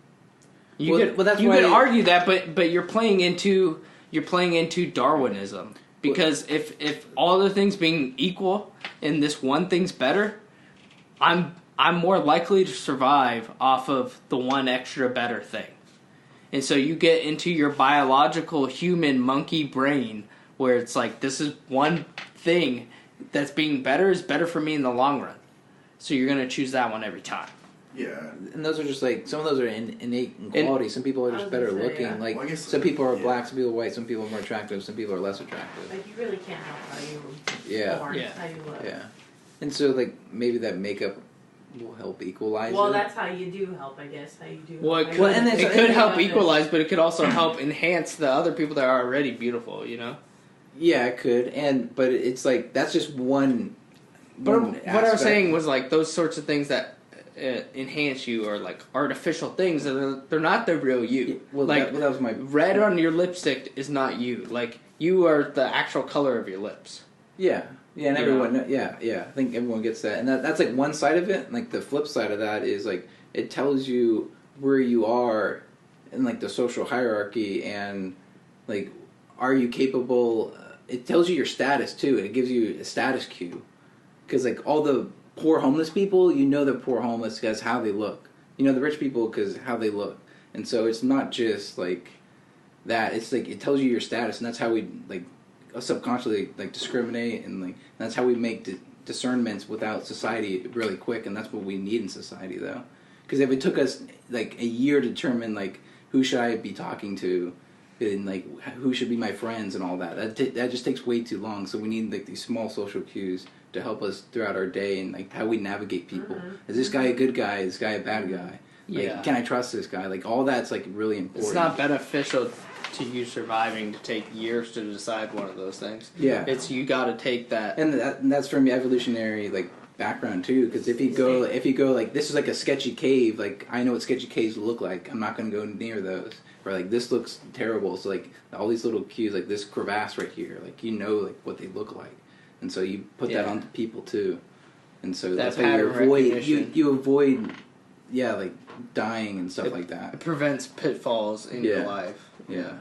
You could argue that, but you're playing into Darwinism, because if all the things being equal and this one thing's better, I'm more likely to survive off of the one extra better thing. And so you get into your biological human monkey brain where it's like, this is one thing that's being better is better for me in the long run. So you're going to choose that one every time. Yeah. And those are just like, some of those are innate in quality. Some people are just better looking. Yeah. Like, Well, I guess some people are black, some people are white, some people are more attractive, some people are less attractive. Like you really can't help how you born, Yeah. how you look. Yeah. And so, like, maybe that makeup will help equalize Well, it. that's how you do help, I guess. How you do. Well, it help. could, and then- it could help equalize, but it could also help enhance the other people that are already beautiful, you know? Yeah, it could. But it's like, that's just one. But one what I was aspect. saying was like those sorts of things that enhance you are like artificial things, and they're not the real you. Well, like that was my red on your lipstick is not you. Like you are the actual color of your lips. Yeah, and You everyone, know? yeah. I think everyone gets that, and that's like one side of it. Like the flip side of that is like it tells you where you are in like the social hierarchy, and like are you capable? It tells you your status too, and it gives you a status cue. Because like all the poor homeless people, you know they're poor homeless because how they look. You know the rich people because how they look. And so it's not just like that. It's like it tells you your status, and that's how we like subconsciously like discriminate, and like that's how we make discernments without society really quick, and that's what we need in society though. Because if it took us like a year to determine like who should I be talking to, and like who should be my friends and all that, that just takes way too long. So we need like these small social cues to help us throughout our day and like how we navigate people. Is this guy a good guy? Is this guy a bad guy? Like, Yeah. can I trust this guy? Like all that's like really important. It's not beneficial to you surviving to take years to decide one of those things. Yeah. It's you got to take that. And that's from evolutionary like background too. Because if you go like this is like a sketchy cave, like I know what sketchy caves look like. I'm not going to go near those. Or like this looks terrible. So like all these little cues, like this crevasse right here, like you know like what they look like, and so you put that onto people too. And so that's how you avoid you avoid like dying and stuff like that. It prevents pitfalls in your life. Yeah.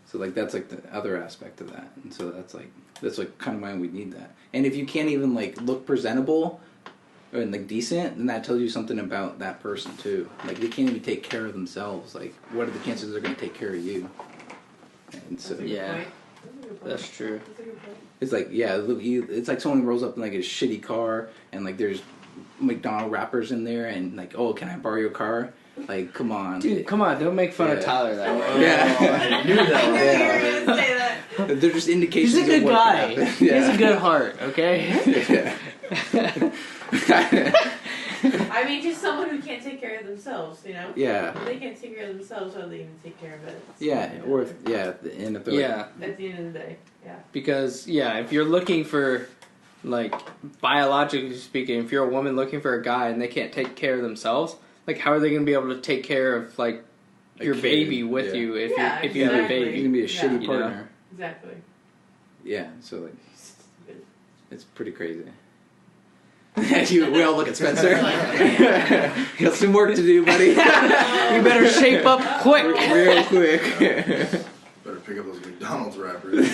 So like that's like the other aspect of that, and so that's like kind of why we need that. And if you can't even like look presentable and like decent, then that tells you something about that person too. Like they can't even take care of themselves. Like what are the chances they're going to take care of you? And so Yeah, that's true. it's like it's like someone rolls up in like a shitty car and like there's McDonald wrappers in there and like, oh, can I borrow your car? Like, come on, Dude, come on! Don't make fun of Tyler that way. Yeah. I knew that. I knew you were gonna say that. They're just indications. He's a good of what guy. could He happen. has a good heart. Okay. Yeah. I mean, just someone who can't take care of themselves, you know? Yeah. If they can't take care of themselves, how are they going to take care of it? Yeah, or if, and if they're Yeah. At the end of the day, yeah. Because if you're looking for, like, biologically speaking, if you're a woman looking for a guy and they can't take care of themselves, like, how are they going to be able to take care of like your kid, baby with you if you have a you're baby? gonna be a shitty You know? partner. Exactly. Yeah, so like it's pretty crazy. We all look at Spencer. You got some work to do, buddy. You better shape up quick. Real quick. Better pick up those McDonald's wrappers.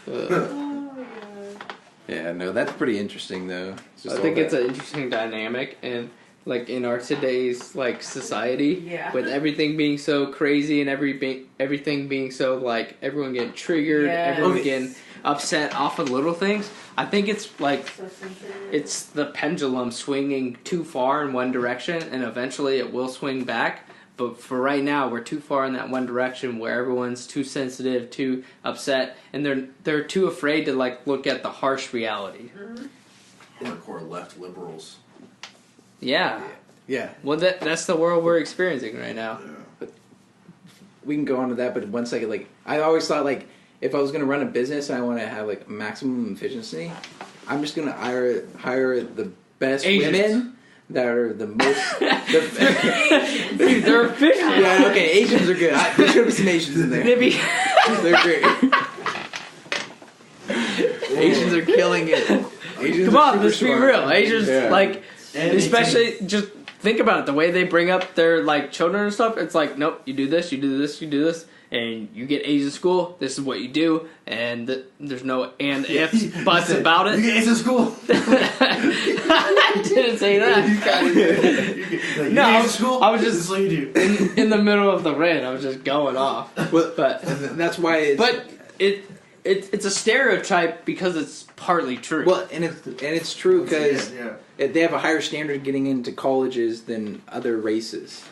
Oh my god. Yeah, no, that's pretty interesting though. I think it's an interesting dynamic, and like in our today's like society, Yeah. with everything being so crazy and everything being so like everyone getting triggered, Yes. everyone getting upset off of little things. I think it's like So sensitive. it's the pendulum swinging too far in one direction, and eventually it will swing back. But for right now, we're too far in that one direction where everyone's too sensitive, too upset, and they're too afraid to like look at the harsh reality. Hardcore left liberals. Yeah. Yeah. Well, that's the world we're experiencing right now. Yeah. We can go on to that, but one second, like I always thought like if I was gonna run a business and I want to have like maximum efficiency, I'm just gonna hire the best Asians. women that are the most. Dude, they're efficient. Yeah, okay, Asians are good. There should be some Asians in there. They'd be- They're great. Asians are killing it. Asians Come are on, let's super be smart. real. Asians, Yeah. like, especially, just think about it. The way they bring up their, like, children and stuff, it's like, nope, you do this, you do this, you do this, and you get Asian school, this is what you do, and there's no and ifs, buts about it. You get into school. I didn't say that. No, I was school. I was just- This is what you do. In the middle of the rant, I was just going off. Well, But that's why. it's a stereotype because it's partly true. Well, and it's true because Yeah. they have a higher standard getting into colleges than other races.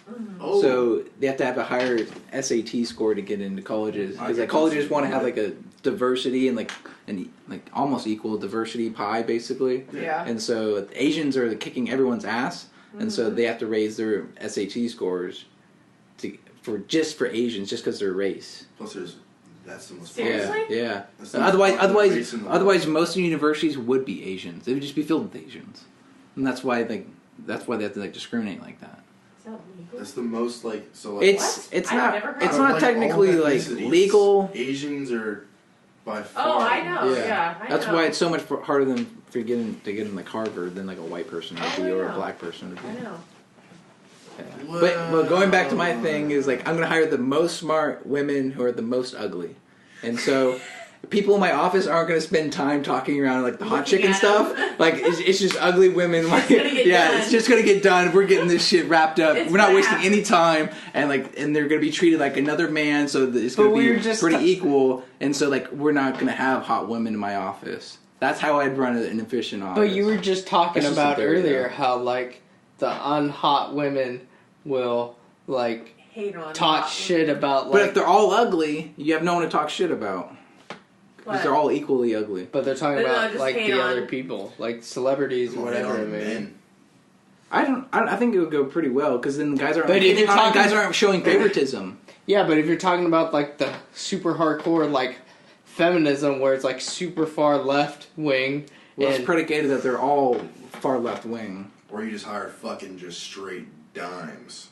Oh. So they have to have a higher SAT score to get into colleges because I like colleges can want to see have that. like a diversity and like almost equal diversity pie basically. Yeah. And so Asians are kicking everyone's ass, and so they have to raise their SAT scores for Asians just because they're race. Plus, that's the most. Seriously? Yeah. That's the most popular race in the world. Otherwise, most universities would be Asians. They would just be filled with Asians, and that's why they have to like discriminate like that. Is that legal? That's the most like so. Like, It's I've not never heard it's of not all technically like ethnicities, legal. Asians are by far. Oh, I know. Yeah, I That's know. why it's so much harder than to get in like Harvard than like a white person would Oh, be I or a know. black person would I be. know. Yeah. But going back to my thing is like I'm gonna hire the most smart women who are the most ugly, and so people in my office aren't going to spend time talking around like the hot chick and at stuff. Like it's just ugly women. Like, gonna get done. it's just going to get done. We're getting this shit wrapped up. It's We're not gonna wasting happen. any time, and they're going to be treated like another man. So that it's going to be pretty equal. And so like we're not going to have hot women in my office. That's how I'd run an efficient office. But you were just talking That's just about a theory, earlier though. how like the unhot women will like Hate on talk hot shit women. about But like. if they're all ugly, you have no one to talk shit about. Because But- they're all equally ugly. But they're talking But no, about just like hate the on- other people, like celebrities or whatever. I mean. I think it would go pretty well because then guys aren't. But if you're talking- guys aren't showing favoritism. Yeah, but if you're talking about like the super hardcore like feminism, where it's like super far left wing, Well, it's and predicated that they're all far left wing. Or you just hire fucking just straight dimes.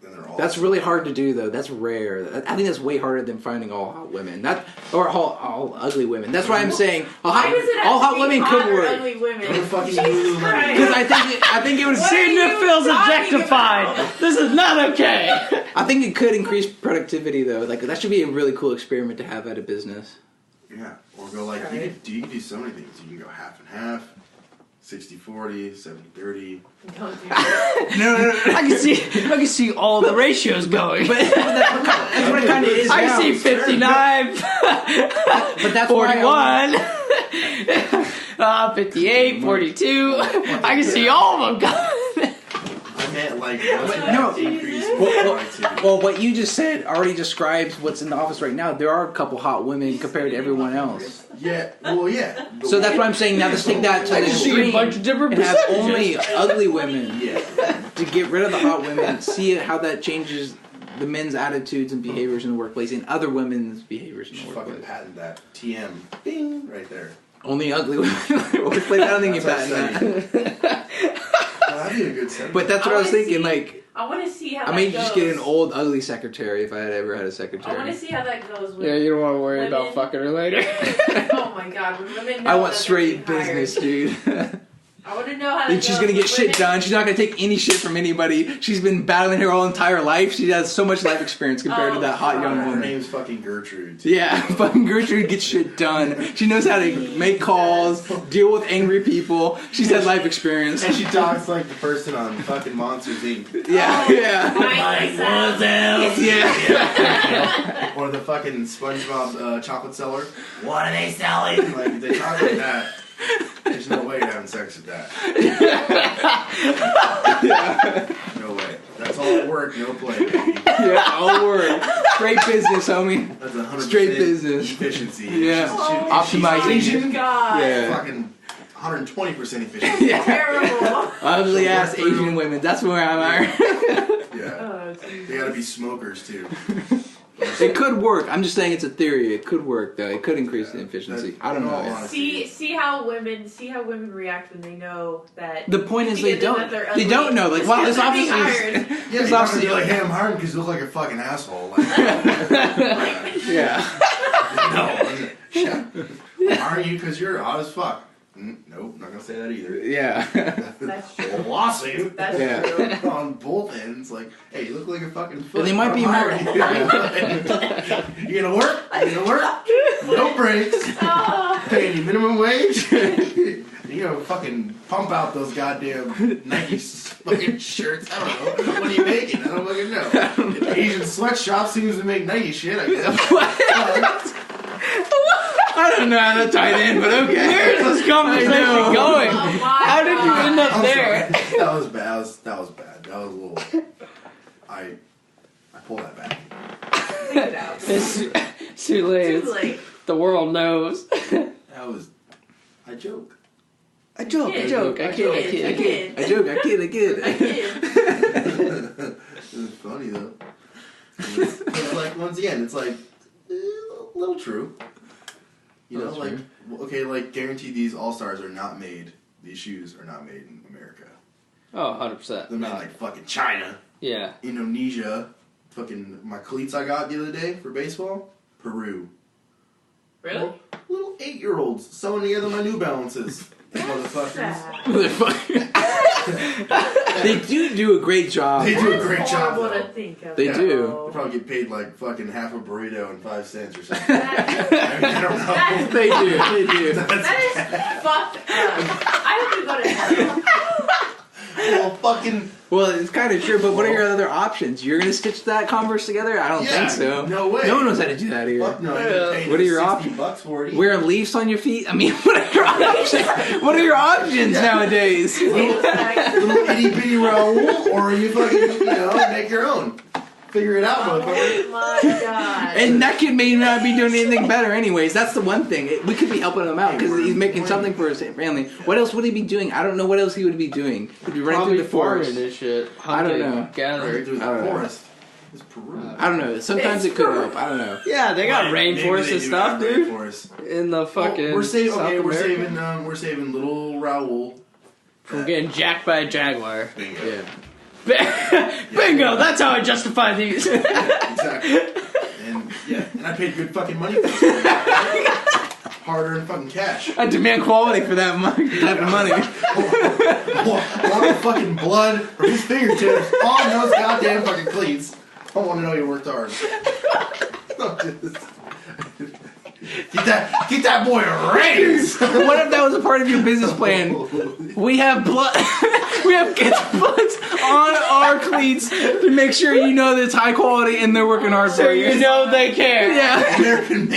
Then they're all. That's really hard to do, though. That's rare. I think that's way harder than finding all hot women. Or all ugly women. That's why I'm saying all Why does it have all to hot be women hot could or work. ugly women? Go to fucking Jesus Lululemon. Christ. Because I think it would. What are you feels talking objectified. about? This is not okay. I think it could increase productivity, though. Like that should be a really cool experiment to have at a business. Yeah, or go like you can do so many things. You can go half and half, 60-40, 70-30. Don't do that. No. I can see all the ratios going. But that's what it kind of is. I now. can see 59, But that's why 41, 58, 42. I can see all of them going. I meant like no. increase productivity. Well, what you just said already describes what's in the office right now. There are a couple hot women compared to everyone else. Yeah, well, yeah. So that's what I'm saying. Now let's take that to the I can see a extreme bunch of different and have percentages. only ugly women Yeah. to get rid of the hot women. See how that changes the men's attitudes and behaviors in the workplace and other women's behaviors in You the should fucking workplace. patent that. TM. Bing! Right there. Only ugly women in the workplace. I don't think you That's patent that. Well, that'd be a good sentence. But that's what I was thinking. Like, I want to see how I that may goes. just get an old ugly secretary if I had ever had a I want secretary. to see how that goes with Yeah, you don't want to worry Women. about fucking her later. Oh my god, when women know I want that straight they're being business, hired. dude. I want to know how that And she's goes gonna get with shit women. done. She's not gonna take any shit from anybody. She's been battling her whole entire life. She has so much life experience compared to Oh, that hot young God. Her woman. name's fucking Gertrude. Yeah, fucking Gertrude gets shit done. She knows how to make calls, deal with angry people. She's had life experience. And she talks like the person on fucking Monsters Inc. Yeah, Oh, yeah. Mike, Yeah. Or the fucking SpongeBob chocolate seller. What are they selling? Like, if they talk like that, there's no way you're having sex with that. No way. That's all work, no play, baby. Yeah, all work. Straight business, homie. That's 100% Straight business. efficiency. Yeah. Oh, Optimization. God. Yeah. Fucking 120% efficiency. Yeah. Terrible. Ugly ass Asian women. That's where I'm at. Yeah. Oh, Jesus. They gotta be smokers, too. It could work. I'm just saying it's a theory. It could work though. It could increase the efficiency. I don't know. See how women react when they know that. The point is Yeah, they don't. that they're They ugly. don't know. Like, wow, this They're being office hired. is. Yeah, This you're not office gonna be is. like, hey, I'm hiring because you look like a fucking asshole. Like, Yeah. no. Yeah. I'm hiring you because you're hot as fuck. Nope, not gonna say that either. Yeah. That's true. A lawsuit. That's Yeah. true. On both ends, like, hey, you look like a fucking foot. And they might be I'm more. hiring you. You gonna work? You gonna work? No breaks. Oh. Paying you minimum wage. You know, fucking pump out those goddamn Nike fucking shirts. I don't know. What are you making? I don't fucking know. Asian sweatshop seems to make Nike shit, I guess. I don't know how to tie it in, but okay. Where's this conversation I know. going? Oh my How did you end up I'm there? sorry. That was bad. That was bad. That was a little. I pull that back. Take it out. It's too late. Too late. The world knows. That was. I joke. I joke. I joke. I kid. I kid. I kid. I joke. I kid. I kid. It was funny though. It's like once again, it's like a little true. You know, That's like true. okay, like guaranteed these all stars are not made. These shoes are not made in America. Oh, 100%. They're made in like fucking China, Yeah. Indonesia. Fucking my cleats I got the other day for baseball, Peru. Really? Little 8-year-olds sewing together my New Balances. Motherfuckers. Sad. Motherfucker. They do a great job. They do a great job. Horrible Though. to think of. They do. They'll probably get paid like fucking half a burrito and 5 cents or something. That I don't know. They do. is fucked up. I hope you go to hell. Well, fucking. Well, it's kind of true, but what are your other options? You're gonna stitch that Converse together? I don't think so. No way. No one knows how to do that here. Fuck no. You're paying What are your $60 for it. Wear leaves on your feet? I mean, what are your options? What are your options nowadays? Little itty bitty Raoul, or you fucking, make your own. Figure it out, motherfucker. Oh my god. And that kid may not be doing anything better anyways. That's the one thing. We could be helping him out because he's making something for his family. What else would he be doing? I don't know what else he would be doing. He'd be running through the forest. And shit. I don't know. Running Gathering. through the I don't know. forest. It's Peru. I don't know. Sometimes it could help. I don't know. Yeah, they got Maybe rainforest they and do stuff, have dude. rainforest. In the fucking. We're saving. South Okay, America. we're saving little Raoul From getting jacked by a jaguar. Bingo. Yeah. Bingo! That's how I justify these. Exactly. And I paid good fucking money for it. Hard-earned fucking cash. I demand quality for that type of money. I want the fucking blood from his fingertips on those goddamn fucking cleats. I want to know you worked hard. Get that boy a raise. What if that was a part of your business plan? We have blood. We have kids' bloods on our cleats to make sure you know that it's high quality and they're working hard for you. You know they care. Yeah. American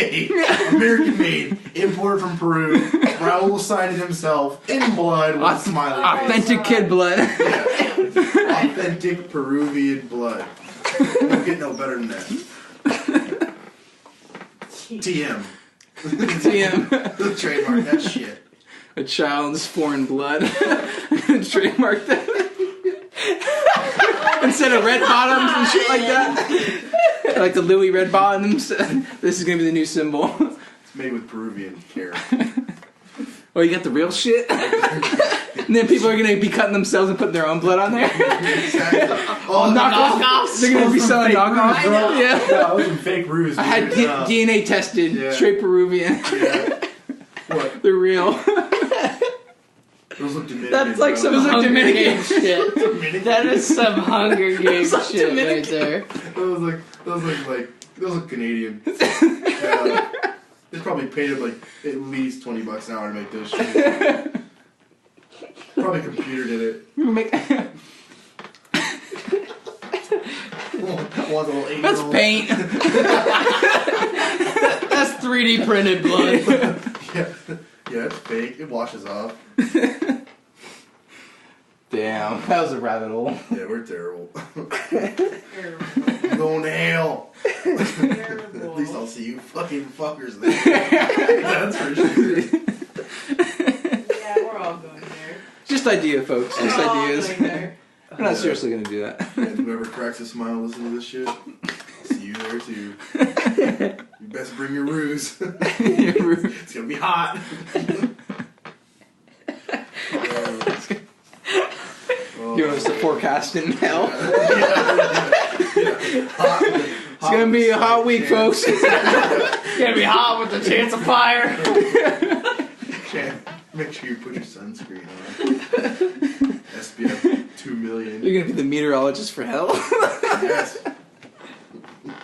made, imported from Peru. Raoul signed it himself in blood with a smiley face. Authentic kid blood. Yeah. Authentic Peruvian blood. Don't get no better than that. TM. TM. Trademark that shit. A child's foreign blood. Trademark that. Instead of red bottoms and shit like that. Like the Louis red bottoms. This is gonna be the new symbol. It's made with Peruvian care. Oh, you got the real shit? And then people are gonna be cutting themselves and putting their own blood on there? Exactly. Oh, Knockoffs? They're gonna be selling knockoffs? Yeah. No, those are fake ruse. I had DNA tested, Yeah. straight Peruvian. Yeah. What? They're real. Those look Dominican. That's like bro. some Those look Hunger Dominican. Games shit. Dominican. That is some Hunger Games like shit right Dominican. there. Those look Canadian. Yeah. They probably paid him like at least $20 an hour to make those shit. Probably computer did it. Want a little 8-year-old. That's paint. That's 3D printed blood. Yeah, it's fake. It washes off. Damn, that was a rabbit hole. Yeah, we're terrible. Terrible. I'm going to hell. At Terrible. least I'll see you fucking fuckers there. That's for sure. Yeah, we're all going there. Just idea, folks. Just We're all ideas. going there. We're not seriously gonna do that. And whoever cracks a smile listening to this shit, I'll see you there too. You best bring your ruse. It's gonna be hot. You want us to forecast in hell? It's It's gonna be a hot week, folks. It's gonna be hot with the chance of fire. Make sure you put your sunscreen on. SPF 2 million. You're gonna be the meteorologist for hell? Yes.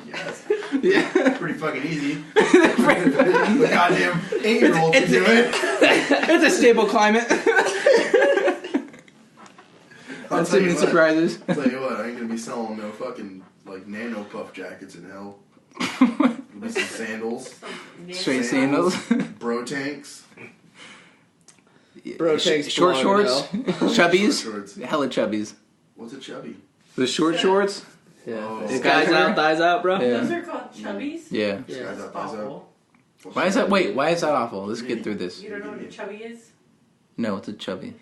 Yes. Yeah. Pretty fucking easy. The goddamn 8-year-old can do it. It's a stable climate. I'll That's tell you even what. surprises. I'll tell you what, I ain't gonna be selling no fucking like nano puff jackets in hell. There'll be some sandals, Straight sandals. bro tanks, Bro takes Short belong shorts. in Chubbies. short shorts. Hella chubbies. What's a chubby? The short shorts. Yeah. Oh. Skies out, thighs out, bro. Yeah. Those are called chubbies? Yeah. Yeah. Guys up, guys up. Awful. Why is that? Wait. Why is that awful? Let's get through this. You don't know what a chubby is? No, it's a chubby.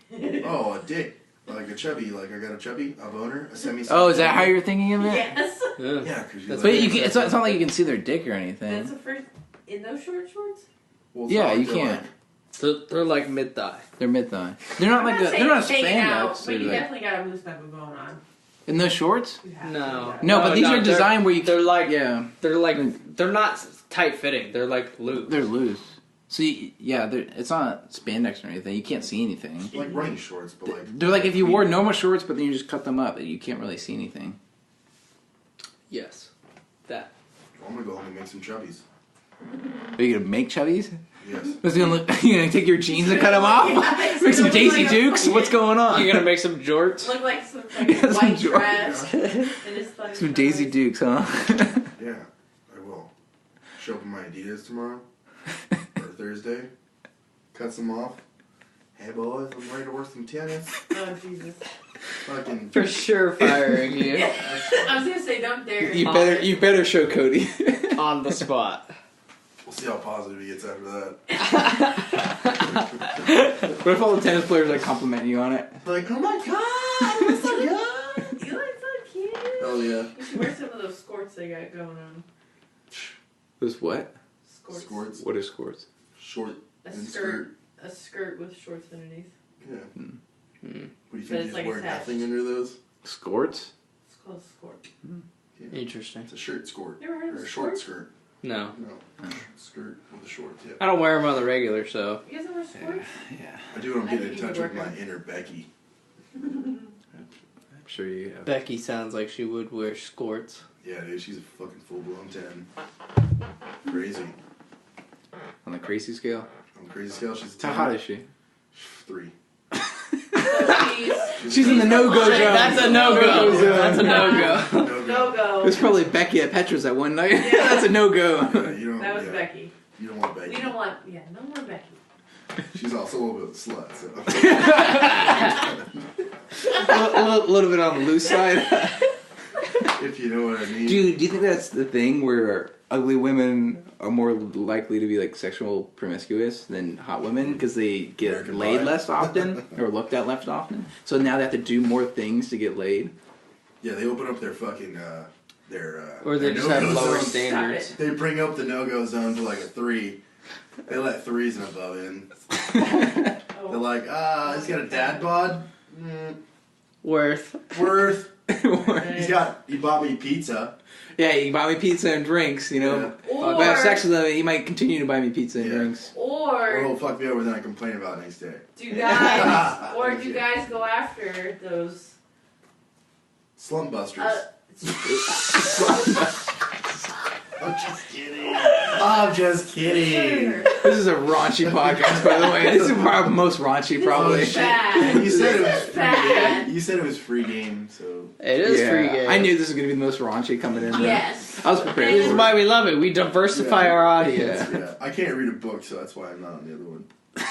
Oh, a dick. Like a chubby. Like I got a chubby, a boner, a semi. Oh, is that how you're thinking of it? Yes. Yeah. Yeah, because you. That's But you can, it's not like you can see their dick or That's anything. the first. In those short shorts? Well, it's Yeah, not you they're can't. They're like mid thigh. They're mid thigh. They're not like saying they're not hanging out, spandex. but you They're like, definitely got a moose knuckle going on. in those shorts? You have No. to do that. No, but these are they're- designed where you. They're like Yeah, they're not tight fitting. They're like loose. they're loose. So it's not spandex or anything. You can't see anything. Like running shorts, but like They're like if you wore normal shorts, but then you just cut them up, you can't really see anything. Yes. That. I'm gonna go home and make some chubbies. Are you gonna make chubbies? Yes. You gonna take your jeans and cut them off? Yeah, Make some look Daisy like a Dukes? fucking- What's going on? You're gonna make some jorts? Look like some Some fucking white Jordan. dress. And just fucking Some Daisy Dukes, huh? Yeah, I will. Show up in my Adidas tomorrow or Thursday. Cut some off. Hey boys, I'm ready to work some tennis. Oh Jesus! Fucking. For sure firing you I was gonna say don't dare. You better show Cody. on the spot. We'll see how positive he gets after that. What if all the tennis players like compliment you on it? Like, oh my god, it looks so good. You look so cute. Hell yeah. You should wear some of those skirts they got going on. Those what? Skirts. Squirts. What are skirts? Short A and skirt. A skirt with shorts underneath. Yeah. Hmm. What do you But think? it's You just like wear attached. nothing under those? Skirts? It's called a skirt. Interesting. It's a shirt skirt. You ever heard of Or a short skirt? skirt. No. No. Skirt with a short tip. I don't wear them on the regular, so. You guys ever wear skirts? Yeah. I do when I'm I getting think in you touch could with work my on- inner Becky. I'm sure you have. Becky sounds like she would wear skirts. Yeah, dude, she's a fucking full blown 10. Crazy. On the crazy scale? On the crazy scale, she's a 10. How hot is she? 3. So She's in the no-go zone. That's a no-go. That's a no-go. No go. It was probably Becky at Petra's that one night. That's a no-go. Yeah, you don't, That was yeah, Becky. You don't want Becky. We don't want. Yeah, no more Becky. She's also a little bit of a slut, so. A little bit on the loose side. If you know what I mean. Dude, do you think that's the thing where ugly women are more likely to be like sexual promiscuous than hot women because they get American laid Pie. less often or looked at less often? So now they have to do more things to get laid. Yeah, they open up their fucking, Or they their just have no-go lower zone. standards. Stop They bring up the no-go zone to like a 3. They let 3s and above in. Oh. They're like, he's got a dad bod. Worth. Worth. He bought me pizza. Yeah, you buy me pizza and drinks, you know. Yeah. If I have sex with him, he might continue to buy me pizza and Yeah. drinks. Or he'll Or fuck me over, then I complain about it next day. do guys? Or do guys go after those? Slump busters. I'm just kidding. I'm just kidding. This is a raunchy podcast, by the way. This is probably most raunchy, probably. This is bad. You said it was This is free bad. game. You said it was free game, so It is Yeah, free game. I knew this was going to be the most raunchy coming in. There. Yes. I was prepared This is for it. why we love it. We diversify Yeah. our audience. Yeah. yeah. I can't read a book, so that's why I'm not on the other one.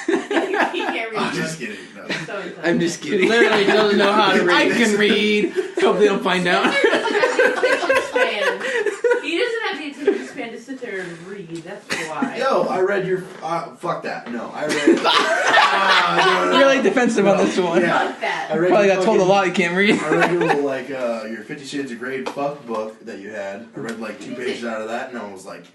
He can't read. I'm just kidding. No. So I'm just kidding. Literally doesn't know how to I read. can read. Hope they don't find out. He doesn't have the attention span. He doesn't have the attention span to sit there and read. That's why. Yo, I read your. Fuck that. No, I read. You're really defensive on this one. Yeah. Fuck that. I read Probably your got told a fucking- lot you can't read. I read your little, like, your 50 Shades of Grey fuck book that you had. I read, like, 2 pages out of that, and I was like,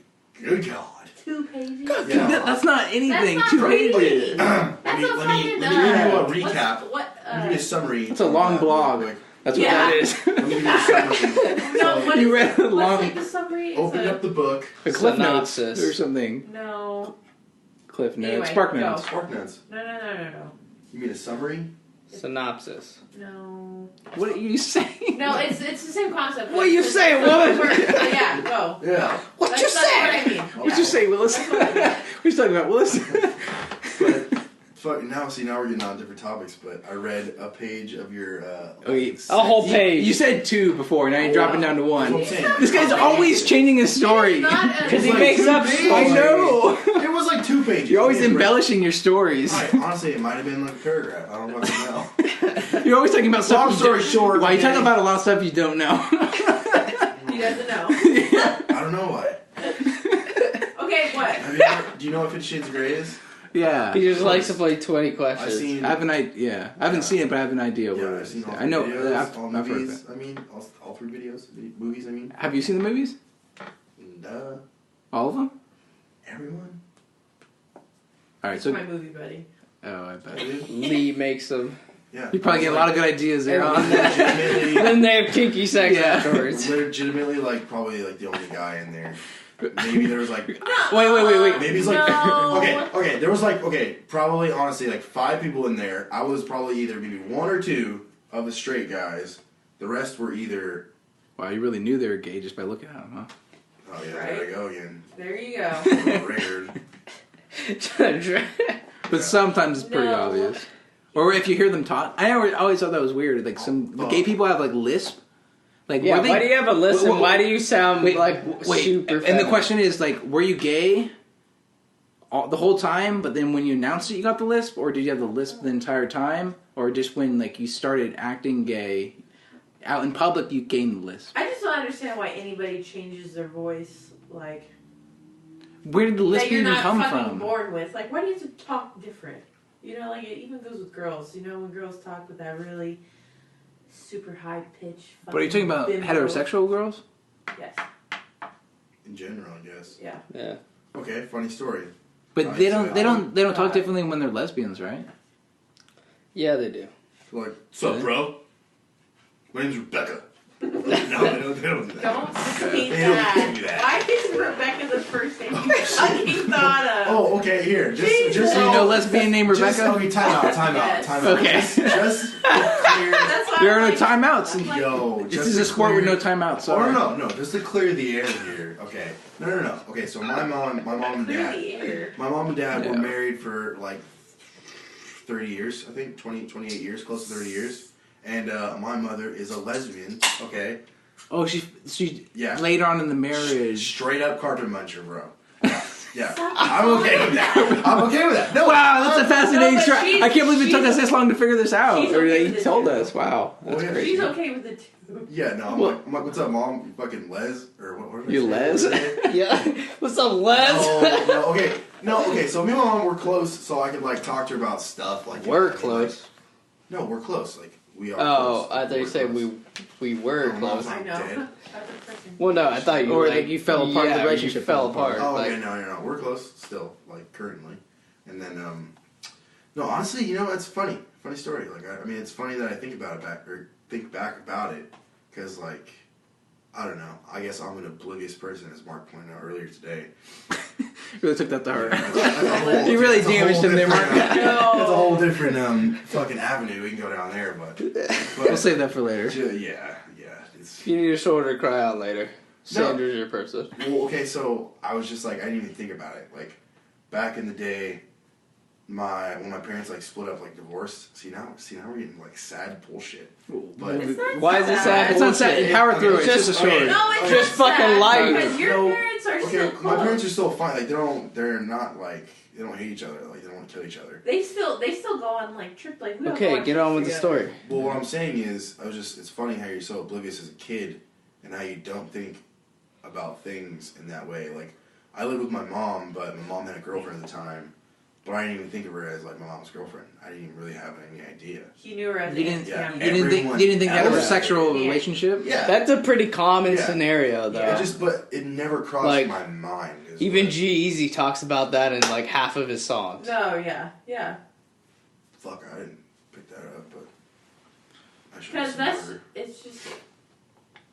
good God. 2 pages. Yeah. That's not anything. That's 2 not pages. reading. Let That's me a give fucking. you a What's- recap. What? Let me give you a summary. It's a long of that blog. real quick. That's what Yeah. that is. Let me give you a summary. No, what You is read it? a What's long- like the summary? It's Open a- up the book. A Cliff Notes Synopsis. or something. No. Cliff Notes. Anyway, Spark go. Notes. Spark notes. No. You mean a summary? Synopsis. No. What are you saying? No, it's the same concept. What are you It's- saying, it's woman? words. Yeah, go. Yeah. What That's you what I say? mean. What you say, Willis? What you talking about, Willis? But fuck, now we're getting on different topics. But I read a page of your. Okay. A whole page. You said 2 before. Now you're dropping down to That's 1. what I'm saying. This guy's always changing his story. Because he Like makes 2 up pages. stories. I know. It was like 2 pages. You're always It was embellishing your stories. Right, honestly, it might have been like a paragraph. I don't fucking know. You're always talking about stuff. Long you story don't- short, Why you okay. talking about a lot of stuff you don't know? He doesn't know. I don't know why. Okay, what? Have you ever, do you know what 50 Shades of Grey is? Yeah. He just likes to play 20 questions. I've seen. I have an idea. Yeah, I haven't seen it, but I have an idea. Yeah, what it I've is. seen all I know. videos, I've, all I've heard of movies. it. I mean, all 3 videos, movies. I mean, Have you seen the movies? duh. All of them? Everyone. All right. It's So. my movie buddy. Oh, I bet. Lee makes them. Yeah. You probably get a lot of good ideas there. Huh? Legitimately, Then they have kinky sex Yeah. afterwards. legitimately, like probably like the only guy in there. maybe there was like Wait. maybe it's like No. okay. There was like probably honestly like 5 people in there. I was probably either maybe 1 or 2 of the straight guys. The rest were either. Wow, you really knew they were gay just by looking at them, huh? Oh yeah, Right? there I go again. There you go. Record. But sometimes it's pretty No. obvious. Or if you hear them talk, I always thought that was weird. Like the gay people have like lisp. Like Yeah, were they, why do you have a list and why do you sound wait, super And the feminine? question is like, were you gay the whole time? But then when you announced it, you got the lisp, or did you have the lisp the entire time, or just when like you started acting gay out in public, you gained the lisp? I just don't understand why anybody changes their voice, like Where did the lisp that you're even not come fucking from? born with. Like, why do you have to talk different? You know, like it even goes with girls. You know, when girls talk with that really super high pitch. But are you talking about heterosexual girls? Yes. In general, I guess. Yeah. Yeah. Okay, funny story. But they don't talk differently when they're lesbians, right? Yeah, they do. Like, what's up, bro? My name's Rebecca. No, they don't do that. Don't say They don't that. do that. Why is Rebecca the first name you fucking thought of? Oh, okay, here. Just Jesus. So you know lesbian named Just, Rebecca? okay, time out. Yes. Okay. Just clear. That's why There I'm are no like, timeouts. I'm like, Yo, This just is to a sport with clear- no timeouts. Oh, Sorry. no. Just to clear the air here. Okay. No. Okay, so my mom and clear dad. the air. My mom and dad Yeah. were married for like 30 years, I think, 28 years, close to 30 years. And my mother is a lesbian, okay? Oh, she Yeah. later on in the marriage. Straight up carpet muncher, bro. Yeah. I'm okay with that. I'm okay with that. No, Wow, that's a fascinating but story. she's- I can't believe it took she's- us this long to figure this out. she's Or okay they with it told too. us. Wow, that's Well, yeah. crazy. She's okay with it too. Yeah, no, I'm like, what's up, mom? You fucking Les? Or what did I You say? Les? What did I say? Yeah. What's up, Les? No, okay. So me and my mom were close, so I could like talk to her about stuff. Like We're like, close. no, we're close. Like we are. Oh, close. I thought you We're said close. we were Oh, close. Mom's I know. dead. That's depressing. Well, no, I thought you Or were like you fell apart, the yeah, relationship you fell fell apart. apart. Oh, like, okay, no. We're close still, like currently. And then, no, honestly, you know, it's funny. Funny story. Like, I mean, it's funny that I think back about it, because like, I don't know. I guess I'm an oblivious person, as Mark pointed out earlier today. Really took that to heart. You really damaged him there, Mark. No. That's a whole different fucking avenue. We can go down there, but We'll save that for later. yeah. It's, if you need a shoulder to cry out later, Sandra's your person. well, okay, so I was just like, I didn't even think about it. Like, back in the day, when my parents like split up, like divorced. See now we're getting like sad bullshit. But It's not Why is it sad? It's not sad. Power through it. It's just a okay. story. No, it's Just not fucking sad, life. Because your No, parents are okay, still my close. parents are still fine. Like they're not like they don't hate each other. Like they don't want to kill each other. They still go on like trips. Like we don't go Okay, on get trips on with the together. story. Well, what I'm saying is, it's funny how you're so oblivious as a kid, and how you don't think about things in that way. Like, I lived with my mom, but my mom had a girlfriend at the time, but I didn't even think of her as like my mom's girlfriend. I didn't even really have any idea. He knew her as You an didn't. Yeah. aunt. You didn't think that was a Yeah. sexual Yeah. relationship? Yeah, That's a pretty common Yeah. scenario, though. It but it never crossed Like, my mind. is Even what- G-Eazy talks about that in like half of his songs. No, yeah. Fuck, I didn't pick that up, but I should. Because it's just.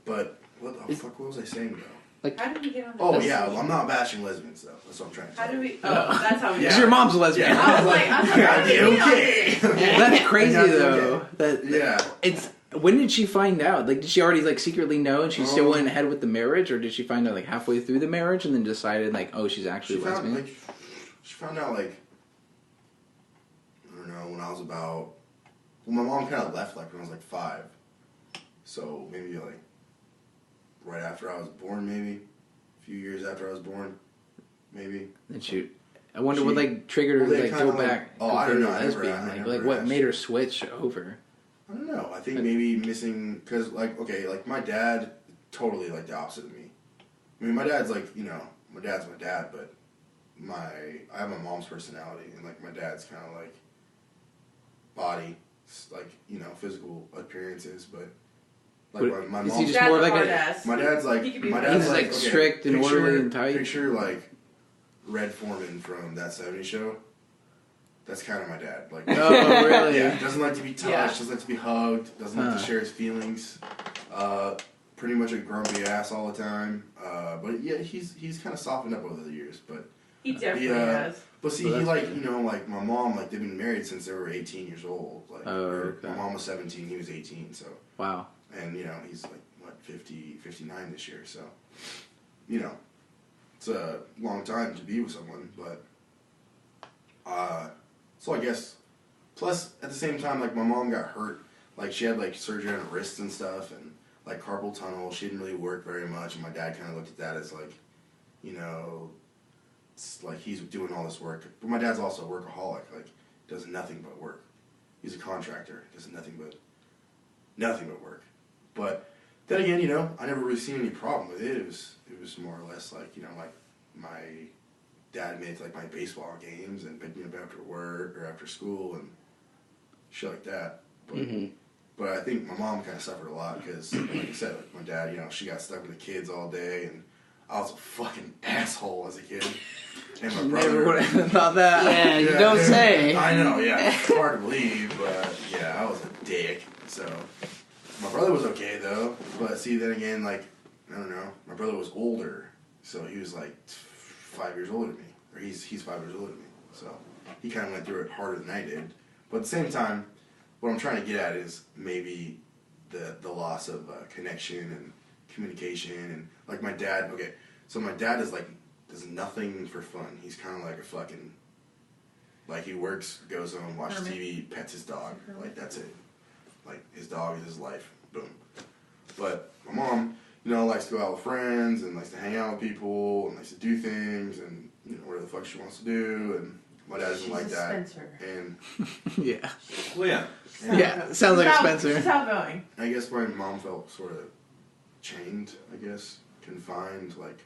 But what the fuck? What was I saying though? How did we get on? Oh this? yeah, well, I'm not bashing lesbians though. That's what I'm trying to. How say. did we? Oh, that's how we. Yeah. Because your mom's a lesbian. Yeah. I was like, how did we get on okay. this? That's crazy I got you, though. That Yeah. it's. When did she find out? Like, did she already like secretly know, and she still went ahead with the marriage, or did she find out like halfway through the marriage and then decided like, oh, she's actually lesbian? She found out like I don't know when I was about. Well, my mom kind of left like when I was like 5, so maybe like right after I was born, maybe a few years after I was born, maybe. And shoot, I wonder what like triggered her Well, to they like kinda go like- back. oh, I don't know, I never- Lesbian. I Like, never like what asked. made her switch over? I don't know. I think maybe missing because like okay, like my dad totally like the opposite of me. I mean, my dad's like my dad's my dad, but I have my mom's personality, and like my dad's kind of like body, like physical appearances, but like But my is he mom's. just Dad's more a like hard a- ass. My dad's like He could be my hard dad's He's, like like, okay, strict and picture- orderly and tight. Picture like Red Foreman from That '70s Show. That's kind of my dad. Like, Oh, really? yeah, doesn't like to be touched. Yeah. Doesn't like to be hugged. Doesn't like to share his feelings. pretty much a grumpy ass all the time. But yeah, he's kind of softened up over the years. But He definitely has. But see, Well, he that's like good. like my mom, like they've been married since they were 18 years old. Like okay. my mom was 17, he was 18. So Wow. and he's like what 59 this year. So it's a long time to be with someone. But so I guess plus at the same time, like my mom got hurt. Like she had like surgery on her wrists and stuff, and like carpal tunnel. She didn't really work very much, and my dad kind of looked at that as like, it's like he's doing all this work. But my dad's also a workaholic. Like does nothing but work. He's a contractor. Does nothing but work. But then again, I never really seen any problem with it. It was more or less like like my dad made like my baseball games and picked me up after work or after school and shit like that. But but I think my mom kind of suffered a lot because, like I said, like my dad, she got stuck with the kids all day, and I was a fucking asshole as a kid. And my brother Never would have thought that. Yeah, you don't dude, say. I know, yeah, it's hard to believe, but yeah, I was a dick. So my brother was okay though, but see, then again, like I don't know, my brother was older, so he was like 5 years older than me, or he's 5 years older than me, so he kind of went through it harder than I did. But at the same time, what I'm trying to get at is maybe the loss of connection and communication, and like my dad. Okay, so my dad does nothing for fun. He's kind of like a fucking he works, goes home, watches TV, pets his dog. Like that's it. Like his dog is his life. Boom. But my mom, likes to go out with friends and likes to hang out with people and likes to do things and whatever the fuck she wants to do, and my dad doesn't like that. Spencer. And Yeah. well, yeah. Yeah. Sounds like a Spencer. She's outgoing. I guess my mom felt sort of chained, confined, like.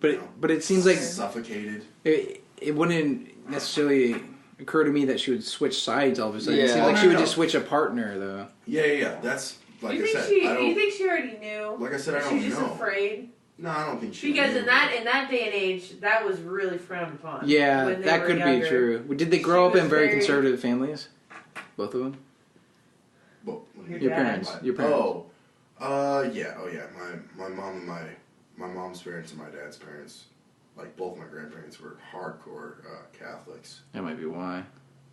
But it seems like suffocated. it wouldn't necessarily occur to me that she would switch sides all of a sudden. It Yeah. seems like she would just switch a partner though. Yeah. That's like You I think said. she? I don't. You think she already knew? Like I said, I She don't was just know. afraid. No, I don't think she. Because knew. in that day and age, that was really frowned upon. Yeah, when they that were could younger. be true. Did they grow She up in was very very- conservative families? Both of them? Well, Your dad. parents. Your parents. Yeah. My mom and my mom's parents and my dad's parents, like both my grandparents were hardcore Catholics. That might be why.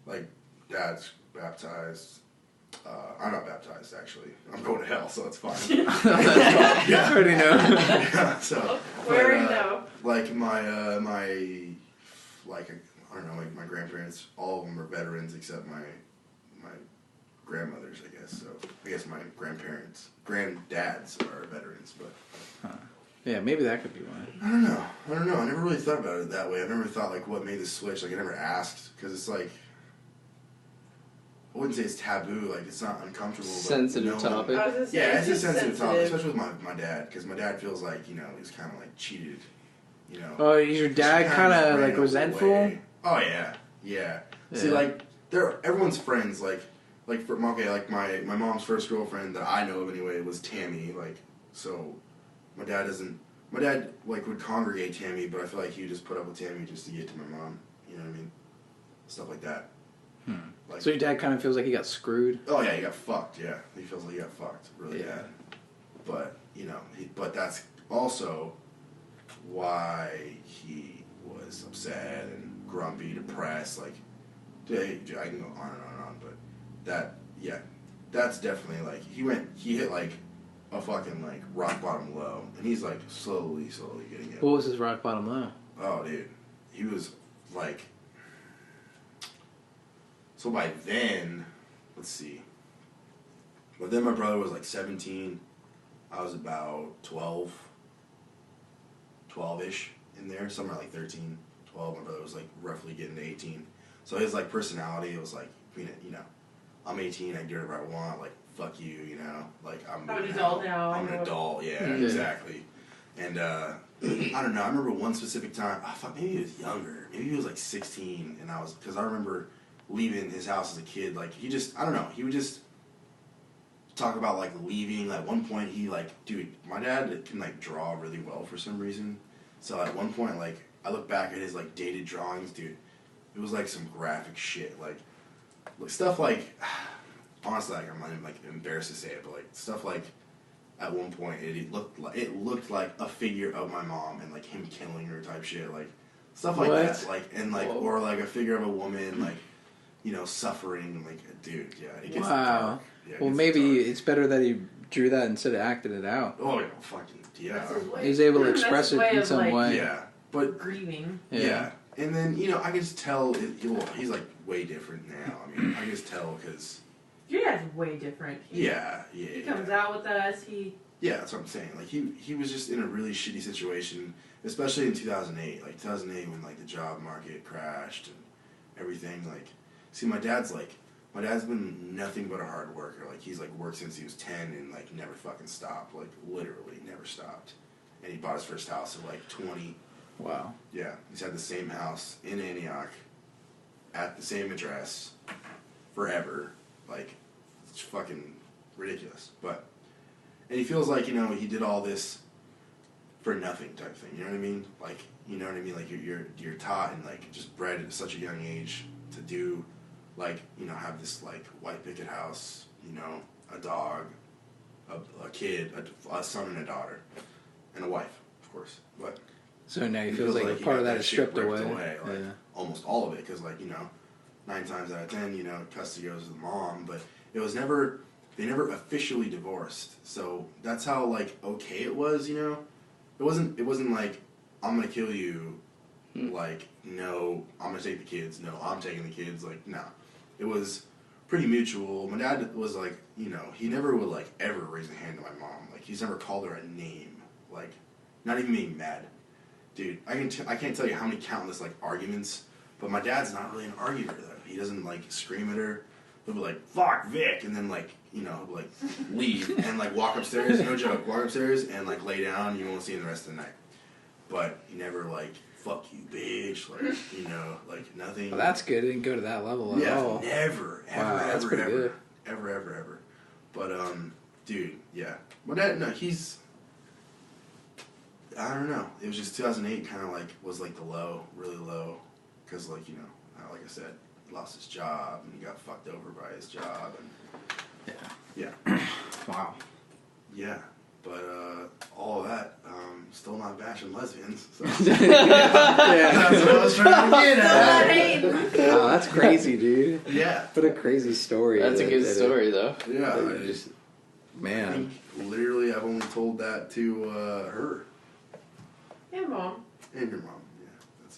Like dad's baptized. I'm not baptized actually. I'm going to hell, so it's fine. I already know. Yeah, so Where but, you know? like my I don't know, like my grandparents, all of them are veterans except my grandmothers, I guess. So I guess my granddads are veterans, but Yeah, maybe that could be why. I don't know. I never really thought about it that way. I never thought like what made the switch. Like I never asked because it's like I wouldn't say it's taboo. Like it's not uncomfortable. Sensitive but topic. I was gonna say, Yeah, it's a just sensitive topic, especially with my dad, because my dad feels like he's kind of like cheated. Oh, is your dad She kind just of ran like resentful? away. Oh yeah. See, Yeah. like everyone's friends. Like my mom's first girlfriend that I know of anyway was Tammy. Like so, my dad like would congregate Tammy, but I feel like he would just put up with Tammy just to get to my mom. You know what I mean? Stuff like that. Like, So your dad kind of feels like he got screwed? oh yeah, he got fucked. Yeah, he feels like he got fucked really Yeah. bad. But but that's also why he was upset and grumpy, depressed. Like, I can go on and on, but that's definitely like he hit like a fucking like rock bottom low, and he's like slowly getting it. What was his rock bottom low? Oh, dude, he was like. So by then, let's see. But then my brother was like 17. I was about 12-ish in there, somewhere like 13, 12. My brother was like roughly getting to 18. So his like personality, it was like, I'm 18, I can do whatever I want, like, fuck you, like I'm an adult now. I'm an adult, yeah, Yeah. exactly. And I don't know, I remember one specific time, maybe he was younger, maybe he was like 16, and because I remember leaving his house as a kid, like he would just talk about like leaving. Like one point he like, dude, my dad can like draw really well for some reason. So at one point, like I look back at his like dated drawings, dude, it was like some graphic shit, like stuff like, honestly, like I'm not even like embarrassed to say it, but like stuff like at one point it looked like a figure of my mom and like him killing her type shit, like stuff like What? that, like and like Whoa. or like a figure of a woman like suffering, like dude, yeah, it gets Wow. dark. Yeah, it Well, gets maybe dark. it's better that he drew that instead of acted it out. Oh, fucking yeah. That's his way. He was able to That's express his it in of, some like, way. Yeah, but grieving. yeah. And then I can just tell he's like way different now. I mean, I can just tell because Your dad's way different. He comes out with us. Yeah, that's what I'm saying. Like he was just in a really shitty situation, especially in 2008. Like 2008 when like the job market crashed and everything. Like, see, my dad's been nothing but a hard worker. Like he's like worked since he was 10 and like never fucking stopped. Like literally never stopped. And he bought his first house at like 20. Wow. Yeah, he's had the same house in Antioch at the same address forever. Like, it's fucking ridiculous. And he feels like, he did all this for nothing type thing. You know what I mean? Like, you know what I mean? Like, you're taught and, like, just bred at such a young age to do, like, have this, like, white picket house, a dog, a kid, a son and a daughter, and a wife, of course. But So now he he feels like he part got of that is shit stripped ripped away. like, Yeah. almost all of it, because, like, 9 times out of 10, custody goes to the mom, but it was never, they never officially divorced. So that's how, like, okay it was, It wasn't like, I'm gonna kill you, like, no, I'm gonna take the kids, no, I'm taking the kids, like, no. It was pretty mutual. My dad was like, he never would, like, ever raise a hand to my mom. Like, he's never called her a name. Like, not even being mad. Dude, I can't tell you how many countless, like, arguments, but my dad's not really an arguer, though. He doesn't, like, scream at her. He'll be like, fuck Vic, and then, like, he'll, like, leave and, like, walk upstairs, no joke, walk upstairs and, like, lay down, you won't see him the rest of the night. But he never, like, fuck you, bitch, like, like, nothing. Well, that's good. It didn't go to that level at all. Never, ever, Wow, that's ever, pretty ever, good. ever. But, dude, yeah. My dad, no, I don't know. It was just 2008 kind of, like, was, like, the low, really low. Because, like, like I said, he lost his job, and he got fucked over by his job, and... Yeah. Wow. Yeah. But, all of that, still not bashing lesbians, so... Yeah. That's what I was trying to get at! Oh, that's crazy, dude. Yeah. What a crazy story. That's a good story, though. Yeah. That you just, I man. think, literally, I've only told that to, her. Yeah, Mom. And your mom, yeah.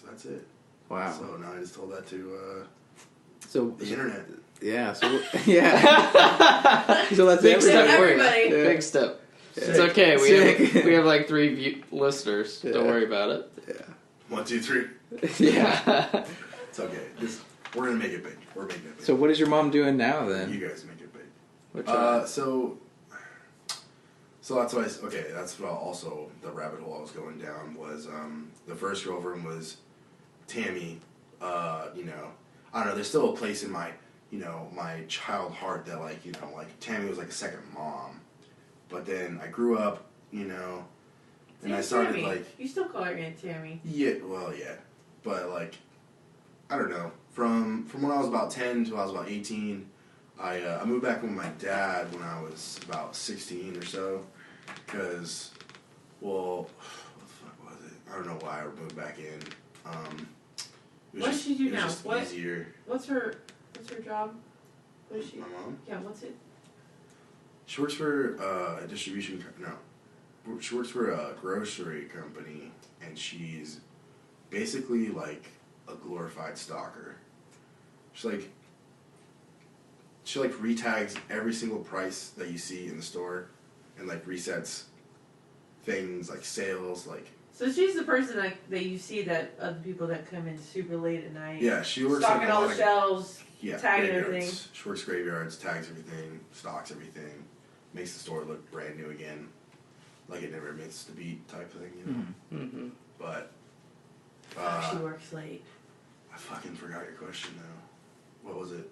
That's it. Wow. So now I just told that to So the internet. yeah. So yeah. So that's Big step everybody. for you. Everybody. Yeah. Big step. Yeah. It's okay. Sick. We have like 3 listeners. Yeah. Don't worry about it. Yeah. 1, 2, 3. Yeah. It's okay. We're gonna make it big. We're making it big. So what is your mom doing now then? You guys make it big. Which, So that's what that's what also the rabbit hole I was going down was the first girlfriend was Tammy. I don't know. There's still a place in my my child heart that like Tammy was like a second mom. But then I grew up, and I started Tammy. like You still call her Aunt Tammy. yeah, but like I don't know. From when I was about 10 to I was about 18. I moved back with my dad when I was about 16 or so, because, well, what the fuck was it? I don't know why I moved back in. It was What does she do it was now? just What? easier. What's her job? What is she? My mom? Yeah, what's it? She works for a distribution no. She works for a grocery company, and she's basically like a glorified stalker. She retags every single price that you see in the store and like resets things like sales like So she's the person that you see that other people that come in super late at night. yeah, she works stocking like a all lot the of shelves, yeah, tagging graveyards. everything. She works graveyards, tags everything, stocks everything, makes the store look brand new again. Like it never missed a beat type thing, Mm-hmm. But She works late. I fucking forgot your question now. What was it?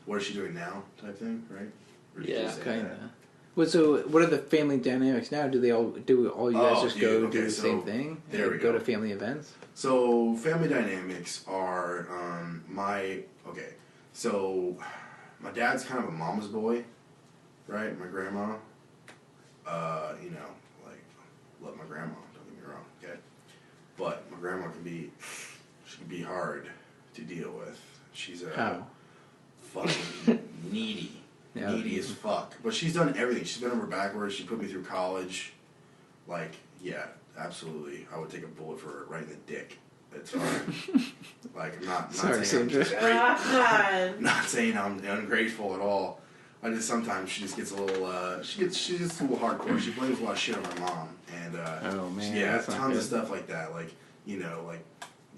What is she doing now type thing, right? Or did you Yeah, say that? kinda. Well, so what are the family dynamics now? Do all you guys just go dude, do okay, the so same thing? there we go go. to family events? So family dynamics are so my dad's kind of a mama's boy, right? My grandma, you know, like, love my grandma, don't get me wrong, okay? But my grandma she can be hard to deal with. She's a fucking needy. Yeah. Needy as fuck. But she's done everything. She's been over backwards. She put me through college. Like, yeah, absolutely. I would take a bullet for her right in the dick. It's hard. Like, I'm not Sorry, saying I'm just God. not saying I'm ungrateful at all. I just sometimes she just gets a little she's just a little hardcore. She blames a lot of shit on my mom, and oh man, yeah, that's not tons good. of stuff like that. Like, you know,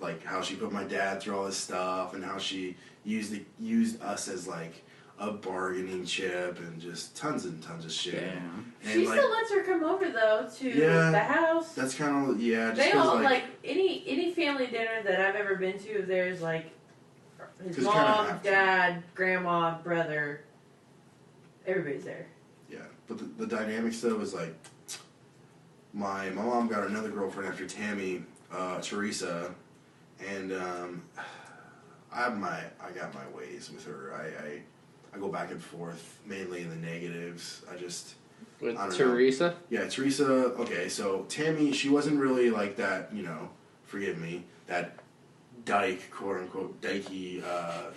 like how she put my dad through all this stuff, and how she used us as like a bargaining chip, and just tons and tons of shit. Damn. And She like, still lets her come over though to Yeah. the house. that's kind of just They 'cause, all like any family dinner that I've ever been to. There's like his 'Cause you kinda mom, have to. dad, grandma, brother. Everybody's there. yeah. But the dynamics though is like my mom got another girlfriend after Tammy, Teresa, and I got my ways with her. I go back and forth mainly in the negatives. I With don't know. Teresa? Yeah, Teresa, okay, so Tammy, she wasn't really like that, you know, forgive me, that dyke, quote unquote, dykey,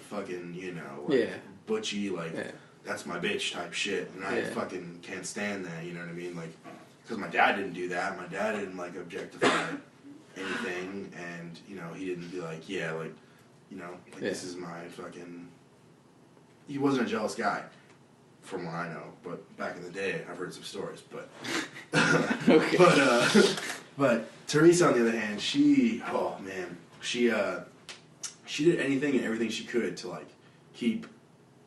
fucking, you know, like, Yeah. butchy, like, Yeah. that's my bitch type shit, and I Yeah. fucking can't stand that, you know what I mean? Like, because my dad didn't do that, my dad didn't, like, objectify anything, and, you know, he didn't be like, yeah, like, you know, like, Yeah. this is my fucking, he wasn't a jealous guy. From what I know, but back in the day, I've heard some stories. But, Okay. but Teresa, on the other hand, she did anything and everything she could to like keep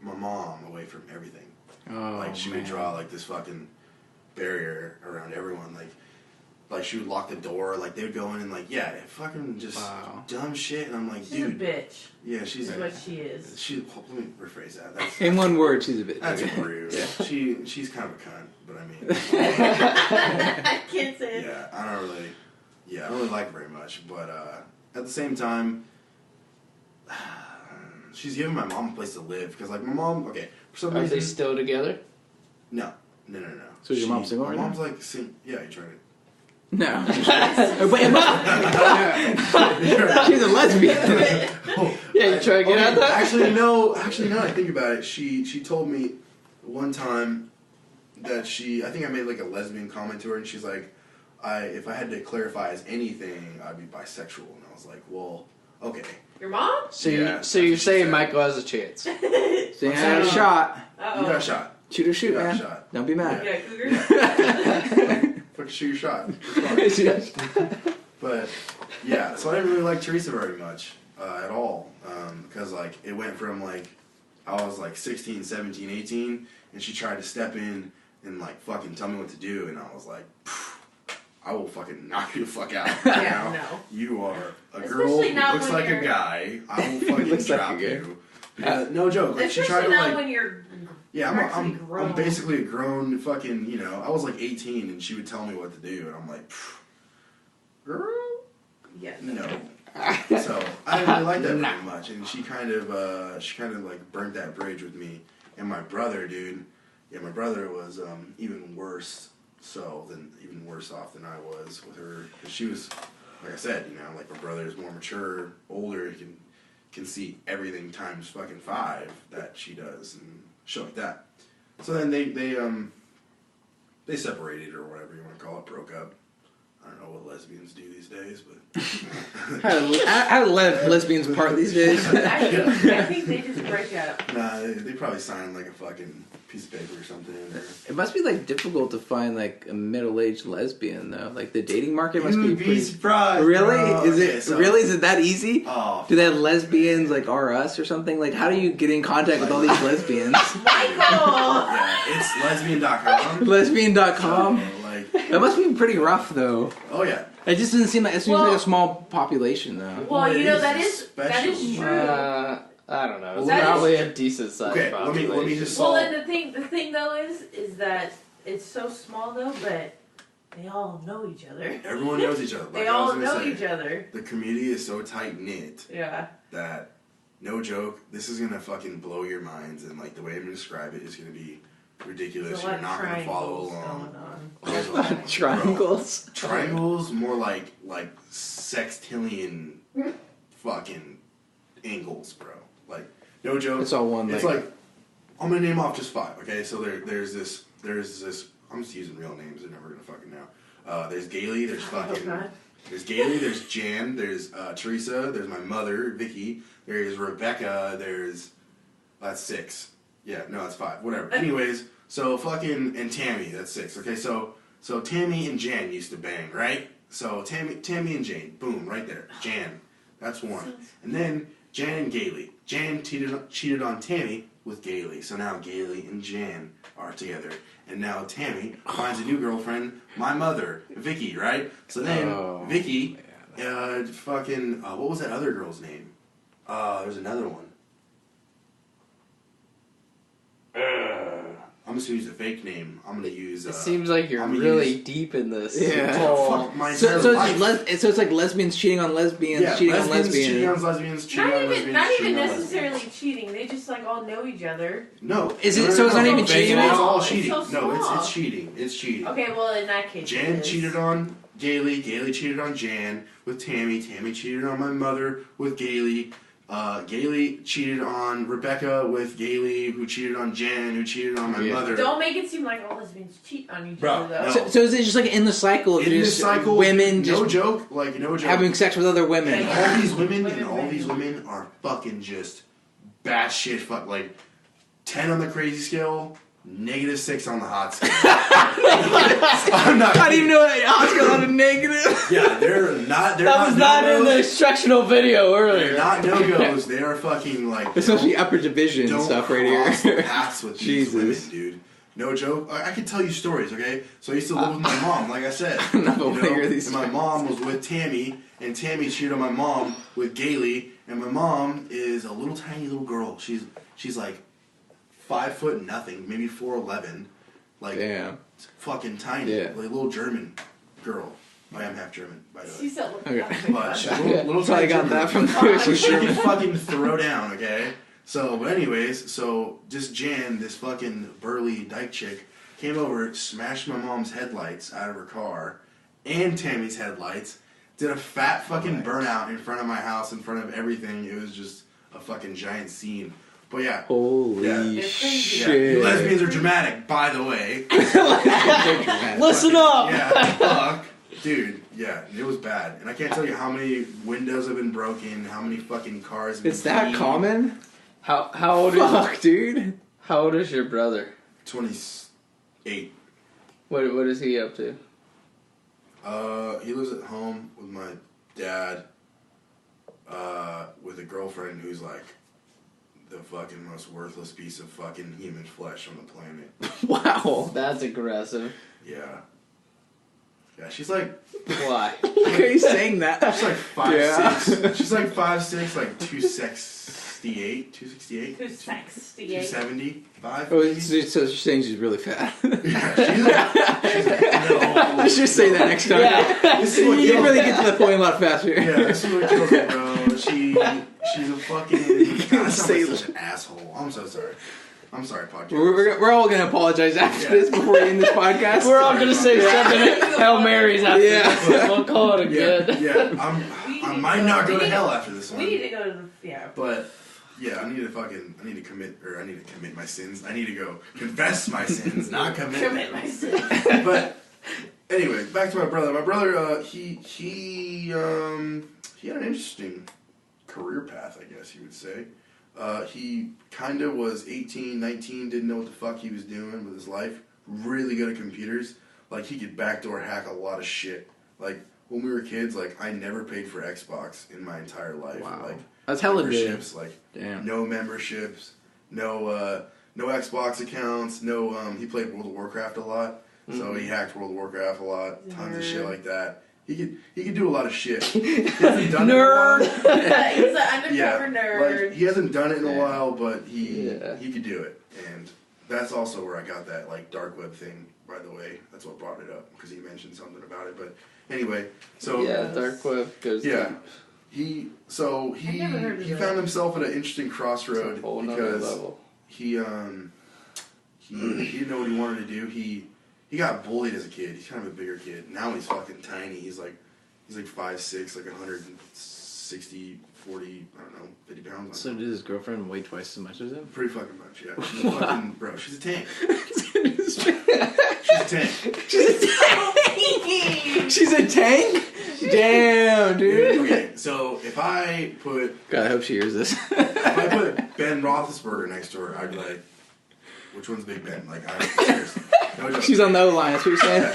my mom away from everything. Oh, Like she would draw like this fucking barrier around everyone. Like she would lock the door. Like they would go in and like fucking just dumb shit. And I'm like, She's dude, a bitch. yeah, she's Is what she is. Let me rephrase that. That's, In one word, she's a bitch. that's Okay. rude. Yeah. She's kind of a cunt, but I mean, I can't say it. yeah, I don't really like her very much. But at the same time, she's giving my mom a place to live because, like, my mom. Okay, for some Are reason, they still together? no. So is your mom single My right now? mom's like, yeah, you tried it. No. But it must- she's a lesbian. Yeah, you try to get out that? Actually, no. Now that I think about it, she told me one time that I think I made like a lesbian comment to her, and she's like, if I had to clarify as anything, I'd be bisexual, and I was like, well, okay. Your mom? So, Yeah, you're that's what saying she said. Michael has a chance? So you had a shot. You got a shot. Shoot or shoot, You got a man. shot. Don't be mad. Yeah, cougars. Fucking shoot your shot. It's fine. But yeah, so I didn't really like Teresa very much at all, because like it went from like I was like 16, 17, 18, and she tried to step in and like fucking tell me what to do, and I was like, I will fucking knock you the fuck out. Yeah, you know? no. You are a girl Especially who not looks when like you're- a guy. I will fucking Looks like drop a guy. you. No joke. Like she tried Especially to not like. when you're Yeah, actually I'm grown. basically a grown fucking, you know, I was like 18 and she would tell me what to do and I'm like, girl? Yeah. No. So I didn't really like that very much, and she kind of like burnt that bridge with me. And my brother, dude, my brother was even worse off than I was with her. 'Cause she was, like I said, you know, like my brother is more mature, older, he can see everything times fucking 5 that she does and shit like that. So then they separated or whatever you want to call it, broke up. I don't know what lesbians do these days, but How do lesbians part these days? I think they just break up. nah, they probably signed like a fucking piece of paper or something. It must be like difficult to find like a middle-aged lesbian though. Like the dating market must be You'd pretty. surprised. Really? Bro. Is it Okay, so- really? Is it that easy? Oh, Do they have lesbians like R Us or something? Like how do you get in contact with all these lesbians? Michael! yeah, it's lesbian.com. Lesbian.com. So, like, That must be pretty rough though. oh yeah. It just doesn't seem like it seems like a small population though. Well, Well, you it know is that is special. true. I don't know. It's That is- probably a decent sized Okay, let me population. just Well, solve. and the thing though is that it's so small though, but they all know each other. Everyone knows each other. Like They I was all gonna know say, each other. The community is so tight knit Yeah. that, no joke, this is gonna fucking blow your minds, and like the way I'm gonna describe it is gonna be ridiculous. There's a You're lot of not going to follow triangles along. going on. There's a lot- Triangles. Triangles, more like sextillion fucking angles, bro. Like, no joke. It's all one. It's like, I'm gonna name off just 5. Okay, so there's this. I'm just using real names. They're never gonna fucking know. There's Gailey. There's fucking. God. There's Gailey. There's Jan. There's Teresa. There's my mother, Vicky. There's Rebecca. That's 6. Yeah, no, that's 5. Whatever. Anyways, so fucking and Tammy. That's 6. Okay, so Tammy and Jan used to bang, right? So Tammy and Jane, boom, right there. Jan, that's 1. And then Jan and Gailey. Jan cheated on Tammy with Gailey. So now Gailey and Jan are together. And now Tammy finds a new girlfriend, my mother, Vicky, right? So then Vicky, fucking, what was that other girl's name? There's another one. I'm just gonna use a fake name. I'm gonna use. It seems like you're really deep in this. Yeah. Fuck my So life. it's like lesbians cheating on lesbians, cheating on lesbians. Cheating on lesbians, cheating on lesbians. Not cheating even on necessarily lesbians. cheating. They just like all know each other. No. Is it- so it's not even cheating? It's all It's cheating. so No, small. it's cheating. It's cheating. Okay, well in that case, Jan it is. cheated on Gailey. Gailey cheated on Jan with Tammy. Tammy cheated on my mother with Gailey. Gailey cheated on Rebecca with Gailey, who cheated on Jan, who cheated on my mother. Don't make it seem like all lesbians cheat on each Bro, other, though. no. So is it just like in the cycle of In this just cycle, women no just joke, having sex with other women? And Yeah. all these women, Women, and all women. these women are fucking just batshit fuck, like 10 on the crazy scale, -6 on the hot scale. I'm not. I didn't even know that Oscar on a negative. Yeah, they're not. They're That was not in the no-goes. instructional video They're earlier. not no-goes. They are fucking like. This must be upper division don't stuff right cross here. the paths with these Jesus. women, dude. No joke. I could tell you stories, okay? So I used to live with my mom, like I said. I'm not gonna hear these and my mom was with Tammy, and Tammy cheated on my mom with Gailey, and my mom is a little tiny little girl. She's like 5 foot nothing, maybe 4'11", like Damn. fucking tiny, Yeah. like little German girl. I am half German, by the way. She's so Okay. But she's a little So I tiny got German. that from So she can fucking throw down, okay? So, but anyways, just Jan, this fucking burly dyke chick, came over, smashed my mom's headlights out of her car, and Tammy's headlights, did a fat fucking burnout in front of my house, in front of everything. It was just a fucking giant scene. But yeah. Holy Yeah. shit. You lesbians are dramatic, by the way. Listen up! Yeah, fuck. Dude, yeah, it was bad. And I can't tell you how many windows have been broken, how many fucking cars have been It's that keyed. common? How old is Fuck, dude. how old is your brother? 28. What is he up to? He lives at home with my dad, with a girlfriend who's like the fucking most worthless piece of fucking human flesh on the planet. Wow. That's aggressive. Yeah. Yeah, she's like Why? Why are you saying that? she's like 5'6". She's like 5'6", like 268, 268, Who's sexy? 275. Oh, maybe? so she's saying she's really fat. Yeah, she's no. Let's just say that next time. Yeah. This is what You can kills really me. get to the point a lot faster. Yeah, this is what kills me, bro. She's a fucking. God, I sound like such an asshole. I'm so sorry. I'm sorry, podcast. We're all gonna apologize after Yeah. this before we end this podcast. We're all gonna say something Hail Marys after Yeah. this. We'll call it a good. Yeah. I might not go to hell after this one. We need to go to the But yeah, I need to commit my sins. I need to go confess my sins, not commit commit them. myself. But anyway, back to my brother. My brother, he had an interesting career path, I guess you would say. He kind of was 18, 19, didn't know what the fuck he was doing with his life. Really good at computers. Like, he could backdoor hack a lot of shit. Like, when we were kids, like, I never paid for Xbox in my entire life. Wow. Like, That's hella good. memberships, like, Damn. no memberships, no Xbox accounts, he played World of Warcraft a lot, so he hacked World of Warcraft a lot, tons of shit like that. He could do a lot of shit. He hasn't done Nerd. it in a while. He's an undercover Yeah, nerd. like, he hasn't done it in a Yeah. while, but he Yeah. could do it, and that's also where I got that like dark web thing. By the way, that's what brought it up because he mentioned something about it. But anyway, so Yeah, dark web goes yeah, deep. he never heard of he that. found himself at an interesting It's crossroad a whole nother because level. he he didn't know what he wanted to do. He got bullied as a kid. He's kind of a bigger kid. Now he's fucking tiny. He's like 5'6", like 160, 40, I don't know, 50 pounds. So did his girlfriend weigh twice as much as him? Pretty fucking much, yeah. She's a fucking, bro, she's a tank. She's a tank. She's a tank? Damn, dude. Okay, so if I put... God, I hope she hears this. If I put Ben Roethlisberger next to her, I'd be like, which one's Big Ben? Like, seriously. No joke. She's on the O-line, that's what you're saying?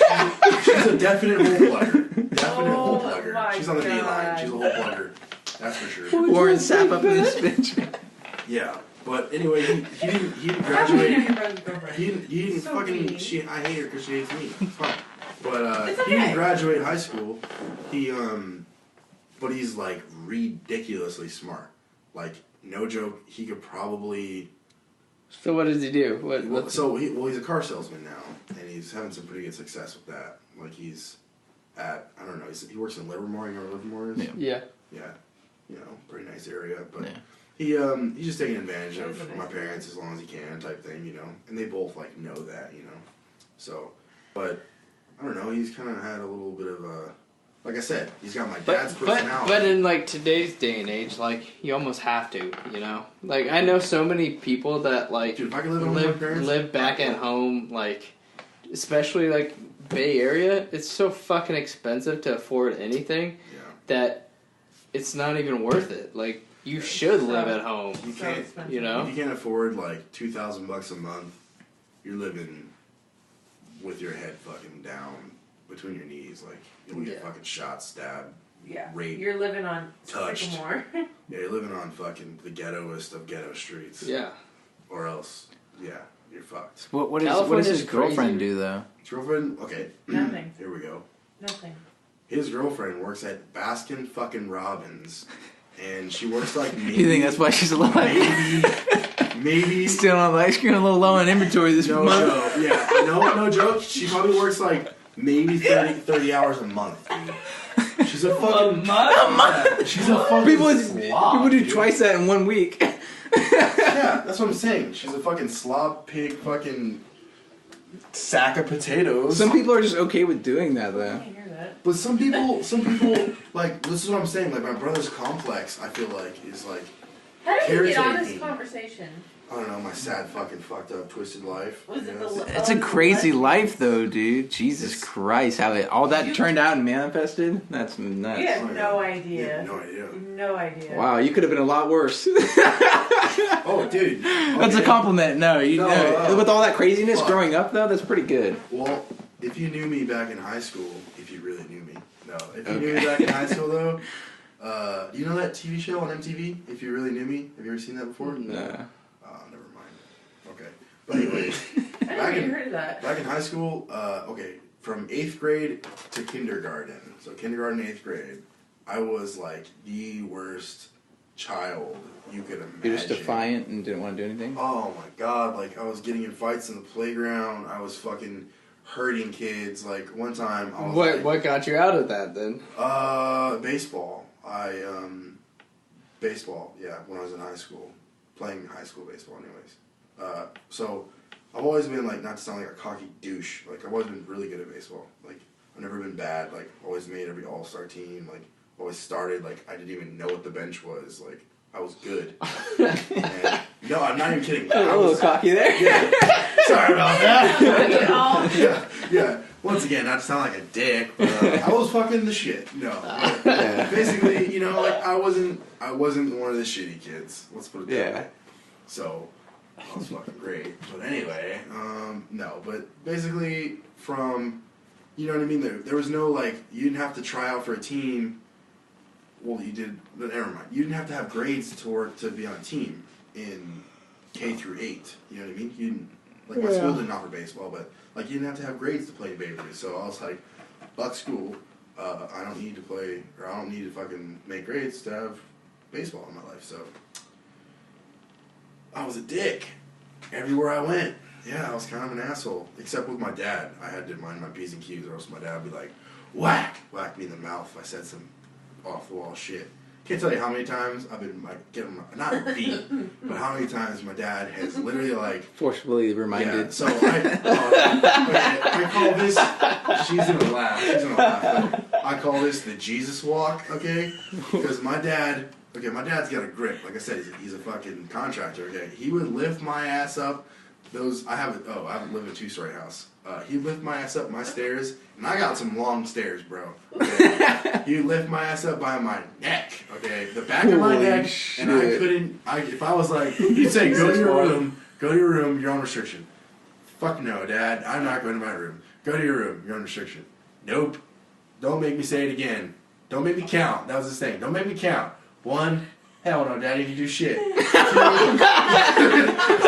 She's a definite hole plugger. Definite hole my plugger. She's on the D-line. God. She's a hole plugger. That's for sure. Warren Sapp up in this bitch. Yeah. But anyway, he didn't How do you know graduate. your brother's girlfriend? He didn't So fucking... mean. I hate her because she hates me. It's fine. But It's he didn't okay. graduate high school. But he's like ridiculously smart. Like, no joke, he could probably... So what does he do? What's he's a car salesman now, and he's having some pretty good success with that. Like, he's at, I don't know, he works in Livermore. You know where Livermore is? Yeah. Yeah. You know, pretty nice area. But Yeah. he's just taking advantage of my parents as long as he can type thing, you know. And they both, like, know that, you know. So, but, I don't know, he's kind of had a little bit of a... Like I said, he's got my dad's personality. But in like today's day and age, like you almost have to, you know. Like I know so many people that like Dude, if I could live at home with my parents, live back at home, like especially like Bay Area. It's so fucking expensive to afford anything that it's not even worth it. Like you should live at home. You can't, you know. If you can't afford like $2,000 a month, you're living with your head fucking down between your knees, like you'll get fucking shot, stabbed, Yeah. raped, You're living on touched. Sycamore. Yeah, you're living on fucking the ghettoest of ghetto streets. Yeah. Or else, yeah, you're fucked. What does California's his girlfriend crazy. do, though? His girlfriend, okay. Nothing. Here we go. Nothing. His girlfriend works at Baskin fucking Robbins, and she works like maybe... You think that's why she's alive? Maybe... Still on the ice cream, a little low on inventory this No month. joke. Yeah, no joke. She probably works like maybe 30 hours a month, dude. She's a fucking... Yeah, she's a fucking People slob, do dude. twice that in 1 week. Yeah, that's what I'm saying. She's a fucking slob pig fucking sack of potatoes. Some people are just okay with doing that, I though. can't hear that. But some people, like, this is what I'm saying, like, my brother's complex, I feel like, is like, How did we get on this Caretaking. conversation? I don't know, my sad fucking fucked up twisted life. Was it you the know? It's a crazy life, though, dude. Jesus Christ, how all that turned out and manifested? That's nuts. You have no You idea. have no idea. No idea. Wow, you could have been a lot worse. Oh, dude. That's a Okay. compliment. No, with all that craziness Fuck. growing up, though, that's pretty good. Well, if you knew me back in high school, if you really knew me, no. If you knew me back in high school, though, you know that TV show on MTV, If You Really Knew Me? Have you ever seen that before? No. Oh, never mind. Okay. But anyways, I never even heard of that. back in high school, okay, from 8th grade to kindergarten, so kindergarten, 8th grade, I was like the worst child you could imagine. You're just defiant and didn't want to do anything? Oh my god, like I was getting in fights in the playground, I was fucking hurting kids, like one time I was What got you out of that then? baseball. Baseball, yeah, when I was in high school. Playing high school baseball anyways. So I've always been like, not to sound like a cocky douche, like I've always been really good at baseball. Like I've never been bad, like always made every all-star team, like always started, like I didn't even know what the bench was, like I was good. And, no, I'm not even kidding. A little cocky there. Yeah. Sorry about that. Oh, yeah. Once again, not to sound like a dick, but I was fucking the shit. No, but basically, you know, like I wasn't one of the shitty kids. Let's put it that way. So I was fucking great. But anyway, no. But basically, from you know what I mean. There was no like you didn't have to try out for a team. Well, you did, but never mind. You didn't have to have grades to be on a team in K through 8. You know what I mean? You didn't, like my school didn't offer baseball, but like you didn't have to have grades to play Baby Ruth. So I was like, fuck school. I don't need to play, or I don't need to fucking make grades to have baseball in my life. So I was a dick everywhere I went. Yeah, I was kind of an asshole. Except with my dad. I had to mind my P's and Q's, or else my dad would be like, whack me in the mouth if I said some off-the-wall shit. Can't tell you how many times I've been like getting not beat, but how many times my dad has literally like Forcefully reminded. Yeah, so I call this. She's gonna laugh. But I call this the Jesus walk. Okay, because my dad. Okay, my dad's got a grip. Like I said, he's a fucking contractor. Okay, he would lift my ass up. I haven't lived in a 2-story house. He'd lift my ass up my stairs, and I got some long stairs, bro. Okay? He'd lift my ass up by my neck, okay, the back of my neck, and I couldn't. If I was like, he'd say, go to your room, you're on restriction. Fuck no, Dad, I'm not going to my room. Go to your room, you're on restriction. Nope. Don't make me say it again. Don't make me count. That was his thing. Don't make me count. 1. Hell no, Daddy, you do shit. 2.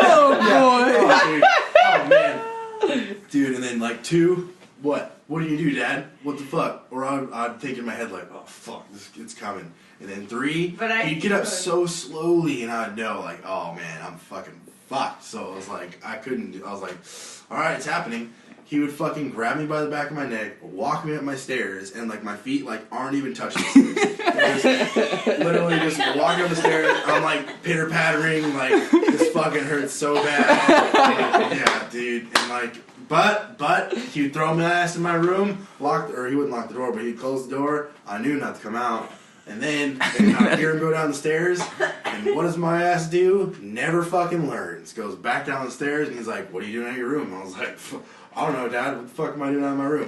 Oh boy. Oh man. Dude, and then like 2, what? What do you do, Dad? What the fuck? Or I'd think in my head like, oh fuck, it's coming. And then 3, he'd get up so slowly and I'd know like, oh man, I'm fucking fucked. So I was like, I was like, alright, it's happening. He would fucking grab me by the back of my neck, walk me up my stairs, and like my feet like aren't even touching the stairs. Literally just walking up the stairs, I'm like pitter pattering, like this fucking hurts so bad. Yeah, dude, and like, but he'd throw my ass in my room, or he wouldn't lock the door, but he'd close the door. I knew not to come out. And then I'd hear him go down the stairs, and what does my ass do? Never fucking learns. Goes back down the stairs, and he's like, what are you doing out of your room? I was like, I don't know, Dad. What the fuck am I doing out of my room?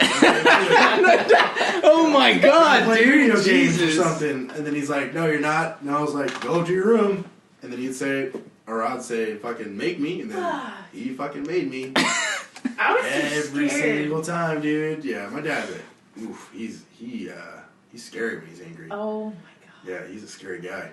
Oh my god, Play dude! video games or Jesus. something. And then he's like, no, you're not. And I was like, go to your room. And then he'd say, or I'd say, fucking make me. And then he fucking made me. I was Every so scared. single time, dude. Yeah, my dad, he's scary when he's angry. Oh my god. Yeah, he's a scary guy.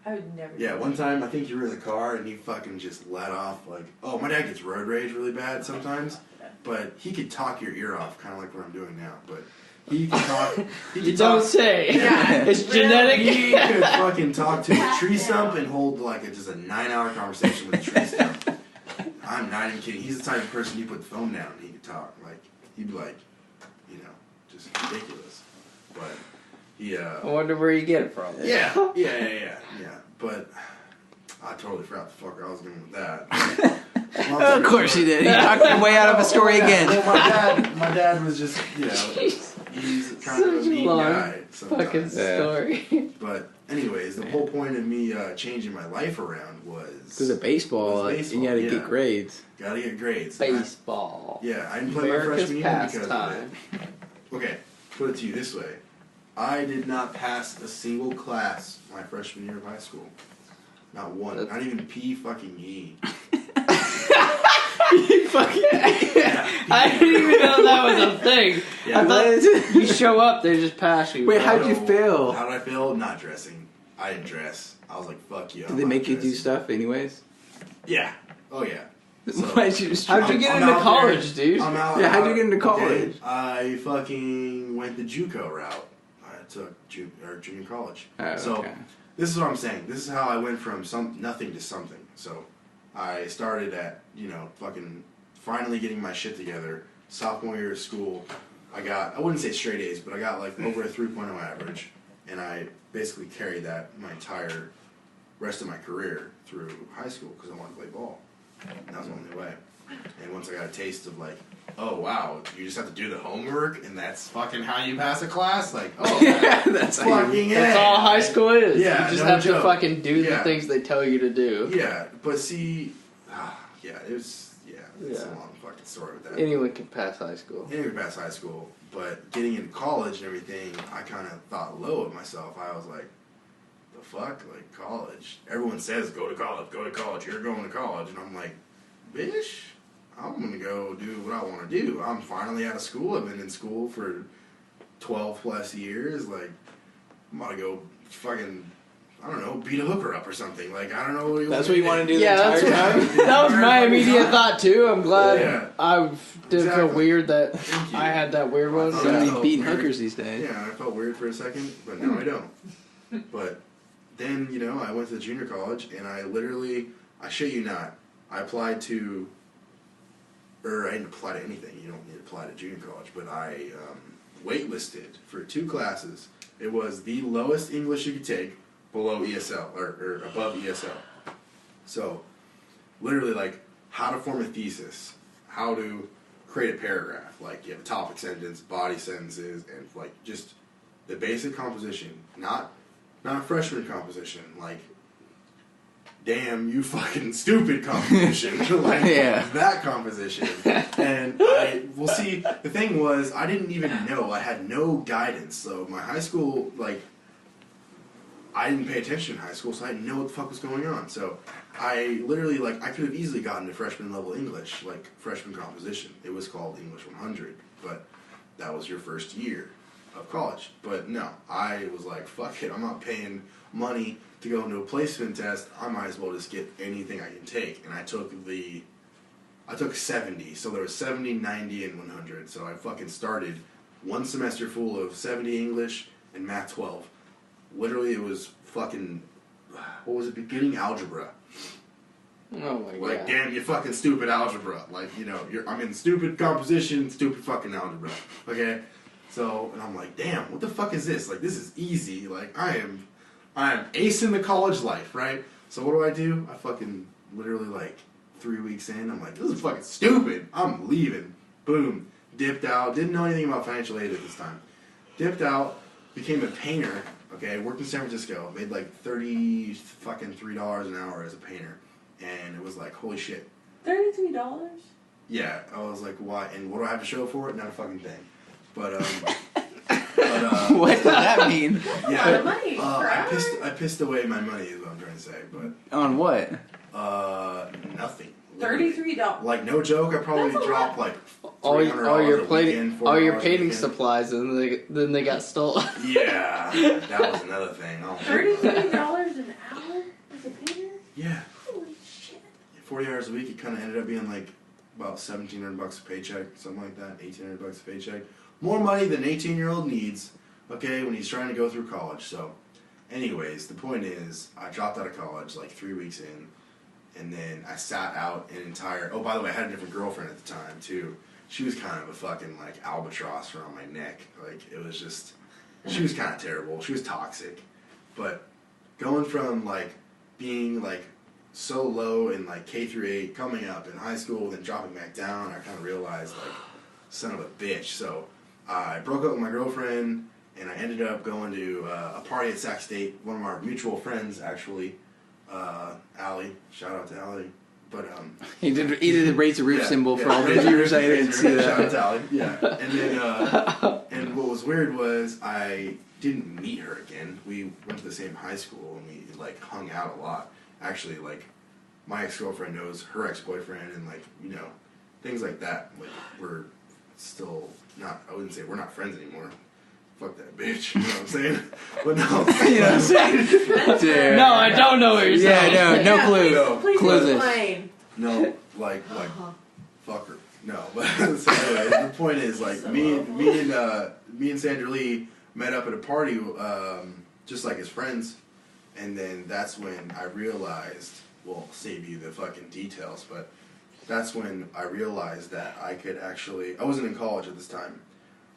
I would never. Yeah, one time I think you were in the car and you fucking just let off like, oh, my dad gets road rage really bad sometimes, but he could talk your ear off, kind of like what I'm doing now. But he can talk. You don't say. Yeah. It's genetic. He could fucking talk to a tree stump and hold like just a 9-hour conversation with a tree stump. I'm not even kidding. He's the type of person you put the phone down and he could talk. Like he'd be like, just ridiculous. But he. I wonder where you get it from. Yeah. But I totally forgot the fuck I was doing with that. Of course you did. You talked your way out of a story again. Well, my dad was just, he's kind of a Such a mean long guy fucking sometimes. story. But anyways, the whole point of me changing my life around was Because of baseball, It was you gotta baseball, get grades. Gotta get grades. Baseball. I didn't play my America's freshman year because of pastime. it. Okay, put it to you this way. I did not pass a single class my freshman year of high school. Not one. Not even P fucking E. I didn't even know that was a thing. Yeah. I thought you show up, they just pass you. Wait, how'd you fail? How did I fail? Not dressing. I didn't dress. I was like, fuck you. Did they make you do stuff anyways? Yeah. Oh, yeah. So, Why'd you just How'd you get I'm into out college, there. dude? I'm out. Yeah, how'd you get into Okay, college? I fucking went the JUCO route. I took junior college. Oh, So, okay. this is what I'm saying. This is how I went from nothing to something. So, I started at, fucking finally getting my shit together. Sophomore year of school, I wouldn't say straight A's, but I got like over a 3.0 average. And I basically carried that my entire rest of my career through high school because I wanted to play ball. And that was the only way. And once I got a taste of like, oh wow, you just have to do the homework and that's fucking how you pass a class? Like, oh, That's how you... fucking That's all high school is. Yeah, You just no have joke. to fucking do the Yeah. things they tell you to do. Yeah, but see, it's a long fucking story with that. Anyone can pass high school. Anyway, past high school, but getting into college and everything, I kind of thought low of myself. I was like, the fuck, like college. Everyone says go to college. You're going to college, and I'm like, bitch, I'm gonna go do what I want to do. I'm finally out of school. I've been in school for 12 plus years. Like, I'm gonna go fucking, I don't know, beat a hooker up or something. Like, I don't know what you That's what you want to do Yeah, the that's entire what time? that was my immediate thought too. I'm glad Yeah. I didn't feel Exactly. weird that Thank you. I had that weird one. Oh, Somebody's yeah. beating Weird. hookers these days. Yeah, I felt weird for a second, but now I don't. But then, I went to junior college, and I shit you not, I applied to, or I didn't apply to anything. You don't need to apply to junior college, but I waitlisted for 2 classes. It was the lowest English you could take, below ESL or above ESL. So, literally, like, how to form a thesis, how to create a paragraph, like, you have a topic sentence, body sentences, and, like, just the basic composition, not freshman composition, like, damn, you fucking stupid composition, like, that composition. And well, see, the thing was, I didn't even know, I had no guidance, so my high school, like, I didn't pay attention in high school, so I didn't know what the fuck was going on. So I literally, like, I could have easily gotten to freshman level English, like freshman composition. It was called English 100, but that was your first year of college. But no, I was like, fuck it, I'm not paying money to go into a placement test. I might as well just get anything I can take. And I took 70, so there was 70, 90, and 100. So I fucking started one semester full of 70 English and Math 12. Literally, it was fucking, what was it, beginning algebra. Oh my god. Like, damn, you fucking stupid algebra. Like, you know, I'm in stupid composition, stupid fucking algebra. Okay? So, and I'm like, damn, what the fuck is this? Like, this is easy. Like, I am acing the college life, right? So what do? I fucking, literally, like, 3 weeks in, I'm like, this is fucking stupid. I'm leaving. Boom. Dipped out. Didn't know anything about financial aid at this time. Dipped out. Became a painter. Okay, worked in San Francisco, made like $33 an hour as a painter, and it was like, holy shit. $33? Yeah, I was like, why? And what do I have to show for it? Not a fucking thing. But what does that mean? Yeah, money. I pissed away my money is what I'm trying to say. But On what? Nothing. $33. Like, no joke, I probably dropped like all your painting stuff. supplies, and then they got stolen. Yeah, that was another thing. Oh, $33 an hour as a painter? Yeah. Holy shit. 40 hours a week, it kind of ended up being like about $1,700 a paycheck, something like that, $1,800 a paycheck. More money than an 18-year-old needs, okay, when he's trying to go through college. So, anyways, the point is, I dropped out of college like 3 weeks in, and then I sat out an entire... Oh, by the way, I had a different girlfriend at the time, too. She was kind of a fucking, like, albatross around my neck. Like, it was just... She was kind of terrible. She was toxic. But going from, like, being, like, so low in, like, K through 8, coming up in high school, then dropping back down, I kind of realized, like, son of a bitch. So I broke up with my girlfriend, and I ended up going to a party at Sac State. One of our mutual friends, actually, Allie. Shout out to Allie. But he did raise the roof symbol for all the viewers. I didn't see that. Shout out to Allie. Yeah. And then and what was weird was I didn't meet her again. We went to the same high school and we like hung out a lot. Actually, like my ex-girlfriend knows her ex-boyfriend and like, you know, things like that. Like we're still not, I wouldn't say we're not friends anymore. Fuck that bitch, you know what I'm saying? But no. You know what I'm saying? Dude. No, I don't know what you're saying. Yeah, no clue. No. Please Clueless. explain. No, like, fuck her. No, but so anyway, the point is, like, me and Sandra Lee met up at a party, just like as friends, and then that's when I realized, well, I'll save you the fucking details, but that's when I realized that I could actually, I wasn't in college at this time.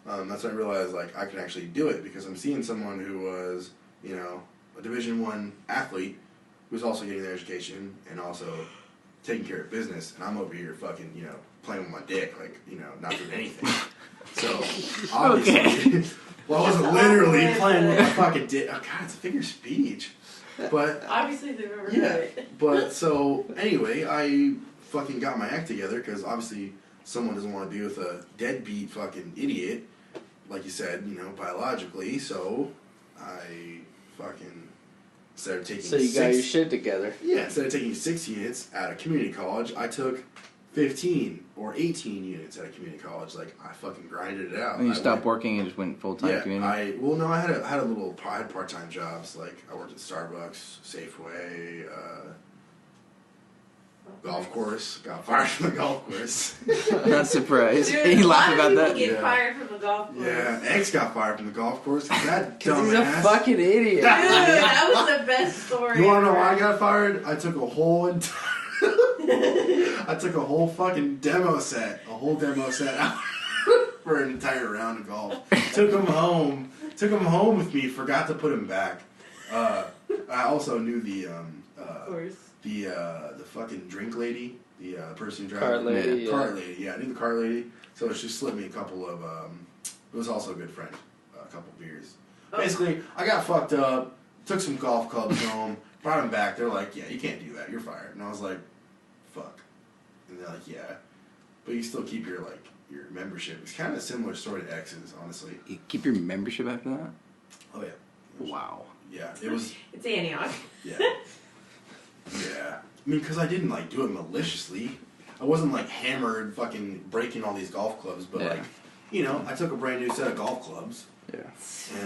That's when I realized, like, I could actually do it because I'm seeing someone who was, you know, a Division I athlete who's also getting their education and also taking care of business, and I'm over here fucking, you know, playing with my dick, like, you know, not doing anything. So, obviously, well, I wasn't literally playing with my fucking dick. Oh, God, it's a figure of speech. But, Obviously, they've never heard it. but, so, anyway, I fucking got my act together, because obviously someone doesn't want to be with a deadbeat fucking idiot, like you said, you know, biologically, so I fucking started taking So you got your shit together. Yeah, instead of taking 6 units at a community college, I took 15 or 18 units at a community college. Like, I fucking grinded it out. And you stopped working and just went full-time community? I had part-time jobs. Like, I worked at Starbucks, Safeway, golf course. Got fired from the golf course. Not surprised. Dude, You laugh about that? Get fired from the golf course. Yeah, X got fired from the golf course. That Because he's a dumbass. fucking idiot. Dude, that was the best story. You want to know ever. why I got fired? I took a whole I took a whole fucking demo set out for an entire round of golf. Took him home with me. Forgot to put him back. I also knew the Of course. the fucking drink lady, the person who drives Cart lady. cart lady. Yeah, I knew the cart lady. So she slipped me a couple of. It was also a good friend. A couple beers. Oh. Basically, I got fucked up. Took some golf clubs home. Brought them back. They're like, "Yeah, you can't do that. You're fired." And I was like, "Fuck." And they're like, "Yeah, but you still keep your your membership." It's kind of a similar story to X's, honestly. You keep your membership after that? Oh yeah. Wow. Yeah, it was. It's Antioch. Yeah. Yeah. I mean, because I didn't do it maliciously. I wasn't hammered, fucking breaking all these golf clubs, but I took a brand new set of golf clubs. Yeah.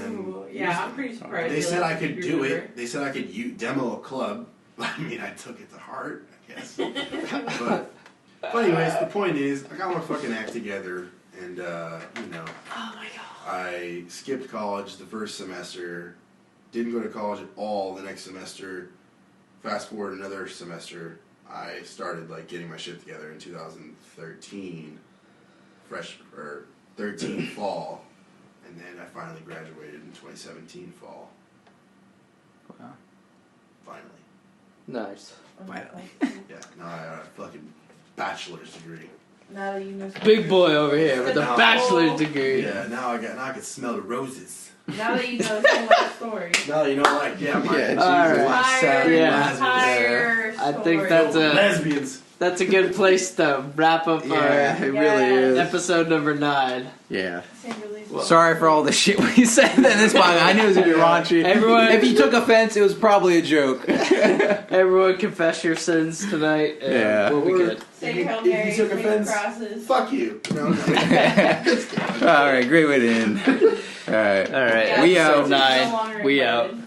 And Ooh, yeah, I'm pretty surprised. they you said let I could me do remember. it. They said I could demo a club. I mean, I took it to heart, I guess. but anyways, the point is, I got my fucking act together, and Oh my god. I skipped college the first semester. Didn't go to college at all the next semester. Fast forward another semester, I started getting my shit together in 2013, 13 fall, and then I finally graduated in 2017 fall. Wow. Finally, Nice. Finally. yeah. Now I got a fucking bachelor's degree. Now that you know. Big boy over here with a Now- bachelor's degree. Yeah. Now I can smell the roses. Now that you know so much story. Now you know, my Yeah, All Jesus. right. Entire lesbians. I think story. that's Lesbians. That's a good place to wrap up Yeah, our it really is. episode number 9. Yeah. Sandra Lee's Sorry for all the shit we said in this podcast. I knew it was going to be raunchy. Everyone- If you took offense, it was probably a joke. Everyone confess your sins tonight, and Yeah. we'll be good. Say your Hail If you Marys, took make offense, crosses. Fuck you. No. All right, great way to end. All right. All right, Yeah, We episode out. 9. No longer We invited. out.